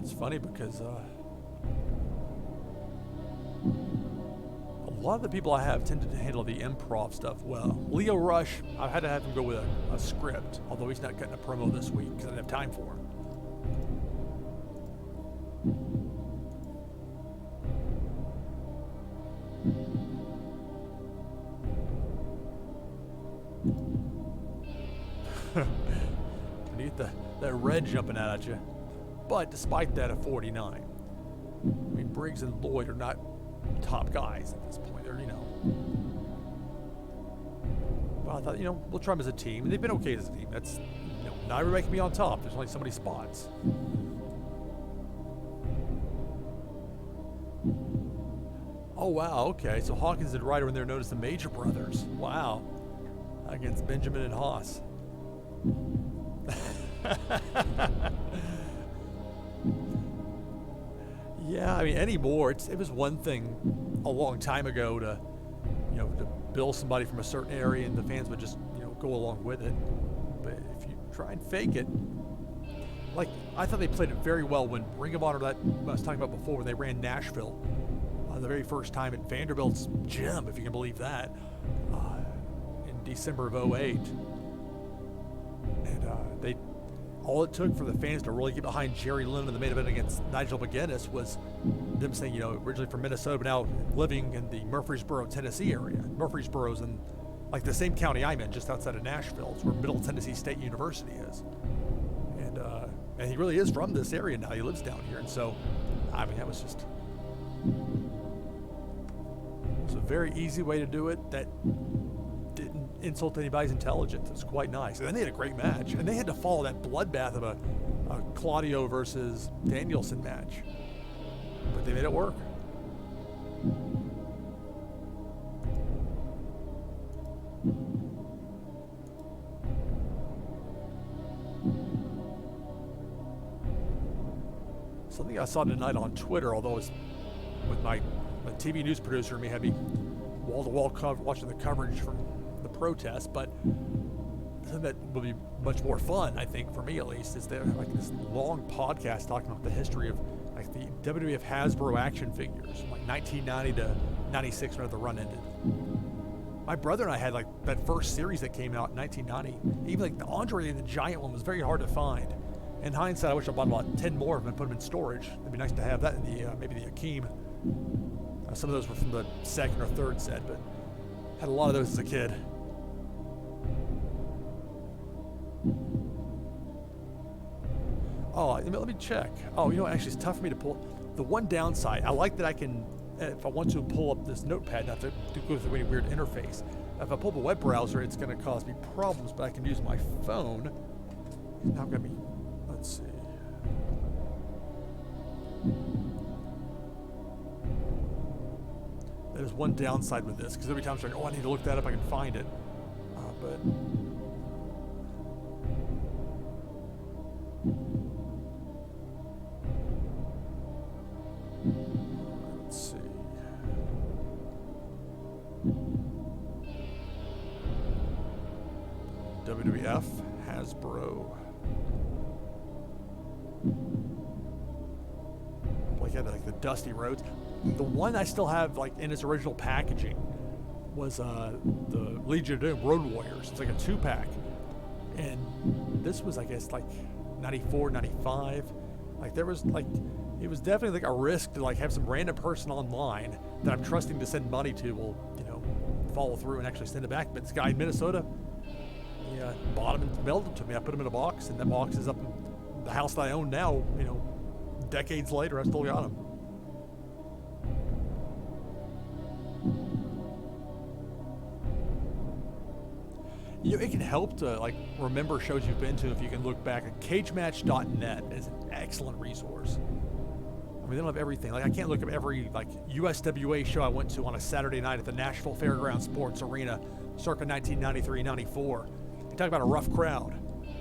It's funny because lot of the people I have tend to handle the improv stuff well. Leo Rush, I've had to have him go with a script, although he's not cutting a promo this week because I didn't have time for him. You get that red jumping out at you. But despite that, at 49, I mean, Briggs and Lloyd are not top guys at this point. They're, but I thought, we'll try them as a team. And they've been okay as a team. That's, not everybody can be on top. There's only so many spots. Oh, wow, okay. So Hawkins and Ryder when they're known as the Major Brothers. Wow. Against Benjamin and Haas. Yeah, I mean, anymore, it was one thing a long time ago to bill somebody from a certain area and the fans would just, go along with it. But if you try and fake it, like, I thought they played it very well when Ring of Honor, that I was talking about before, when they ran Nashville the very first time at Vanderbilt's gym, if you can believe that, in December of 2008. And all it took for the fans to really get behind Jerry Lynn in the main event against Nigel McGuinness was them saying, originally from Minnesota, but now living in the Murfreesboro, Tennessee area. Murfreesboro's in like the same county I'm in, just outside of Nashville. It's where Middle Tennessee State University is. And he really is from this area now. He lives down here. And so, I mean, that was just... It was a very easy way to do it that didn't insult anybody's intelligence. It's quite nice. And then they had a great match. And they had to follow that bloodbath of a Claudio versus Danielson match. But they made it work. Something I saw tonight on Twitter, although it was with my TV news producer and me had me wall-to-wall watching the coverage from the protest, but something that will be much more fun, I think, for me at least, is there like this long podcast talking about the history of like the WWF Hasbro action figures from like 1990 to 96 when the run ended. My brother and I had like that first series that came out in 1990. Even like the Andre the Giant one was very hard to find. In hindsight, I wish I bought about 10 more of them and put them in storage. It'd be nice to have that in the maybe the Akeem. Some of those were from the second or third set, but had a lot of those as a kid. Oh, let me check. Oh, actually, it's tough for me to pull. The one downside, I like that I can, if I want to pull up this notepad, not to go through any weird interface. If I pull up a web browser, it's going to cause me problems, but I can use my phone. Now I'm going to be, let's see. There's one downside with this, because every time I'm saying, I need to look that up, I can find it. But let's see. WWF Hasbro. Like the Dusty Rhodes. The one I still have like in its original packaging was the Legion of Doom Road Warriors. It's like a 2-pack. And this was, I guess, like 94, 95. Like there was like, it was definitely like a risk to like have some random person online that I'm trusting to send money to will, follow through and actually send it back. But this guy in Minnesota, he bought them and mailed them to me. I put them in a box, and that box is up in the house that I own now, decades later. I still got them. It can help to like remember shows you've been to if you can look back. CageMatch.net is an excellent resource. I mean, they don't have everything. Like I can't look up every like USWA show I went to on a Saturday night at the Nashville Fairgrounds Sports Arena, circa 1993-94. You talk about a rough crowd.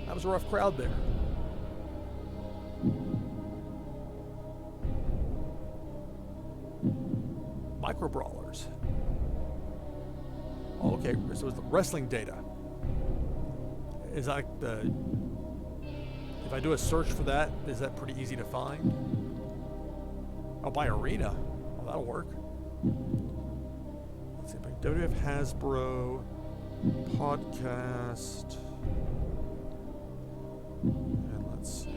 That was a rough crowd there. Micro brawlers. Oh, okay, so it's the wrestling data. Is that if I do a search for that, is that pretty easy to find? Oh, by arena. Well, that'll work. WWF Hasbro podcast. And let's see.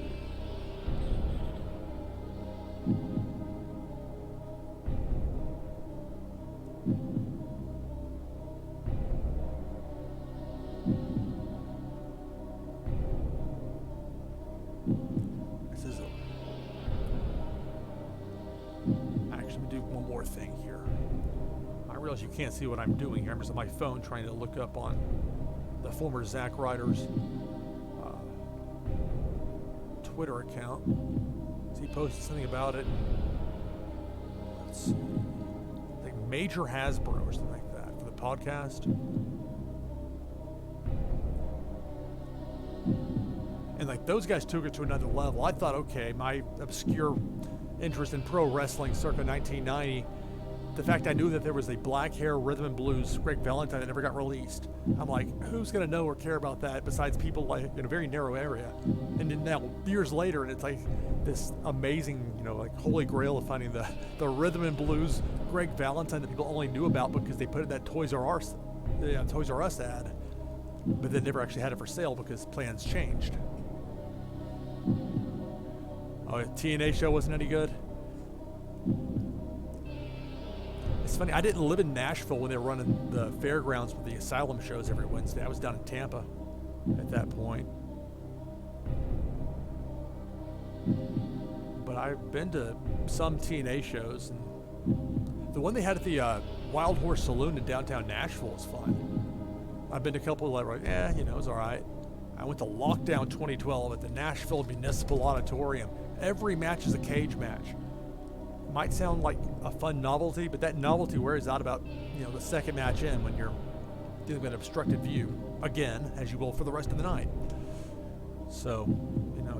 This is actually, let me do one more thing here. I realize you can't see what I'm doing here. I'm just on my phone trying to look up on the former Zack Ryder's Twitter account. He posted something about it. Let's see. Like Major Hasbro or something like that for the podcast. And like those guys took it to another level. I thought, okay, my obscure interest in pro wrestling circa 1990, the fact I knew that there was a black hair rhythm and blues Greg Valentine that never got released. I'm like, who's going to know or care about that besides people like in a very narrow area? And then now, years later, and it's like this amazing, like holy grail of finding the rhythm and blues Greg Valentine that people only knew about because they put it in that Toys R Us ad, but then never actually had it for sale because plans changed. Oh, the TNA show wasn't any good? It's funny, I didn't live in Nashville when they were running the fairgrounds with the Asylum shows every Wednesday. I was down in Tampa at that point. But I've been to some TNA shows, and the one they had at the Wild Horse Saloon in downtown Nashville was fun. I've been to a couple that were like, it was all right. I went to Lockdown 2012 at the Nashville Municipal Auditorium. Every match is a cage match. Might sound like a fun novelty, but that novelty wears out about, the second match in when you're dealing with an obstructed view, again, as you will for the rest of the night. So,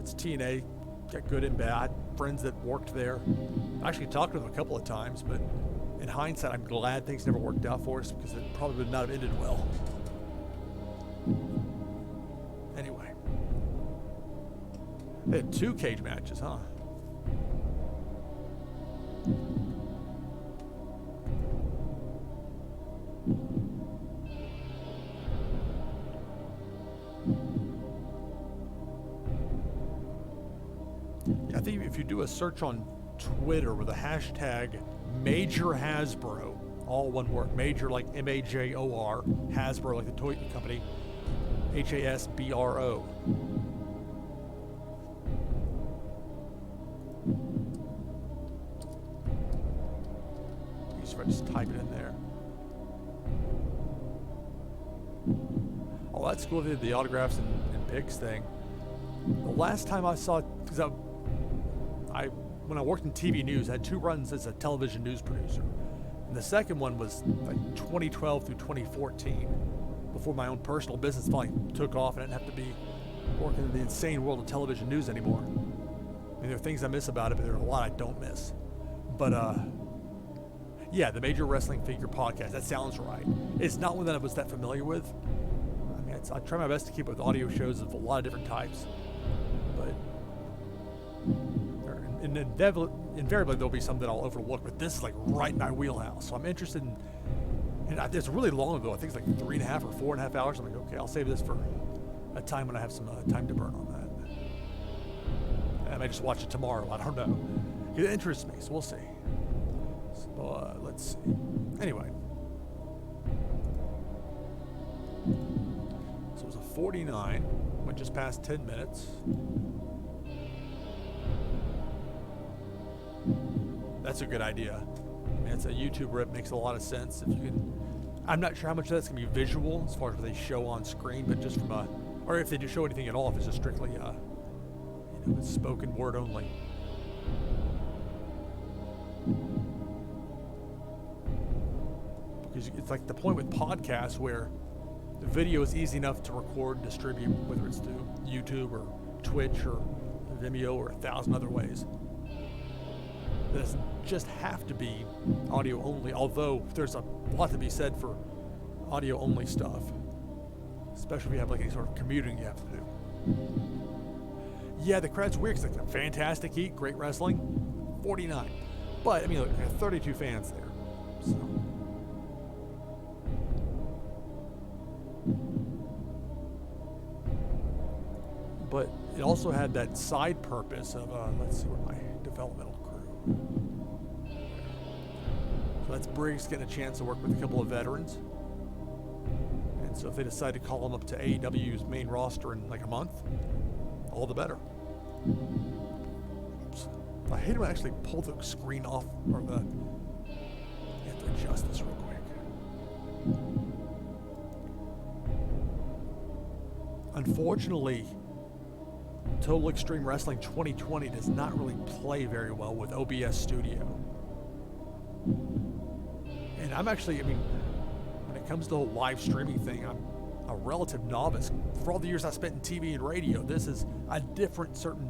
it's TNA, got good and bad, friends that worked there. I actually talked to them a couple of times, but in hindsight, I'm glad things never worked out for us because it probably would not have ended well. Anyway. They had 2 cage matches, huh? Yeah, I think if you do a search on Twitter with a hashtag Major Hasbro, all one word, Major like M-A-J-O-R, Hasbro like the toy company, H-A-S-B-R-O. Just type it in there. Oh, that's cool. They did the autographs and pics thing. The last time I saw, because when I worked in TV news, I had 2 runs as a television news producer. And the second one was like 2012 through 2014, before my own personal business finally took off and I didn't have to be working in the insane world of television news anymore. I mean, there are things I miss about it, but there are a lot I don't miss. But, yeah, the Major Wrestling Figure Podcast. That sounds right. It's not one that I was that familiar with. I mean, I try my best to keep up with audio shows of a lot of different types. But invariably there'll be some that I'll overlook. But this is like right in my wheelhouse. So I'm interested in. And it's really long ago. I think it's like 3.5 or 4.5 hours. I'm like, okay, I'll save this for a time when I have some time to burn on that. I may just watch it tomorrow. I don't know. It interests me, so we'll see. Let's see. Anyway. So it was a 49. Went just past 10 minutes. That's a good idea. I mean, it's a YouTube rip. Makes a lot of sense. If you can, I'm not sure how much of that's going to be visual as far as what they show on screen, but just from or if they do show anything at all, if it's just strictly, spoken word only. Because it's like the point with podcasts where the video is easy enough to record and distribute, whether it's through YouTube or Twitch or Vimeo or 1,000 other ways. It doesn't just have to be audio only, although there's a lot to be said for audio only stuff, especially if you have like any sort of commuting you have to do. Yeah, the crowd's weird. It's like a fantastic heat, great wrestling, 49. But I mean, look, 32 fans there, so. But it also had that side purpose of, let's see where my developmental crew. So that's Briggs getting a chance to work with a couple of veterans. And so if they decide to call him up to AEW's main roster in like a month, all the better. Oops. I hate when I actually pull the screen off, or the, you have to adjust this real quick. Unfortunately, Total Extreme Wrestling 2020 does not really play very well with OBS Studio. And I'm actually, I mean, when it comes to the whole live streaming thing, I'm a relative novice. For all the years I spent in TV and radio, this is a different certain,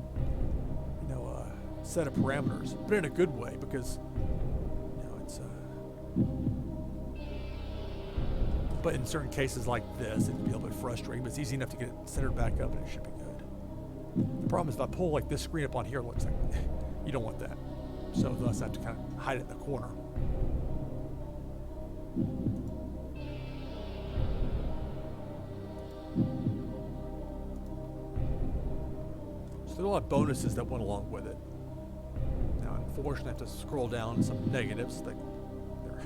set of parameters, but in a good way, because, it's, but in certain cases like this, it'd be a little bit frustrating, but it's easy enough to get it centered back up and it should be good. The problem is if I pull like this screen up on here, it looks like you don't want that. So thus I have to kind of hide it in the corner. So there are a lot of bonuses that went along with it. Now, unfortunately, I have to scroll down some negatives, like their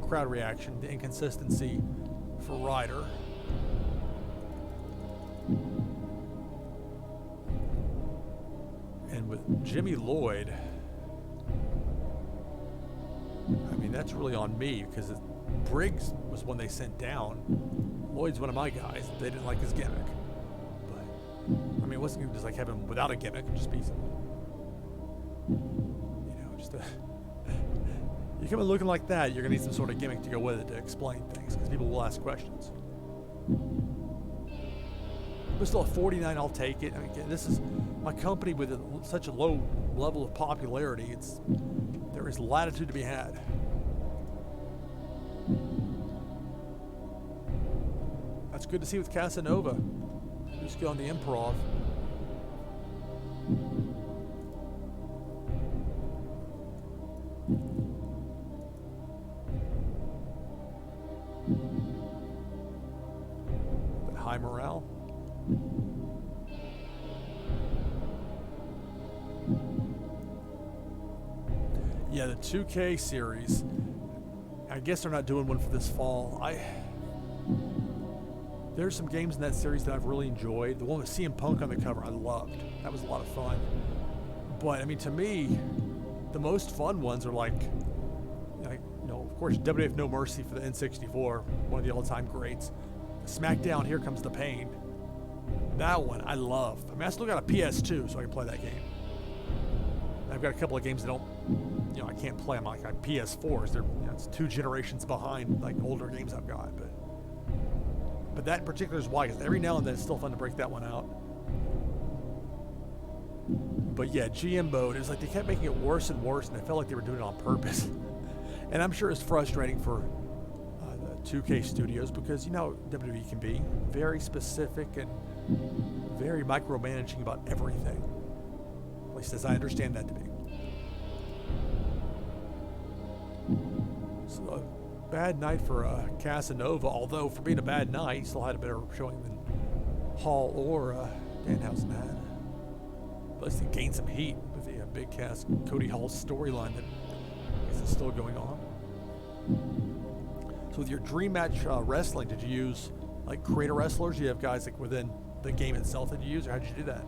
crowd reaction, the inconsistency for Ryder. And with Jimmy Lloyd, I mean, that's really on me, because Briggs was one they sent down. Lloyd's one of my guys. They didn't like his gimmick. But, I mean, it wasn't even just like have him without a gimmick, just be some, you come in looking like that, you're going to need some sort of gimmick to go with it to explain things, because people will ask questions. But still, at 49, I'll take it. I mean, this is my company with such a low level of popularity. There is latitude to be had. That's good to see with Casanova, who's on the improv. But high morale. Yeah, the 2K series, I guess they're not doing one for this fall. There's some games in that series that I've really enjoyed. The one with CM Punk on the cover, I loved. That was a lot of fun. But, I mean, to me, the most fun ones are like, of course, WWF No Mercy for the N64, one of the all-time greats. SmackDown, Here Comes the Pain. That one, I love. I mean, I still got a PS2, so I can play that game. I've got a couple of games that don't, I can't play them like PS4s. They're, it's 2 generations behind like older games I've got. But that in particular is why, because every now and then it's still fun to break that one out. But yeah, GM mode, it's like they kept making it worse and worse, and I felt like they were doing it on purpose. And I'm sure it's frustrating for the 2K studios, because WWE can be very specific and very micromanaging about everything. At least as I understand that to be. So a bad night for Casanova, although for being a bad night, he still had a better showing than Hall or Danhausen had. Plus he gained some heat with the Big Cass Cody Hall storyline that is still going on. So with your Dream Match wrestling, did you use like creator wrestlers? Do you have guys like within the game itself that you use, or how did you do that?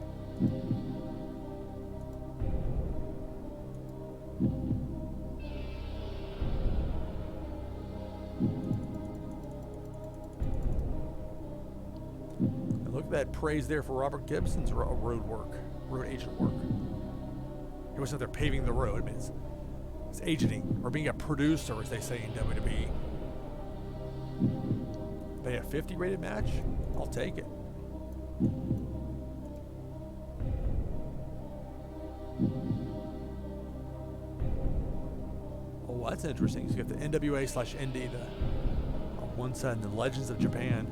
And look at that praise there for Robert Gibson's road agent work. He wasn't there paving the road. I mean, it's agenting, or being a producer, as they say in WWE. They a 50 rated match? I'll take it. Oh, that's interesting. So you have the NWA/ND on one side, and the Legends of Japan.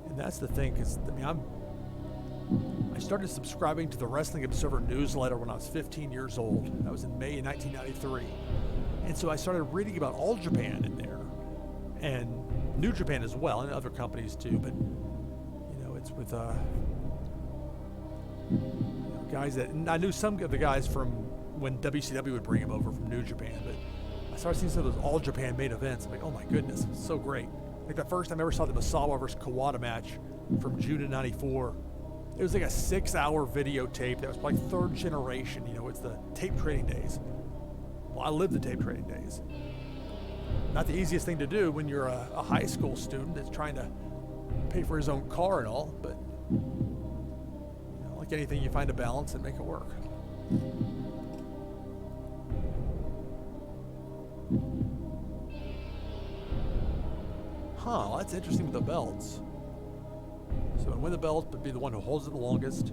And that's the thing, because I started subscribing to the Wrestling Observer newsletter when I was 15 years old. That was in May of 1993. And so I started reading about All Japan in there. And New Japan as well, and other companies too. But it's with guys that, and I knew some of the guys from when WCW would bring him over from New Japan, but I started seeing some of those All Japan main events. I'm like, oh my goodness, it's so great. Like the first time I ever saw the Misawa versus Kawada match from June of '94. It was like a 6-hour videotape that was like third generation. It's the tape trading days. Well, I lived the tape trading days. Not the easiest thing to do when you're a high school student that's trying to pay for his own car and all, but like anything, you find a balance and make it work. Huh, well, that's interesting with the belts. So win the belt, but be the one who holds it the longest.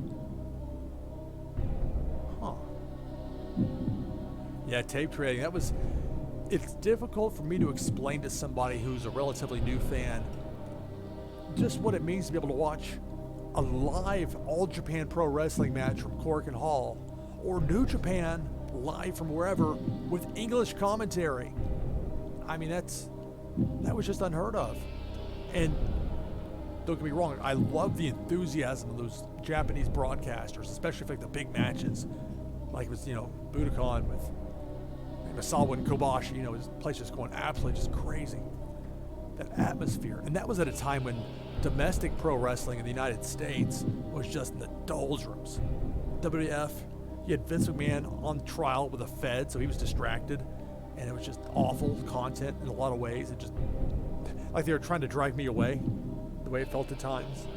Huh. Yeah, tape trading. It's difficult for me to explain to somebody who's a relatively new fan just what it means to be able to watch a live All Japan Pro Wrestling match from Korakuen Hall or New Japan live from wherever with English commentary. I mean, that was just unheard of. And don't get me wrong, I love the enthusiasm of those Japanese broadcasters, especially for like the big matches. Like it was, Budokan with Misawa and Kobashi, his place just going absolutely just crazy. That atmosphere. And that was at a time when domestic pro wrestling in the United States was just in the doldrums. WWF, you had Vince McMahon on trial with a Fed, so he was distracted. And it was just awful content in a lot of ways. It just, like they were trying to drive me away, the way it felt at times.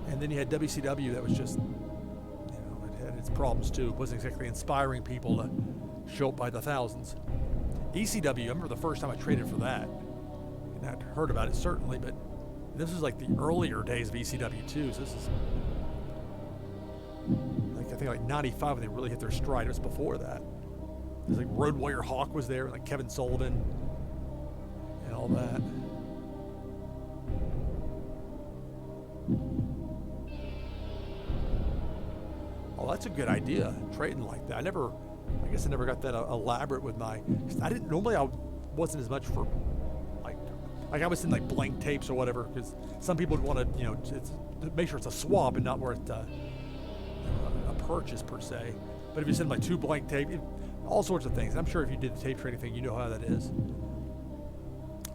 And then you had WCW that was just, it had its problems too. It wasn't exactly inspiring people to show up by the thousands. ECW, I remember the first time I traded for that. And I'd heard about it certainly, but this was like the earlier days of ECW too. So this is, I think 95 when they really hit their stride. It was before that. It was like Road Warrior Hawk was there, like Kevin Sullivan and all that. Oh, that's a good idea, trading like that. I guess I never got that elaborate with I wasn't as much for, like I was in like blank tapes or whatever, because some people would want to, make sure it's a swap and not where it's a purchase per se. But if you send like 2 blank tapes, all sorts of things. I'm sure if you did the tape trading thing, you know how that is.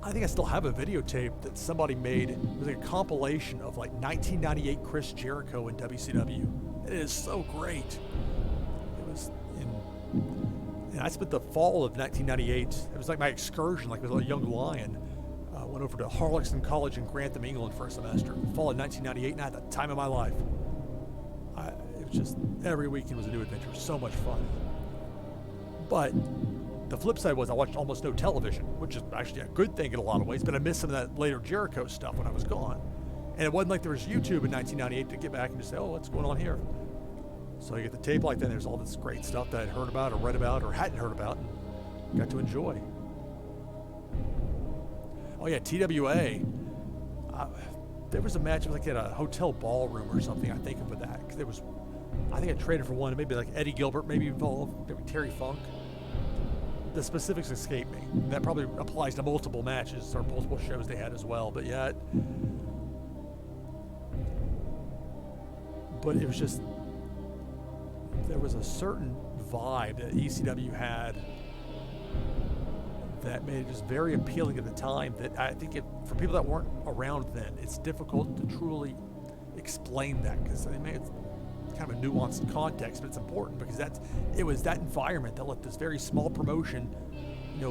I think I still have a videotape that somebody made. It was like a compilation of like 1998 Chris Jericho in WCW. It is so great. It was and I spent the fall of 1998. It was like my excursion, like as a young lion. Went over to Harlexton College in Grantham, England for a semester. Fall of 1998, and I had the time of my life. It was just, every weekend was a new adventure. So much fun. But the flip side was I watched almost no television, which is actually a good thing in a lot of ways, but I missed some of that later Jericho stuff when I was gone. And it wasn't like there was YouTube in 1998 to get back and just say, oh, what's going on here? So you get the tape like that, there's all this great stuff that I'd heard about or read about or hadn't heard about and got to enjoy. Oh yeah, TWA. There was a match, it was like at a hotel ballroom or something, I think of that. Because I think I traded for one, maybe like Eddie Gilbert, maybe Terry Funk. The specifics escape me. That probably applies to multiple matches or multiple shows they had as well. But yeah, but it was just, there was a certain vibe that ECW had that made it just very appealing at the time that I think for people that weren't around then, it's difficult to truly explain that, because it's kind of a nuanced context, but it's important because it was that environment that let this very small promotion,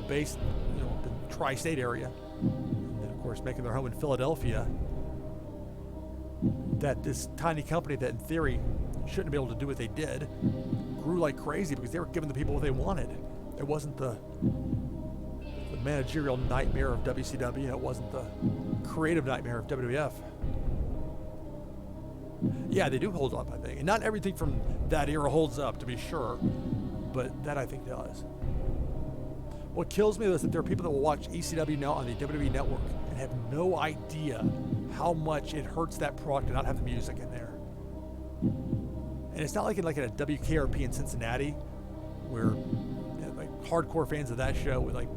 based, the tri-state area, and then of course making their home in Philadelphia, that this tiny company that in theory shouldn't be able to do what they did, grew like crazy because they were giving the people what they wanted. It wasn't the managerial nightmare of WCW. It wasn't the creative nightmare of WWF. Yeah, they do hold up, I think. And not everything from that era holds up, to be sure, but that I think does. What kills me is that there are people that will watch ECW now on the WWE Network and have no idea how much it hurts that product to not have the music in there. And it's not like in a WKRP in Cincinnati, where like hardcore fans of that show would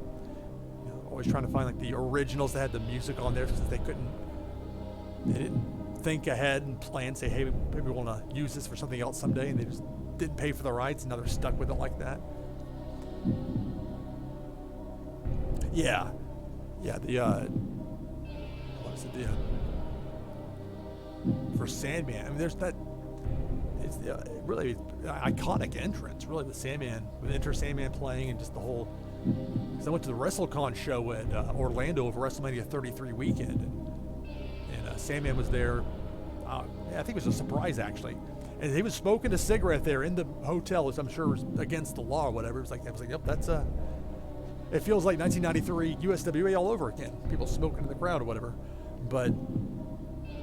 always always trying to find like the originals that had the music on there because they didn't think ahead and plan, say, hey, maybe we want to use this for something else someday, and they just didn't pay for the rights, and now they're stuck with it like that. Yeah, for Sandman, I mean, there's that. It's the really iconic entrance, really, the Sandman, with Enter Sandman playing, and just the whole. Because I went to the WrestleCon show at Orlando over WrestleMania 33 weekend, and Sandman was there. I think it was a surprise, actually. And he was smoking a cigarette there in the hotel, which I'm sure was against the law or whatever. I was like, yep, that's it feels like 1993 USWA all over again. People smoking in the crowd or whatever. But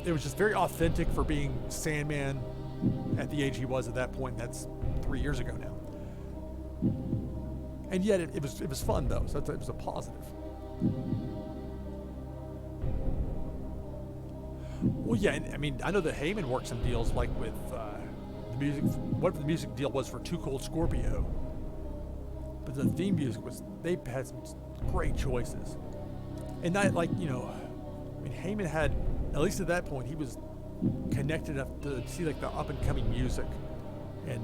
it was just very authentic for being Sandman at the age he was at that point. And that's 3 years ago now. And yet it was fun though, so it was a positive. Well, yeah, I mean, I know that Heyman worked some deals like with the music, whatever the music deal was for Too Cold Scorpio. But the theme music they had some great choices. And not like, I mean, Heyman had, at least at that point, he was connected enough to see like the up and coming music. And,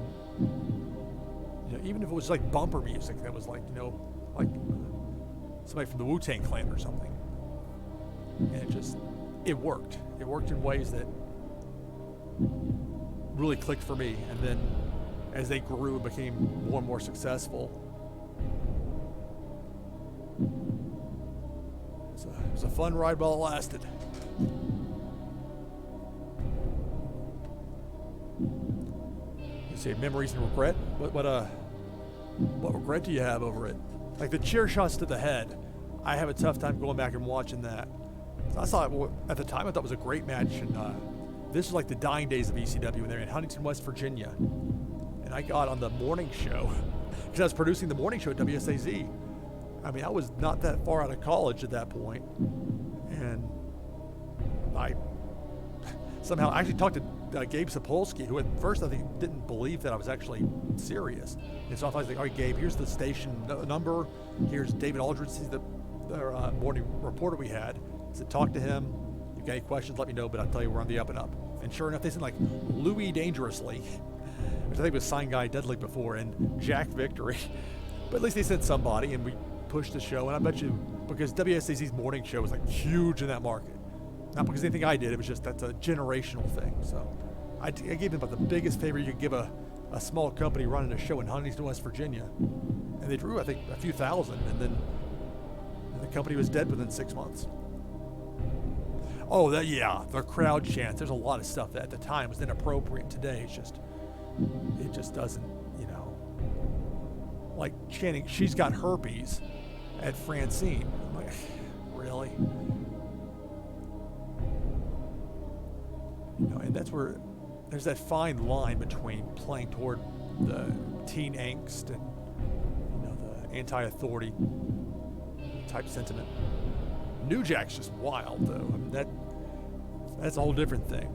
even if it was like bumper music that was like, like somebody from the Wu-Tang Clan or something. And it worked. It worked in ways that really clicked for me. And then as they grew and became more and more successful, it was a fun ride while it lasted. You say memories and regret? What regret do you have over it? Like the chair shots to the head. I have a tough time going back and watching that. I saw it at the time. I thought it was a great match, and this was like the dying days of ECW, and they're in Huntington, West Virginia. And I got on the morning show because I was producing the morning show at WSAZ. I mean, I was not that far out of college at that point, and I somehow actually talked to Gabe Sapolsky, who at first I think didn't believe that I was actually serious. And so I was like, all right, Gabe, here's the station number. Here's David Aldridge, he's the morning reporter we had. I said, talk to him. If you got any questions, let me know, but I'll tell you we're on the up and up. And sure enough, they sent like Louis Dangerously, which I think was Sign Guy Deadly before, and Jack Victory. But at least they sent somebody, and we pushed the show. And I bet you, because WSAZ's morning show was like huge in that market. Not because anything I did, it was just that's a generational thing. So I gave them about the biggest favor you could give a small company running a show in Huntington, West Virginia. And they drew, I think, a few thousand, and then the company was dead within 6 months. Oh, the crowd chants. There's a lot of stuff that at the time was inappropriate. Today, it just doesn't, like chanting, she's got herpes at Francine. I'm like, really? And that's where there's that fine line between playing toward the teen angst and, the anti-authority type sentiment. New Jack's just wild, though. I mean, that's a whole different thing.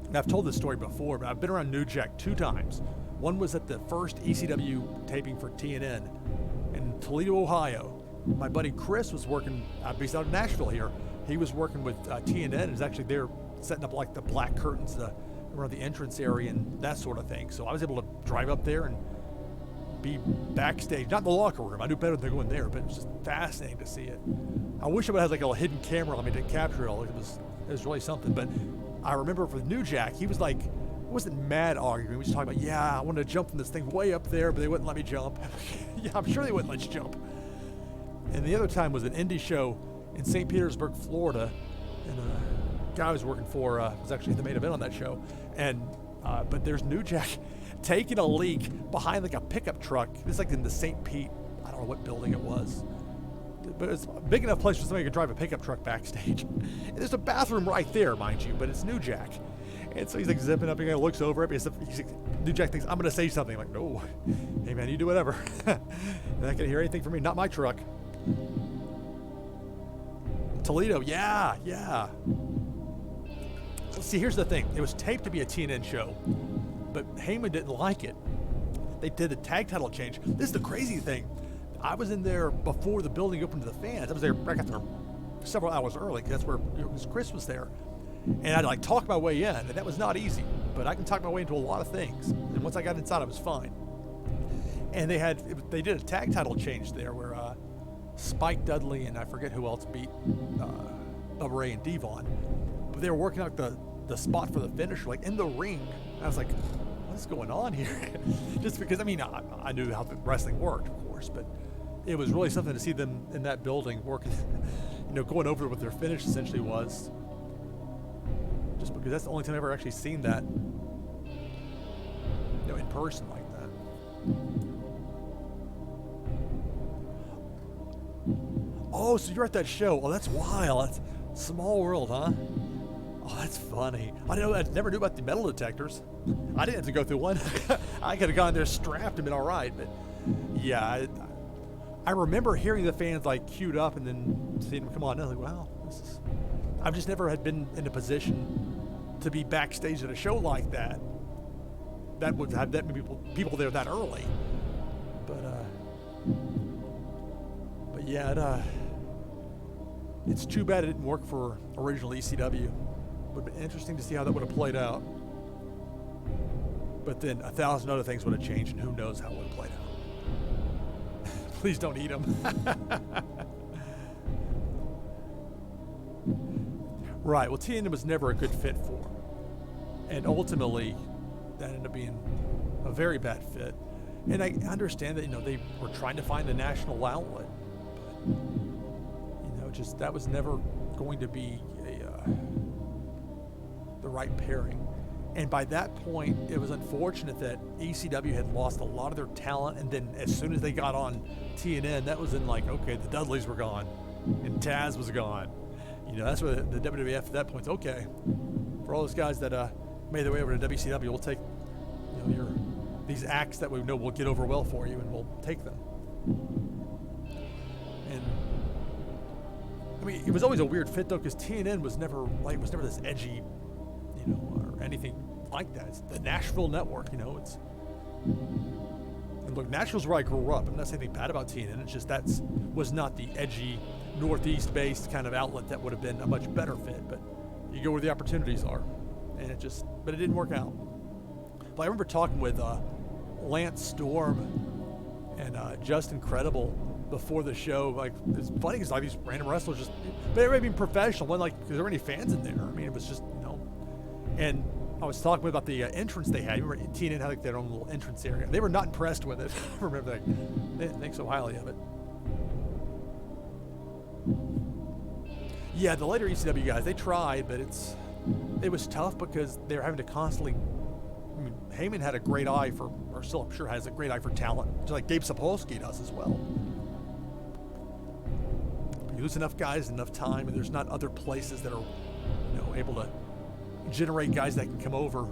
And I've told this story before, but I've been around New Jack 2 times. One was at the first ECW taping for TNN in Toledo, Ohio. My buddy Chris was working, based out of Nashville here. He was working with TNN and was actually there setting up like the black curtains around the entrance area and that sort of thing. So I was able to drive up there and be backstage, not in the locker room. I knew better than going there, but it was just fascinating to see it. I wish I would have had like a hidden camera on me to capture it all. It was really something. But I remember for New Jack, he was like, wasn't mad arguing. We was talking about, I wanted to jump from this thing way up there, but they wouldn't let me jump. Yeah, I'm sure they wouldn't let you jump. And the other time was an indie show in St. Petersburg, Florida, and a guy I was working for was actually the main event on that show. And but there's New Jack taking a leak behind like a pickup truck. This is like in the St. Pete, I don't know what building it was, but it's a big enough place for somebody to drive a pickup truck backstage. And there's a bathroom right there, mind you, but it's New Jack. And so he's like zipping up and he looks over at me. New Jack thinks, I'm going to say something. I'm like, no, hey man, you do whatever. You're not going to hear anything from me, not my truck. Toledo, yeah. Well, see, here's the thing. It was taped to be a TNN show, but Heyman didn't like it. They did the tag title change. This is the crazy thing. I was in there before the building opened to the fans. I was there back after several hours early, because that's where Chris was there. And I had to like talk my way in, and that was not easy. But I can talk my way into a lot of things. And once I got inside, I was fine. And they did a tag title change there where Spike Dudley and I forget who else beat Bubba Ray and Devon. But they were working out the spot for the finisher, like in the ring. And I was like, what's going on here? Just because, I mean, I knew how the wrestling worked, of course, but it was really something to see them in that building working, going over what their finish essentially was. Just because that's the only time I've ever actually seen that, in person like that. Oh, so you're at that show. Oh, that's wild. That's small world, huh? Oh, that's funny. I never knew about the metal detectors. I didn't have to go through one. I could have gone there strapped and been all right. But yeah, I remember hearing the fans like queued up and then seeing them come on. And I was like, wow, I've just never had been in a position to be backstage at a show like that. That would have that many people there that early. But yeah, it's too bad it didn't work for original ECW. Would have been interesting to see how that would have played out. But then 1,000 other things would have changed, and who knows how it would have played out. Please don't eat them. Right, well, TNN was never a good fit for him. And ultimately, that ended up being a very bad fit. And I understand that, they were trying to find a national outlet. But, just that was never going to be the right pairing. And by that point, it was unfortunate that ECW had lost a lot of their talent. And then as soon as they got on TNN, that was in okay, the Dudleys were gone and Taz was gone. That's where the WWF at that point is, okay, for all those guys that made their way over to WCW, we'll take these acts that we know will get over well for you, and we'll take them. And I mean, it was always a weird fit though, because TNN was never this edgy, or anything like that. It's the Nashville network, it's. And look, Nashville's where I grew up. I'm not saying anything bad about TNN. It's just was not the edgy, Northeast-based kind of outlet that would have been a much better fit. But you go where the opportunities are, and but it didn't work out. But I remember talking with Lance Storm and Justin Credible before the show. Like, it's funny because these random wrestlers but everybody being professional. Wasn't because there were any fans in there. I mean, it was just And I was talking about the entrance they had. You remember TNN had their own little entrance area. They were not impressed with it. I remember that. They didn't think so highly of it. Yeah, the later ECW guys, they tried, but it was tough because they were having to constantly. I mean, Heyman had a great eye for, or still I'm sure has a great eye for talent, just like Gabe Sapolsky does as well. But you lose enough guys, enough time, and there's not other places that are, able to generate guys that can come over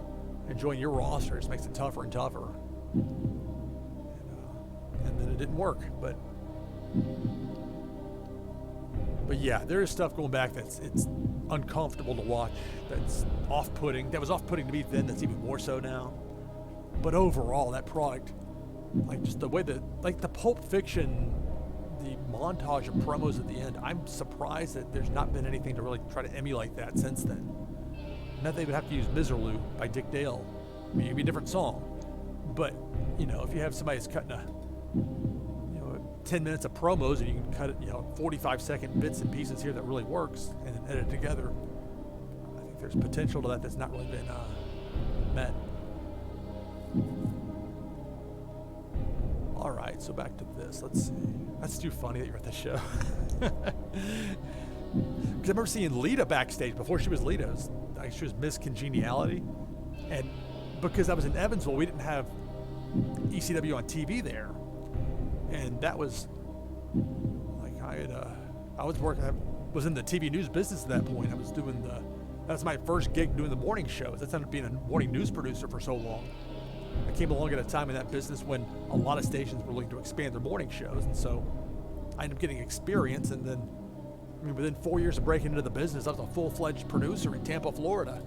and join your roster. It makes it tougher and tougher. And then it didn't work, but yeah, there is stuff going back it's uncomfortable to watch. That's off-putting. That was off-putting to me then. That's even more so now. But overall, that product, just the way the Pulp Fiction, the montage of promos at the end, I'm surprised that there's not been anything to really try to emulate that since then. Not that they would have to use Miserlou by Dick Dale. I mean, it'd be a different song. But, if you have somebody that's cutting 10 minutes of promos and you can cut it, 45-second bits and pieces here that really works and then edit it together, I think there's potential to that that's not really been met. All right, so back to this. Let's see. That's too funny that you're at the show. Because I remember seeing Lita backstage before she was Lita. She was Miss Congeniality. And because I was in Evansville, we didn't have ECW on TV there. And that was I was in the TV news business at that point. I was doing that's my first gig doing the morning shows. That's ended up being a morning news producer for so long. I came along at a time in that business when a lot of stations were looking to expand their morning shows. And so I ended up getting experience. And then, within 4 years of breaking into the business, I was a full-fledged producer in Tampa, Florida.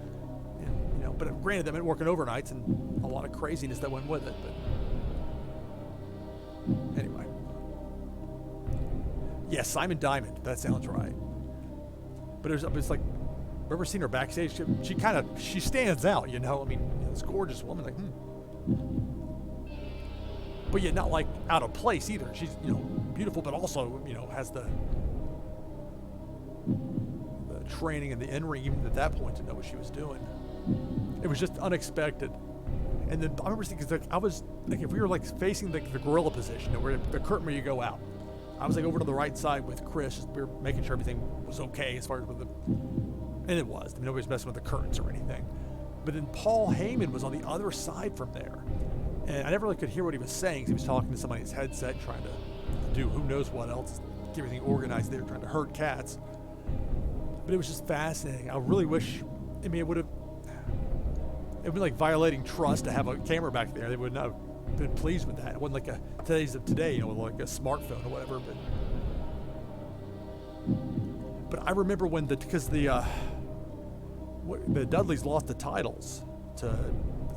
And, but granted, that meant working overnights and a lot of craziness that went with it. But anyway, Yeah, Simon Diamond. That sounds right. But it's like, remember seeing her backstage? She stands out, you know. I mean, this gorgeous woman, like, but yet not like out of place either. She's, you know, beautiful, but also, you know, has the training and the in-ring even at that point to know what she was doing. It was just unexpected. And then I remember thinking, like, I was like, if we were like facing the gorilla position, you know, where the curtain where you go out, I was like over to the right side with Chris. Just, we were making sure everything was okay as far as with the, and it was. I mean, nobody's messing with the curtains or anything. But then Paul Heyman was on the other side from there, and I never really could hear what he was saying. He was talking to somebody's headset, trying to do who knows what else, get everything organized there, trying to herd cats. But it was just fascinating. I really wish, I mean, it would be like violating trust to have a camera back there. They would not have been pleased with that. It wasn't like today's of today, you know, like a smartphone or whatever. But I remember when because the Dudleys lost the titles to,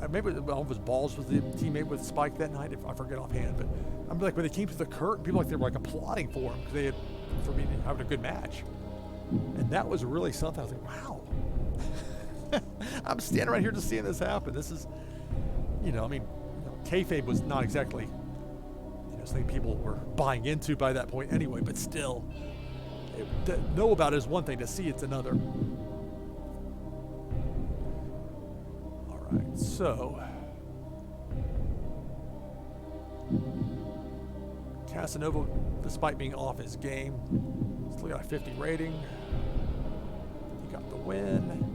maybe Elvis Balls was the teammate with Spike that night. I forget offhand, but I'm like, when they came to the curtain, people like they were like applauding for him because they had, for me, having a good match. And that was really something. I was like, wow. I'm standing right here just seeing this happen. This is, you know, I mean, you know, kayfabe was not exactly, you know, something people were buying into by that point anyway, but still, to know about it is one thing, to see it's another. All right, so Casanova, despite being off his game, still got a 50 rating. He got the win.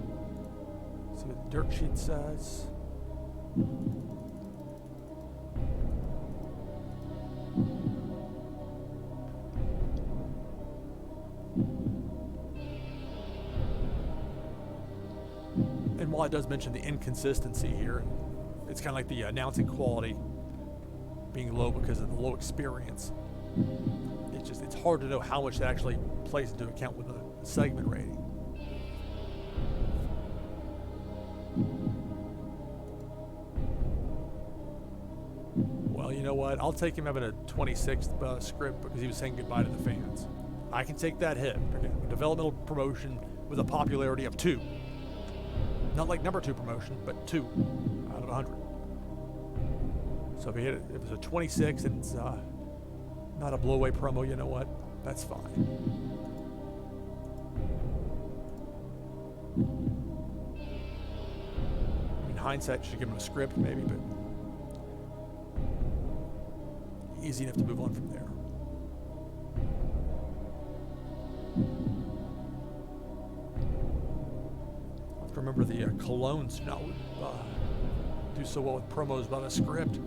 See what the dirt sheet says. And while it does mention the inconsistency here, it's kind of like the announcing quality being low because of the low experience. It's hard to know how much that actually plays into account with the segment rating. Well, you know what? I'll take him having a 26th script because he was saying goodbye to the fans. I can take that hit. Again, a developmental promotion with a popularity of 2. Not like number 2 promotion, but 2 out of 100. So if it was a 26 and it's not a blow-away promo, you know what? That's fine. I mean, hindsight should give him a script maybe, but easy enough to move on from there. I have to remember the Colognes do not do so well with promos about a script.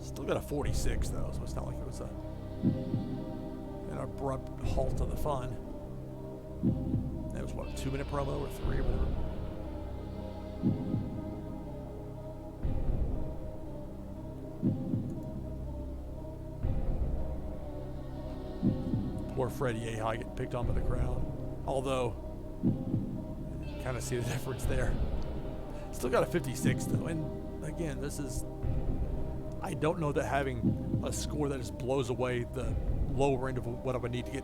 Still got a 46 though, so it's not like it was an abrupt halt to the fun. That was what, a 2-minute promo or 3 or whatever. Poor Freddie Yehi getting picked on by the crowd. Although, you kind of see the difference there. Still got a 56 though, and again, this is, I don't know that having a score that just blows away the lower end of what I would need to get,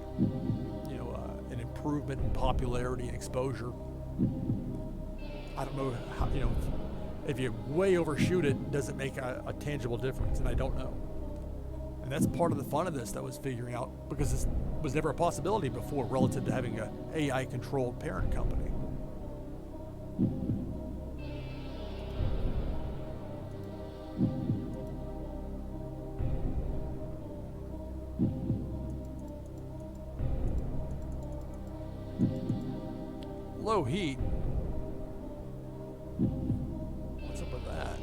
you know, an improvement in popularity and exposure. I don't know how, you know, if you way overshoot it, does it make a tangible difference? And I don't know. And that's part of the fun of this that was figuring out, because this was never a possibility before relative to having a AI-controlled parent company. Low heat. What's up with that?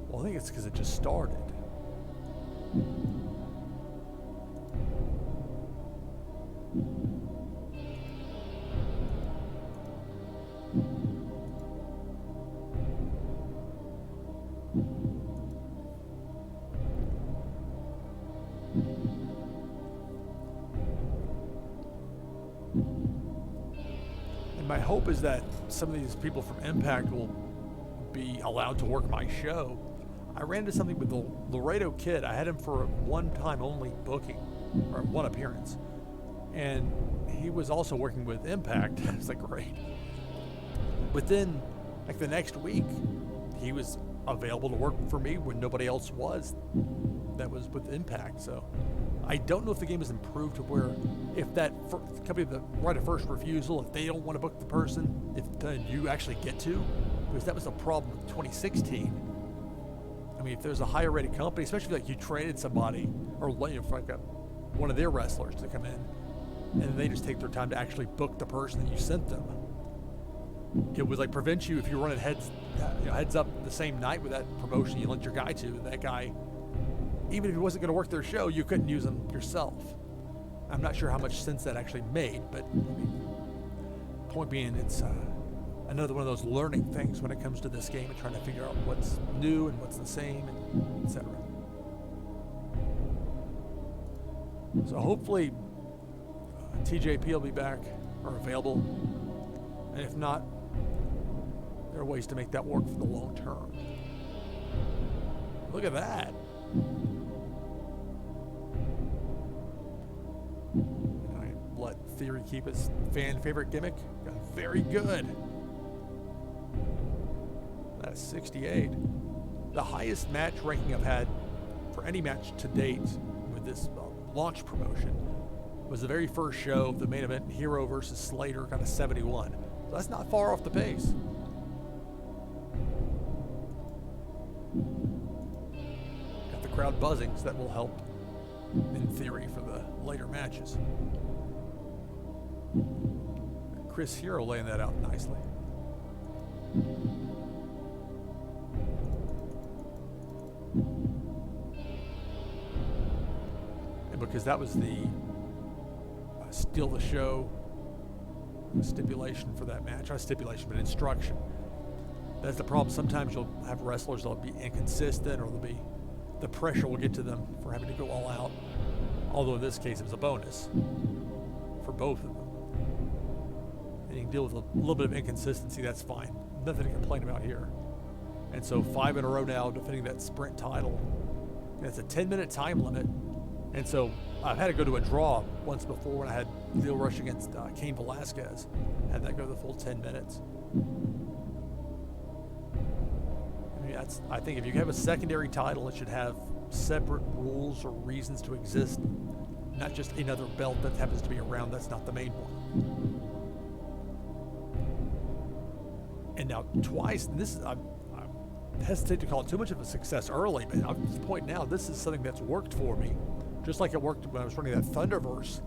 Well, I think it's because it just started. my hope is that some of these people from Impact will be allowed to work my show. I ran into something with the Laredo Kid. I had him for a one-time only booking, or one appearance. And he was also working with Impact. It's like, great. Within, like, the next week, he was available to work for me when nobody else was that was with Impact. So I don't know if the game has improved to where if that company, the right of first refusal, if they don't want to book the person, if then you actually get to, because that was a problem with 2016. I mean, if there's a higher rated company, especially like you traded somebody or like one of their wrestlers to come in, and they just take their time to actually book the person that you sent them. It was like prevent you if you're running heads up the same night with that promotion you lent your guy to. That guy, even if he wasn't going to work their show, you couldn't use him yourself. I'm not sure how much sense that actually made, but I mean, point being, it's another one of those learning things when it comes to this game and trying to figure out what's new and what's the same, and etc. So hopefully TJP will be back or available, and if not, there are ways to make that work for the long term. Look at that. I let Theory keep his fan favorite gimmick. Got very good. That's 68. The highest match ranking I've had for any match to date with this launch promotion was the very first show, the main event, Hero versus Slater, got a 71. So that's not far off the pace. Got the crowd buzzing, so that will help in theory for the later matches. Chris Hero laying that out nicely. And because that was the steal the show stipulation for that match, not stipulation but instruction. That's the problem. Sometimes you'll have wrestlers that'll be inconsistent, or the pressure will get to them for having to go all out. Although in this case it was a bonus for both of them. And you can deal with a little bit of inconsistency, that's fine. Nothing to complain about here. And so 5 in a row now defending that sprint title. And it's a 10-minute time limit. And so I've had to go to a draw once before when I had Leo Rush against Cain Velasquez. Had that go the full 10 minutes. I mean, I think if you have a secondary title, it should have separate rules or reasons to exist. Not just another belt that happens to be around. That's not the main one. And now twice, and this is, I hesitate to call it too much of a success early, but at this point now, this is something that's worked for me. Just like it worked when I was running that Thunderverse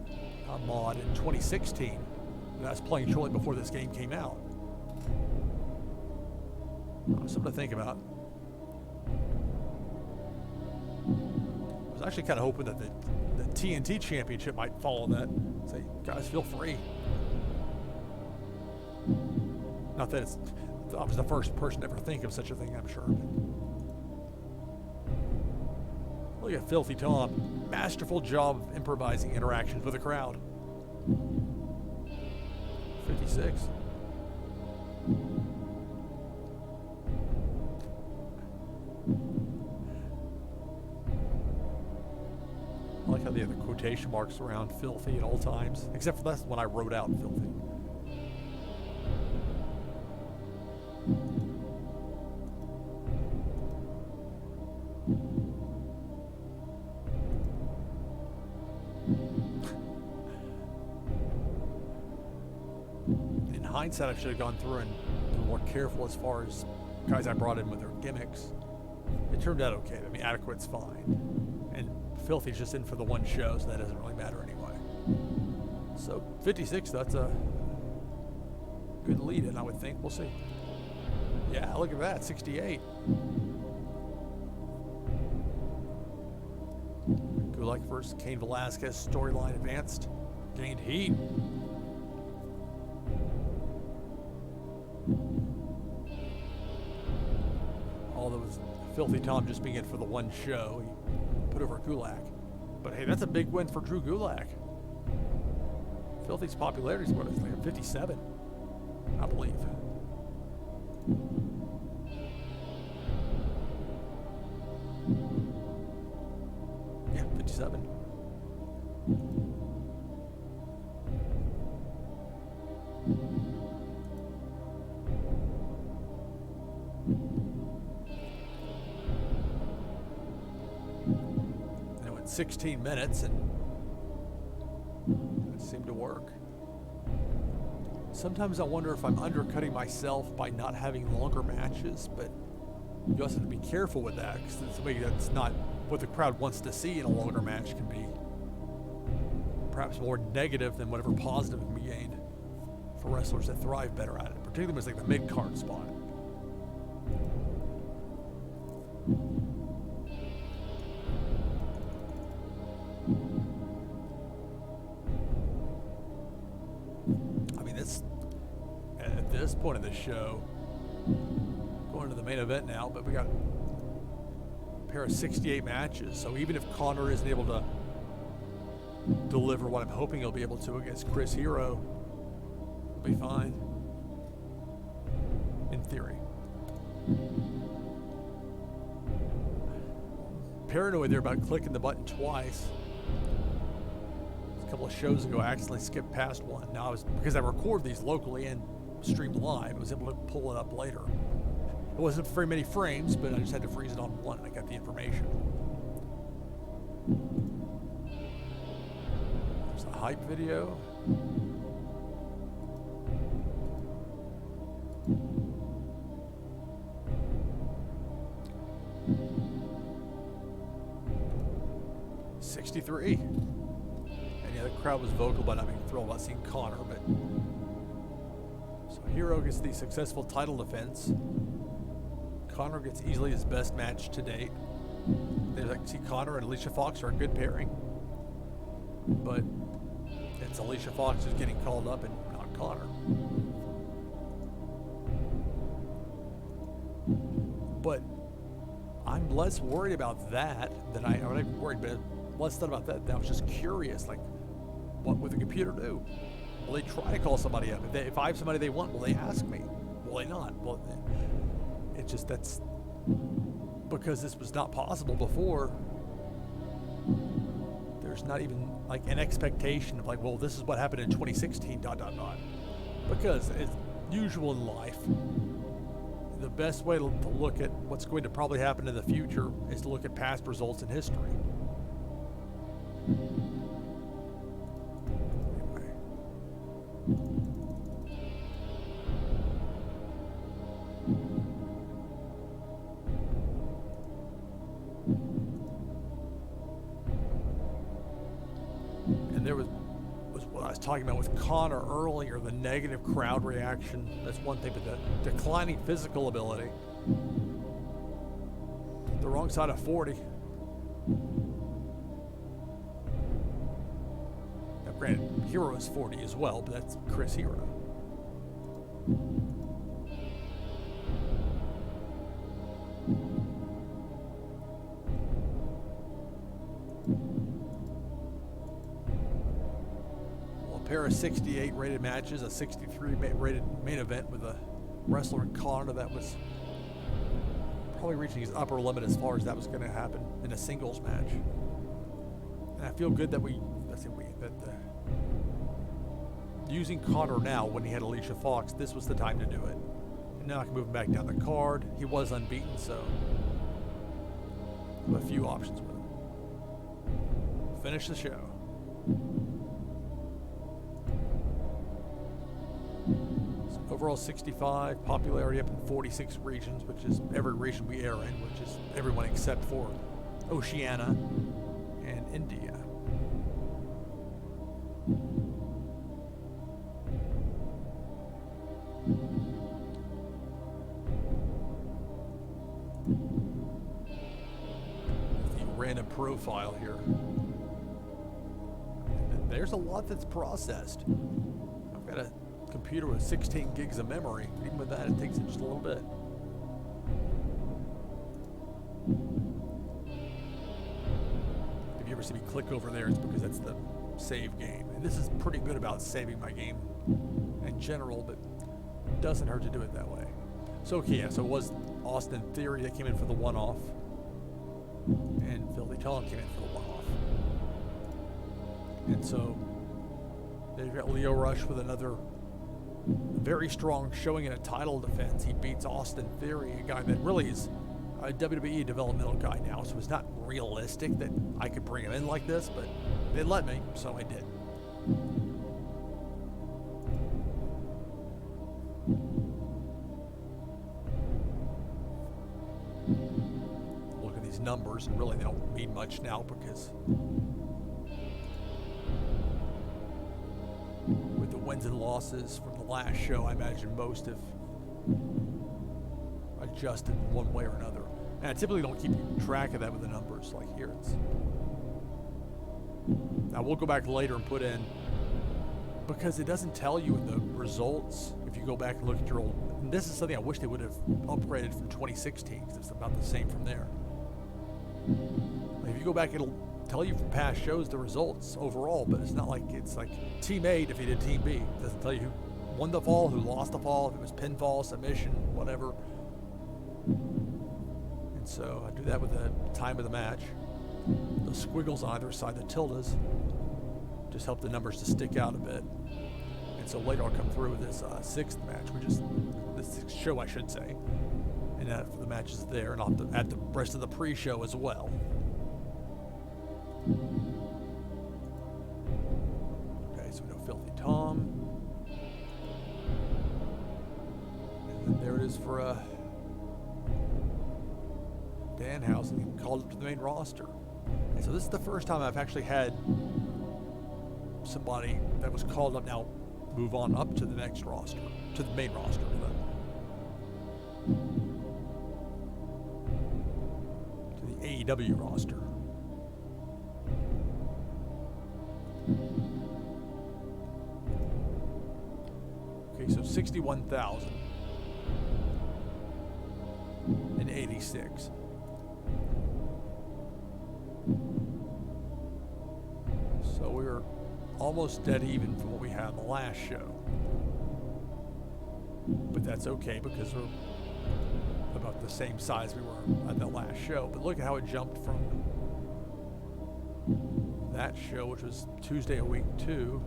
mod in 2016. And I was playing shortly before this game came out. Something to think about. I was actually kind of hoping that the TNT Championship might follow that. Say, guys, feel free. Not that I was the first person to ever think of such a thing, I'm sure. But look at Filthy Tom. Masterful job of improvising interactions with the crowd. 56. I like how they have the quotation marks around Filthy at all times, except for that's when I wrote out Filthy. In hindsight, I should have gone through and been more careful as far as guys I brought in with their gimmicks. It turned out okay. I mean, Adequate's fine. And Filthy's just in for the one show, so that doesn't really matter anyway. So, 56, that's a good lead-in, I would think. We'll see. Yeah, look at that, 68. Gulak versus Cain Velasquez, storyline advanced. Gained heat. Although it was Filthy Tom just being in for the one show, he put over Gulak. But hey, that's a big win for Drew Gulak. Filthy's popularity is what, it's like 57. I believe. Yeah, 57. And it went 16 minutes, and it seemed to work. Sometimes I wonder if I'm undercutting myself by not having longer matches, but you also have to be careful with that, because maybe that's not what the crowd wants to see in a longer match. Can be perhaps more negative than whatever positive can be gained for wrestlers that thrive better at it, particularly when it's like the mid-card spot. I mean, at this point of the show, going to the main event now, but we got a pair of 68 matches, so even if Konnor isn't able to deliver what I'm hoping he'll be able to against Chris Hero, he'll be fine, in theory. Paranoid there about clicking the button twice. A couple of shows ago, I accidentally skipped past one. Now, because I record these locally and stream live, I was able to pull it up later. It wasn't very many frames, but I just had to freeze it on one, and I got the information. There's a hype video. '63. And yeah, the crowd was vocal about not being thrilled about seeing Konnor, but so Hero gets the successful title defense. Konnor gets easily his best match to date. There's like see Konnor and Alicia Fox are a good pairing, but it's Alicia Fox who's getting called up and not Konnor. But I'm less worried about that than I'm not worried, but less thought about that. I was just curious, like, what would the computer do? Will they try to call somebody up? If I have somebody they want, will they ask me? Will they not? Well, it's just that's because this was not possible before. There's not even like an expectation of like, well, this is what happened in 2016. ... Because it's usual in life. The best way to look at what's going to probably happen in the future is to look at past results in history. And there was what I was talking about with Konnor earlier, the negative crowd reaction. That's one thing, but the declining physical ability. The wrong side of 40. Now, granted, Hero is 40 as well, but that's Chris Hero. Pair of 68 rated matches, a 63 rated main event with a wrestler in Konnor that was probably reaching his upper limit as far as that was going to happen in a singles match. And I feel good that using Konnor now when he had Alicia Fox, this was the time to do it. And now I can move him back down the card. He was unbeaten, so I have a few options with him. Finish the show. Overall 65, popularity up in 46 regions, which is every region we air in, which is everyone except for Oceania and India. The random profile here. And there's a lot that's processed. I've got a computer with 16 gigs of memory. Even with that, it takes it just a little bit. If you ever see me click over there, it's because that's the save game. And this is pretty good about saving my game in general, but doesn't hurt to do it that way. So, okay, yeah, so it was Austin Theory that came in for the one-off, and Filthy Tom came in for the one-off. And so, then you've got Leo Rush with another very strong showing in a title defense. He beats Austin Theory, a guy that really is a WWE developmental guy now, so it's not realistic that I could bring him in like this, but they let me, so I did. Look at these numbers, and really they don't mean much now because with the wins and losses from the last show, I imagine most have adjusted one way or another. And I typically don't keep track of that with the numbers. Like here, it's... Now we'll go back later and put in, because it doesn't tell you in the results, if you go back and look at your old... And this is something I wish they would have upgraded from 2016, because it's about the same from there. Like if you go back, it'll tell you from past shows the results overall, but it's not like it's like Team A defeated Team B. It doesn't tell you who won the fall, who lost the fall, if it was pinfall, submission, whatever. And so I do that with the time of the match. The squiggles on either side, the tildes, just help the numbers to stick out a bit. And so later I'll come through with this sixth match, this sixth show I should say, and add for the matches there, and I'll have to add the rest of the pre-show as well. Okay, so we know Filthy Tom. And then there it is for Danhausen, called up to the main roster. And so this is the first time I've actually had somebody that was called up now move on up to the next roster, to the main roster. To the AEW roster. Okay, so 61,086. So we were almost dead even from what we had in the last show. But that's okay because we're about the same size we were at the last show. But look at how it jumped from that show, which was Tuesday of week 2.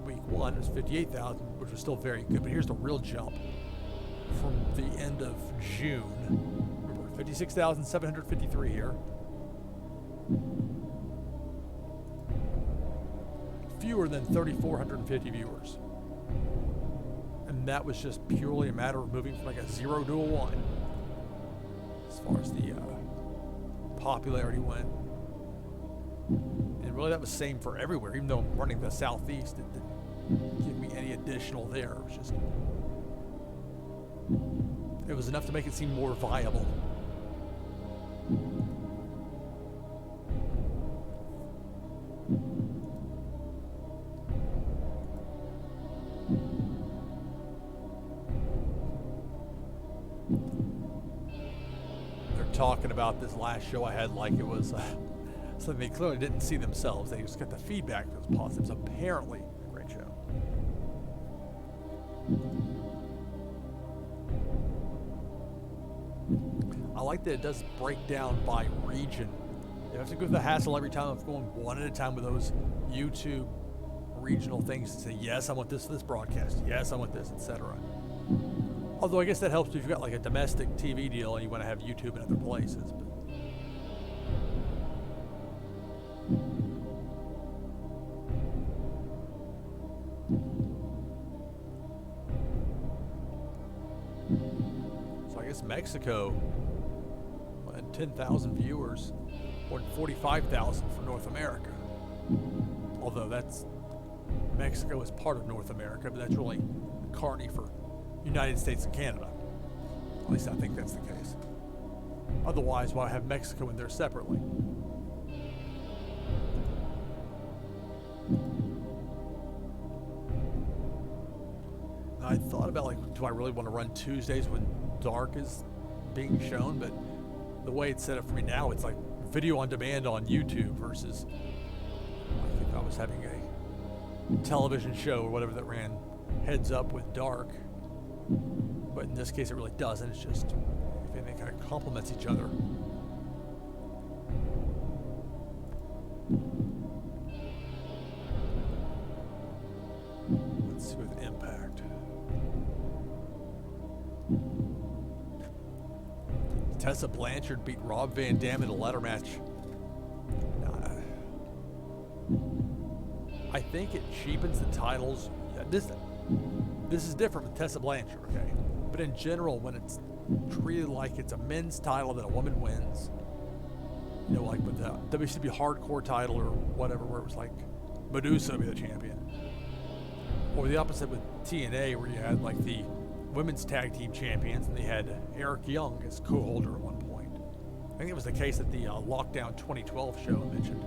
Week 1 was 58,000, which was still very good. But here's the real jump from the end of June. Remember, 56,753 here. Fewer than 3,450 viewers. And that was just purely a matter of moving from like a 0 to a 1 as far as the popularity went. And really that was the same for everywhere. Even though I'm running the Southeast, it didn't give me any additional there. It was just, it was enough to make it seem more viable. Talking about this last show I had like it was something they clearly didn't see themselves. They just got the feedback that was positive. It's apparently a great show. I like that it does break down by region. You have to go through the hassle every time of going one at a time with those YouTube regional things and say, yes, I want this for this broadcast. Yes, I want this, etc. Although I guess that helps if you've got like a domestic TV deal and you want to have YouTube in other places. But so I guess Mexico had 10,000 viewers, more than 45,000 for North America. Although that's Mexico is part of North America, but that's really Carney for United States and Canada. At least I think that's the case. Otherwise, why have Mexico in there separately? I thought about like, do I really want to run Tuesdays when Dark is being shown? But the way it's set up for me now, it's like video on demand on YouTube versus like if I was having a television show or whatever that ran heads up with dark. But in this case, it really doesn't. It's just, if anything, kind of complements each other. Let's see with Impact. Tessa Blanchard beat Rob Van Dam in a ladder match. I think it cheapens the titles. Yeah, this is different with Tessa Blanchard, okay? But in general, when it's treated like it's a men's title that a woman wins, you know, like with the WCW Hardcore title or whatever, where it was like Medusa would be the champion. Or the opposite with TNA, where you had like the women's tag team champions, and they had Eric Young as co-holder at one point. I think it was the case at the Lockdown 2012 show I mentioned.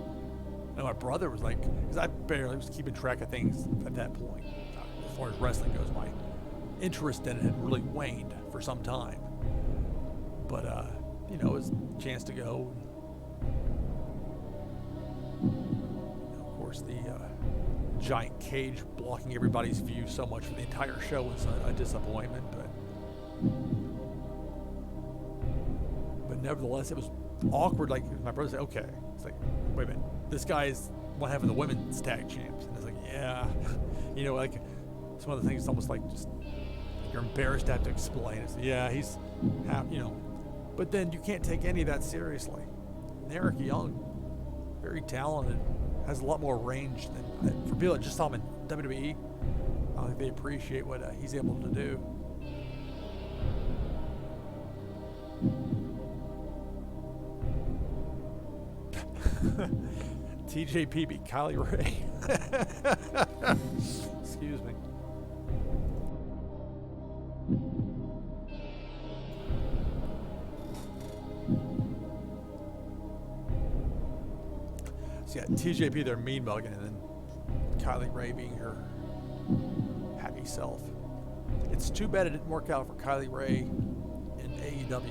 And my brother was like, because I barely was keeping track of things at that point. As far as wrestling goes, my interest in it had really waned for some time. But, you know, it was a chance to go. Of course, the giant cage blocking everybody's view so much for the entire show was a disappointment. But nevertheless, it was awkward. Like, my brother said, okay. It's like, wait a minute. This guy's one half of the women's tag champs. And it's like, yeah. You know, like, it's one of the things, it's almost like just, you're embarrassed to have to explain. It's, yeah, he's, you know. But then you can't take any of that seriously. And Eric Young, very talented, has a lot more range than, for people that just saw him in WWE, I think they appreciate what he's able to do. TJP beat Kylie Ray. Excuse me. So yeah, TJP, they're mean mugging, and then Kylie Ray being her happy self. It's too bad it didn't work out for Kylie Ray in AEW.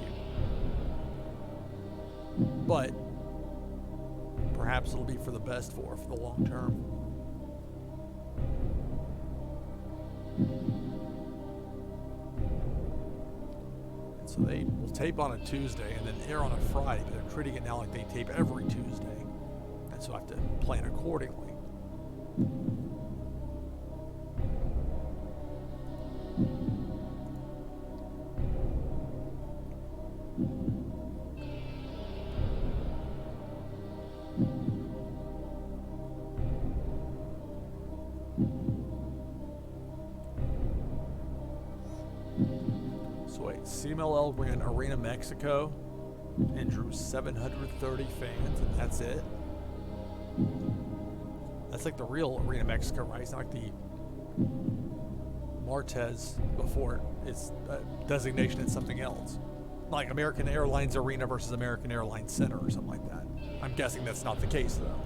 But perhaps it'll be for the best for the long term. And so they will tape on a Tuesday and then air on a Friday, but they're treating it now like they tape every Tuesday. And so I have to plan accordingly. So wait, CMLL ran Arena Mexico and drew 730 fans, and that's it? That's like the real Arena Mexico, right? It's not like the Martez before its designation as something else. Like American Airlines Arena versus American Airlines Center or something like that. I'm guessing that's not the case, though.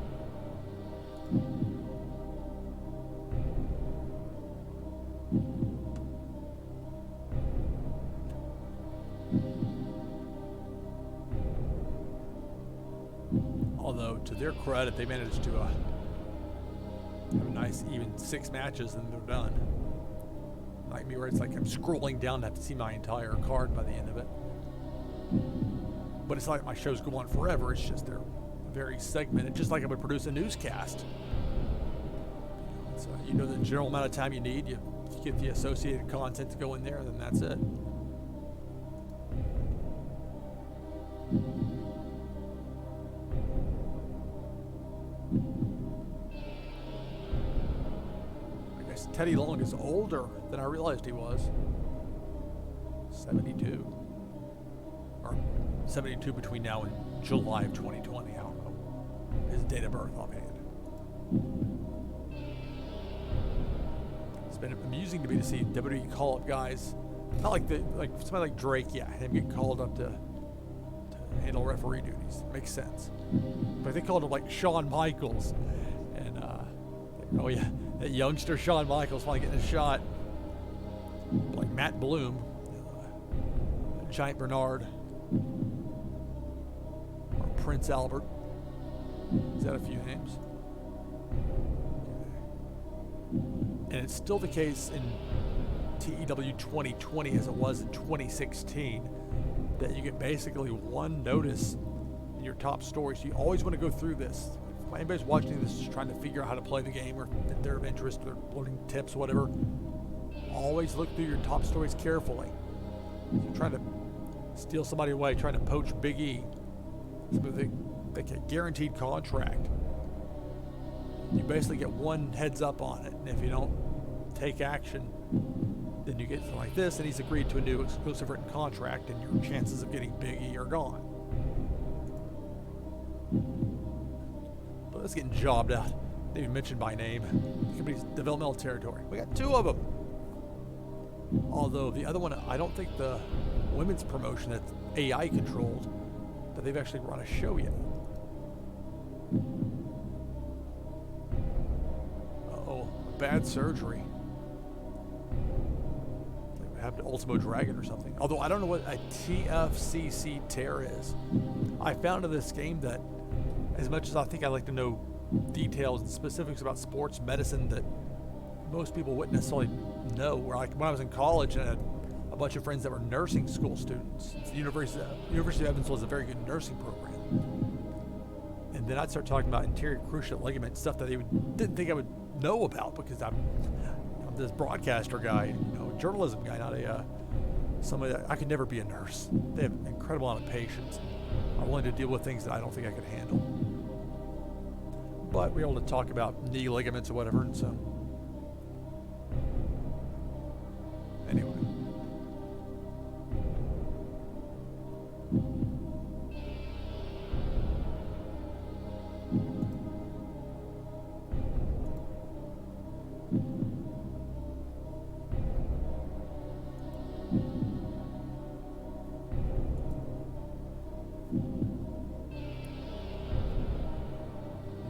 Although, to their credit, they managed to have a nice, even 6 matches and they're done. Like me, where it's like I'm scrolling down to have to see my entire card by the end of it. But it's not like my shows go on forever. It's just they're very segmented, just like I would produce a newscast. So you know the general amount of time you need. You get the associated content to go in there, then that's it. Teddy Long is older than I realized he was. 72. Or 72 between now and July of 2020. I don't know his date of birth offhand. It's been amusing to me to see WWE call up guys. Not like somebody like Drake, yeah, him get called up to handle referee duties. Makes sense. But they called him like Shawn Michaels. And oh yeah. That youngster Shawn Michaels finally getting a shot. Like Matt Bloom, Giant Bernard, or Prince Albert. Is that a few names? And it's still the case in TEW 2020 as it was in 2016 that you get basically one notice in your top story. So you always want to go through this. If anybody's watching this just trying to figure out how to play the game, or if they're of interest, or learning tips, whatever, always look through your top stories carefully. If you're trying to steal somebody away, trying to poach Big E, they get a guaranteed contract. You basically get one heads up on it, and if you don't take action, then you get something like this, and he's agreed to a new exclusive written contract, and your chances of getting Big E are gone. But let's get jobbed out. Not even mentioned by name. The company's developmental territory. We got 2 of them. Although the other one, I don't think the women's promotion that's AI controlled, that they've actually run a show yet. Uh-oh, bad surgery. It happened to Ultimo Dragon or something. Although I don't know what a TFCC tear is. I found in this game that as much as I think I like to know details and specifics about sports medicine that most people wouldn't necessarily know, where like when I was in college and I had a bunch of friends that were nursing school students. The University of Evansville is a very good nursing program. And then I'd start talking about anterior cruciate ligament stuff that they didn't think I would know about, because I'm this broadcaster guy, journalism guy, not somebody that I could never be a nurse. They have an incredible amount of patience. I'm willing to deal with things that I don't think I could handle. But we're able to talk about knee ligaments or whatever, and so anyway.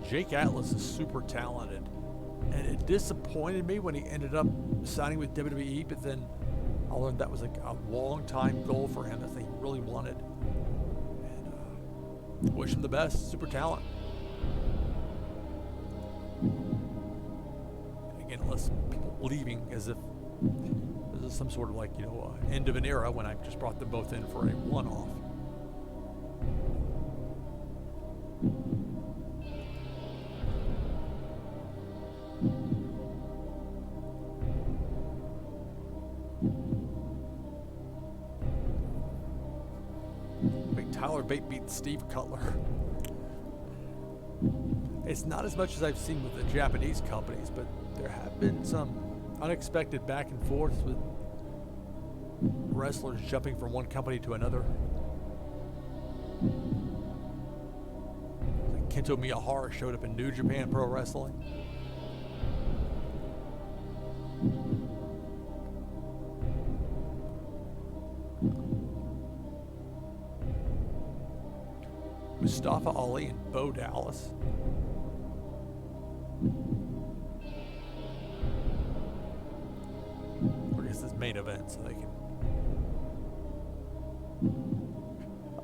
Jake Atlas is super talented, and it disappointed me when he ended up signing with WWE, but then I learned that was like a long time goal for him, that he really wanted. And wish him the best. Super talent. And again, unless people leaving as if this is some sort of like, end of an era, when I just brought them both in for a one-off. Tyler Bate beat Steve Cutler. It's not as much as I've seen with the Japanese companies, but there have been some unexpected back and forth with wrestlers jumping from one company to another. Like Kento Miyahara showed up in New Japan Pro Wrestling. Mustafa Ali and Bo Dallas. I guess this main event, so they can.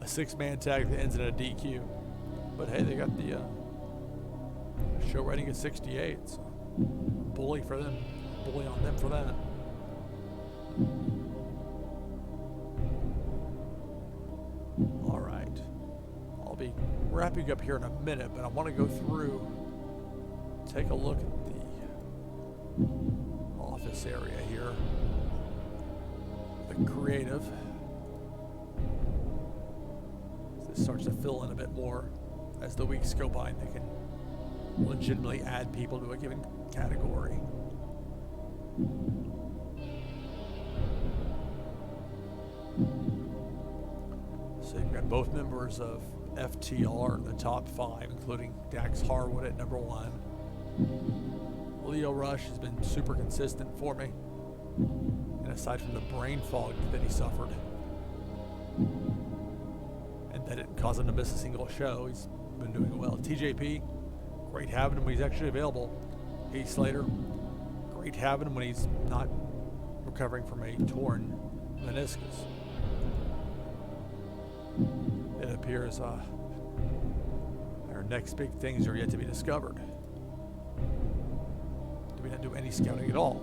A 6-man tag that ends in a DQ. But hey, they got the show rating at 68, so bully for them. Bully on them for that. All right. I'll be wrapping up here in a minute, but I want to go through, take a look at the office area here. The creative. This starts to fill in a bit more as the weeks go by, and they can legitimately add people to a given category. So you've got both members of FTR in the top 5, including Dax Harwood at number 1. Leo Rush has been super consistent for me. And aside from the brain fog that he suffered, and that didn't cause him to miss a single show, he's been doing well. TJP, great having him when he's actually available. Heath Slater, great having him when he's not recovering from a torn meniscus. It appears our next big things are yet to be discovered. Do maybe not do any scouting at all.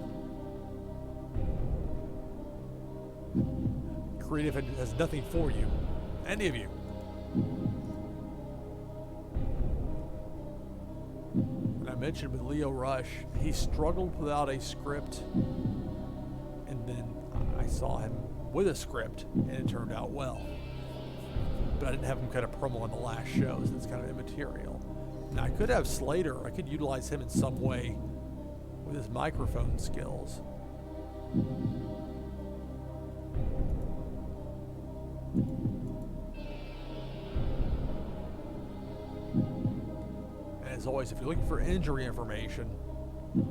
Creative has nothing for you, any of you. And I mentioned with Lio Rush, he struggled without a script, and then I saw him with a script, and it turned out well. But I didn't have him cut a promo on the last show, so it's kind of immaterial. Now I could have Slater. I could utilize him in some way with his microphone skills. And as always, if you're looking for injury information,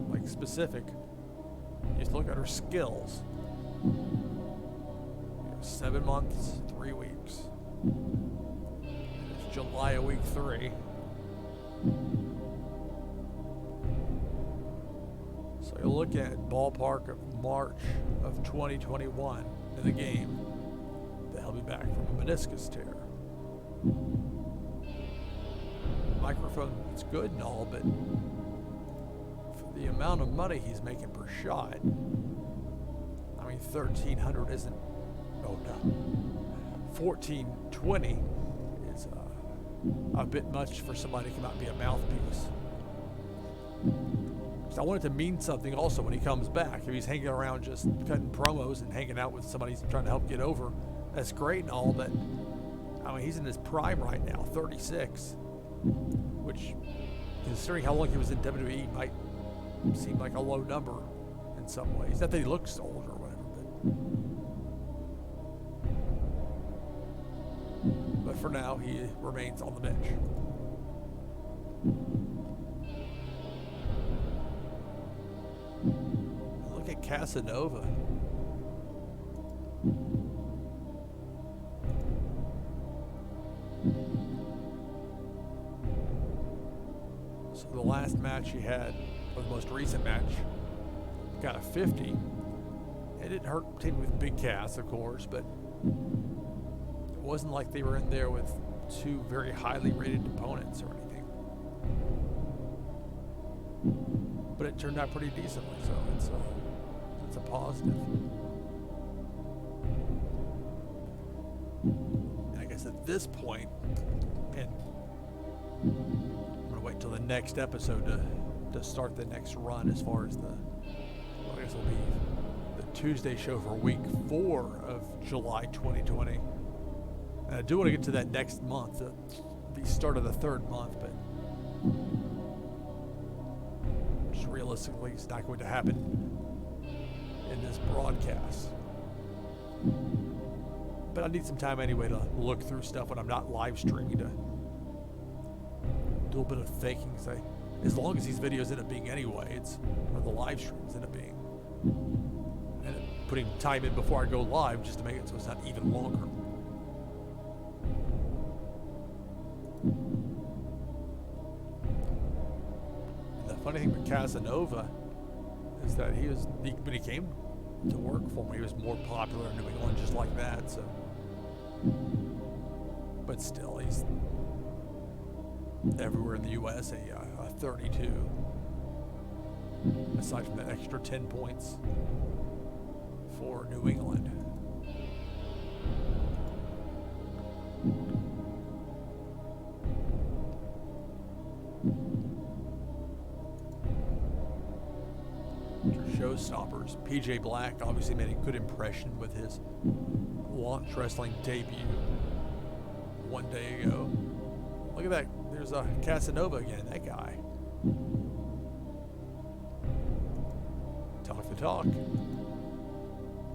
like specific, you just look at her skills. 7 months, 3 weeks. It's July of week 3. So you'll look at ballpark of March of 2021 in the game that he'll be back from a meniscus tear. Microphone, it's good and all, but for the amount of money he's making per shot, I mean, 1,300 isn't. Oh no, 1,420 is a bit much for somebody to come out and be a mouthpiece. So I want it to mean something also when he comes back. If he's hanging around just cutting promos and hanging out with somebody he's trying to help get over, that's great and all, but I mean, he's in his prime right now, 36, which, considering how long he was in WWE, might seem like a low number in some ways. Not that he looks old or whatever, but for now, he remains on the bench. Look at Casanova. So the last match he had, or the most recent match, got a 50. It didn't hurt him with Big Cass, of course, but it wasn't like they were in there with two very highly rated opponents or anything. But it turned out pretty decently, so it's a positive. And I guess at this point, and I'm gonna wait till the next episode to start the next run as far as I guess it'll be the Tuesday show for week 4 of July 2020. And I do want to get to that next month, the start of the 3rd month, but just realistically, it's not going to happen in this broadcast. But I need some time anyway to look through stuff when I'm not live streaming, to do a bit of thinking. Say, as long as these videos end up being anyway, or the live streams end up being, and putting time in before I go live just to make it so it's not even longer. The funny thing with Casanova is that when he came to work for me, he was more popular in New England just like that. So, but still, he's everywhere in the U.S. a 32. Aside from that extra 10 points for New England. Showstoppers. PJ Black obviously made a good impression with his launch wrestling debut one day ago. Look at that. There's Casanova again, that guy. Talk the talk.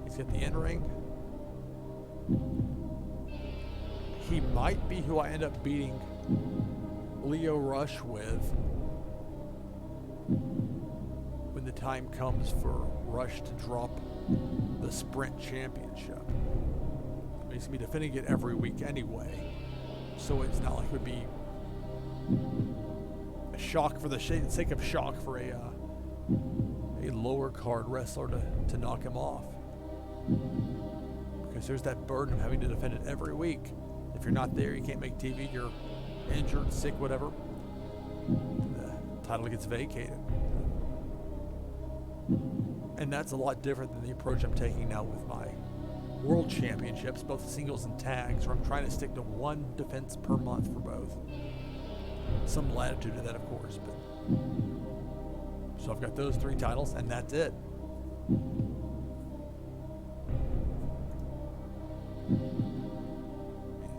He's got the in-ring. He might be who I end up beating Lio Rush with when the time comes for Rush to drop the Sprint Championship. He's going to be defending it every week anyway, so it's not like it would be a shock for the sake of shock for a lower card wrestler to knock him off, because there's that burden of having to defend it every week. If you're not there, you can't make TV, you're injured, sick, whatever, the title gets vacated. And that's a lot different than the approach I'm taking now with my world championships, both singles and tags, where I'm trying to stick to one defense per month for both. Some latitude to that, of course, but so I've got those 3 titles, and that's it.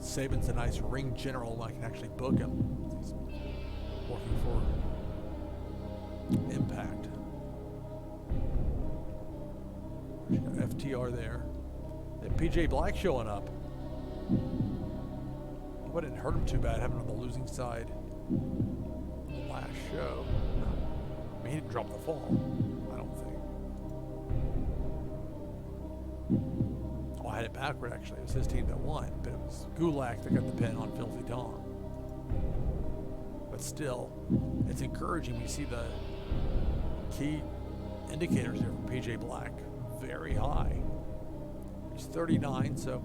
Saban's a nice ring general, and I can actually book him. He's working for Impact. There's got FTR there. And PJ Black showing up. Hope I didn't hurt him too bad having him on the losing side the last show. I mean, he didn't drop the fall, I don't think. Oh, I had it backward, actually. It was his team that won, but it was Gulak that got the pin on Filthy Dom. But still, it's encouraging when you see the key indicators there from PJ Black very high. He's 39, so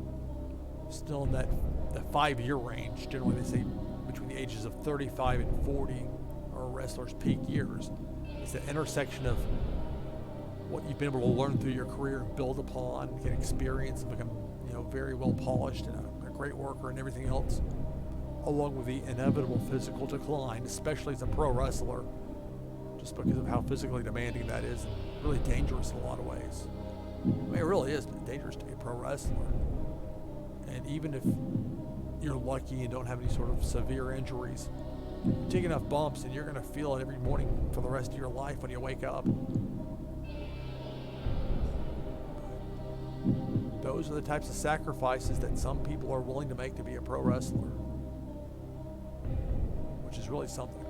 still in that 5-year range. Generally, they say between the ages of 35 and 40 are a wrestler's peak years. It's the intersection of what you've been able to learn through your career and build upon, get experience, and become, very well polished and a great worker and everything else, along with the inevitable physical decline, especially as a pro wrestler, just because of how physically demanding that is and really dangerous in a lot of ways. I mean, it really is dangerous to be a pro wrestler. And even if you're lucky and don't have any sort of severe injuries, you take enough bumps and you're going to feel it every morning for the rest of your life when you wake up. Those are the types of sacrifices that some people are willing to make to be a pro wrestler, which is really something.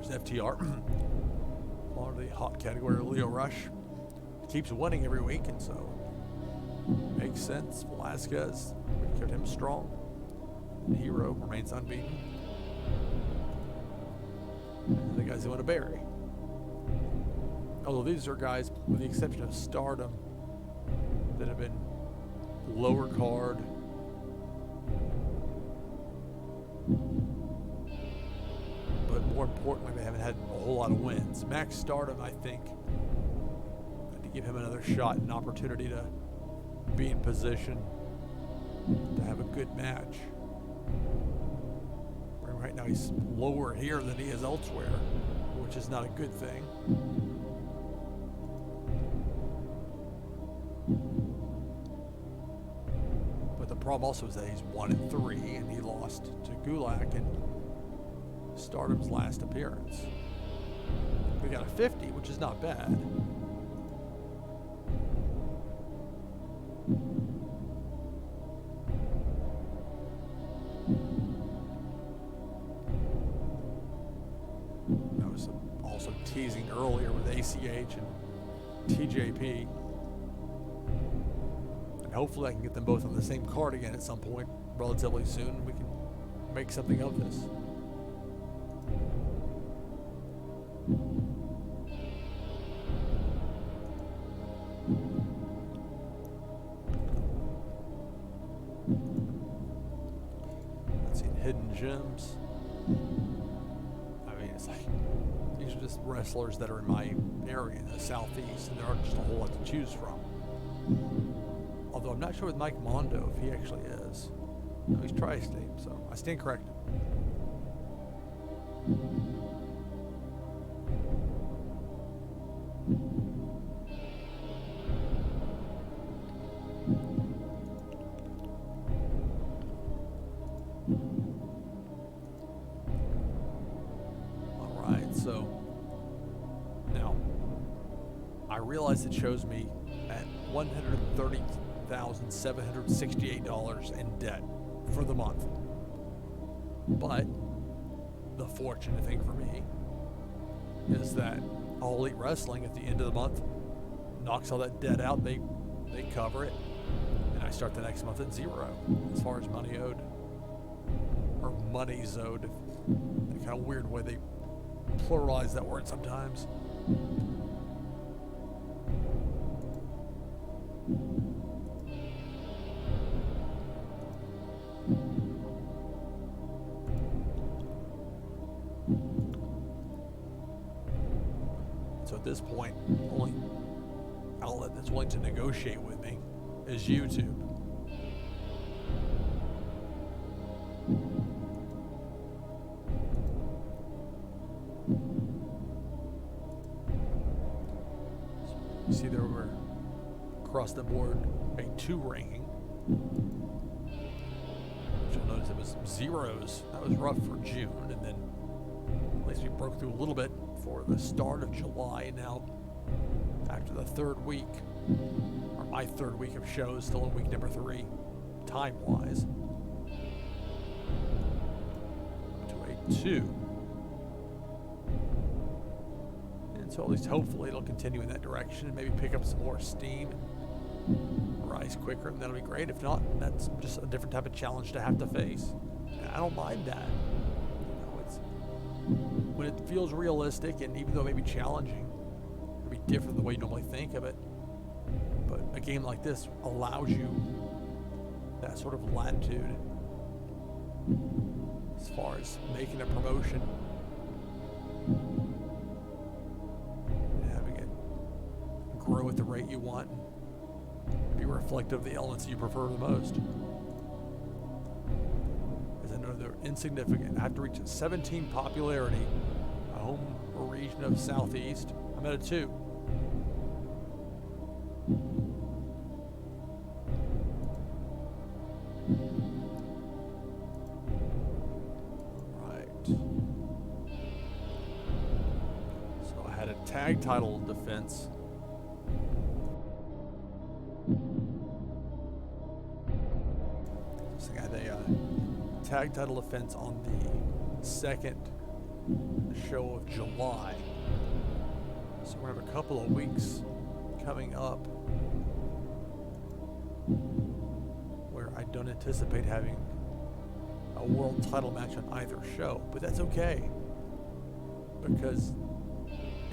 FTR, part of the hot category of Leo Rush, keeps winning every week, and so makes sense. Velasquez, we kept him strong. And Hero remains unbeaten. And the guys they want to bury. Although these are guys, with the exception of Stardom, that have been lower card. But more importantly, they haven't had a whole lot of wins. Max Stardom, I think, to give him another shot and opportunity to be in position to have a good match. Right now he's lower here than he is elsewhere, which is not a good thing. But the problem also is that he's 1-3 and he lost to Gulak in Stardom's last appearance. We got a 50, which is not bad. I was also teasing earlier with ACH and TJP. And hopefully I can get them both on the same card again at some point relatively soon. We can make something of this. Let's see, hidden gems. I mean, it's like these are just wrestlers that are in my area in the southeast, and there aren't just a whole lot to choose from. Although I'm not sure with Mike Mondo if he actually is. No, he's tri-state, so I stand corrected. It shows me at $130,768 in debt for the month. But the fortunate thing for me is that All Elite Wrestling at the end of the month knocks all that debt out. They cover it, and I start the next month at zero as far as money owed, or money's owed. The kind of weird way they pluralize that word sometimes. this point, the only outlet that's willing to negotiate with me is YouTube. You see there were across the board a 2 ranking. Which you'll notice it was zeros. That was rough for June, and then at least we broke through a little bit for the start of July. Now, after the 3rd week, or my 3rd week of shows, still in week number 3, time-wise, to a 2. And so at least hopefully it'll continue in that direction and maybe pick up some more steam and rise quicker, and that'll be great. If not, that's just a different type of challenge to have to face. And I don't mind that. You know, it's when it feels realistic, and even though it may be challenging, it'll be different than the way you normally think of it. But a game like this allows you that sort of latitude as far as making a promotion and having it grow at the rate you want and be reflective of the elements you prefer the most. As I know they're insignificant. I have to reach 17 popularity, a home region of Southeast. I'm at a 2. Tag title defense. So I had a tag title defense on the 2nd show of July. So we're gonna have a couple of weeks coming up where I don't anticipate having a world title match on either show, but that's okay, because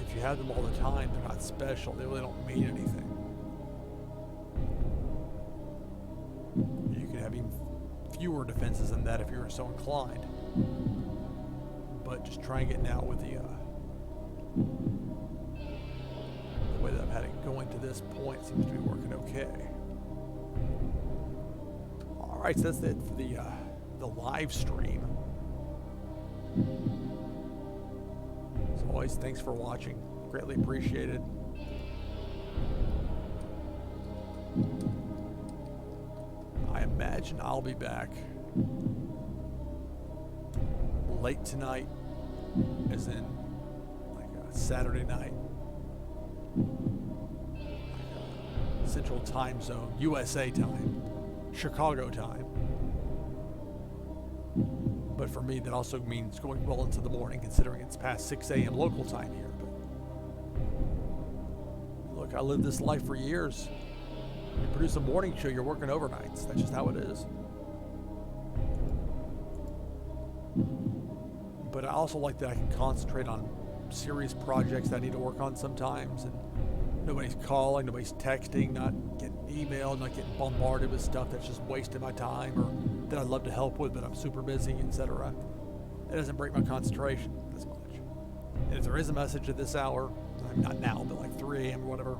if you have them all the time, they're not special. They really don't mean anything. You can have even fewer defenses than that if you're so inclined. But just try and get out with the way that I've had it going to this point seems to be working okay. All right, so that's it for the live stream. As always, thanks for watching. Greatly appreciated. I imagine I'll be back late tonight, as in like a Saturday night, like a Central Time Zone, USA time, Chicago time. But for me, that also means going well into the morning, considering it's past 6 a.m. local time here. But look, I lived this life for years. You produce a morning show, you're working overnights. That's just how it is. But I also like that I can concentrate on serious projects that I need to work on sometimes, and nobody's calling, nobody's texting, not getting emailed, not getting bombarded with stuff that's just wasting my time, or that I'd love to help with, but I'm super busy, etc. It doesn't break my concentration as much. And if there is a message at this hour, not now, but like 3 a.m. or whatever,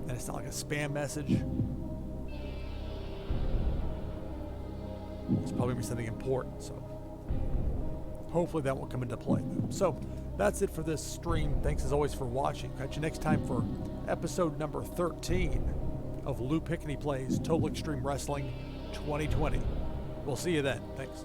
and it's not like a spam message, it's probably gonna be something important. So hopefully that won't come into play. So that's it for this stream. Thanks as always for watching. Catch you next time for episode number 13 of Lou Pickney Plays Total Extreme Wrestling 2020. We'll see you then. Thanks.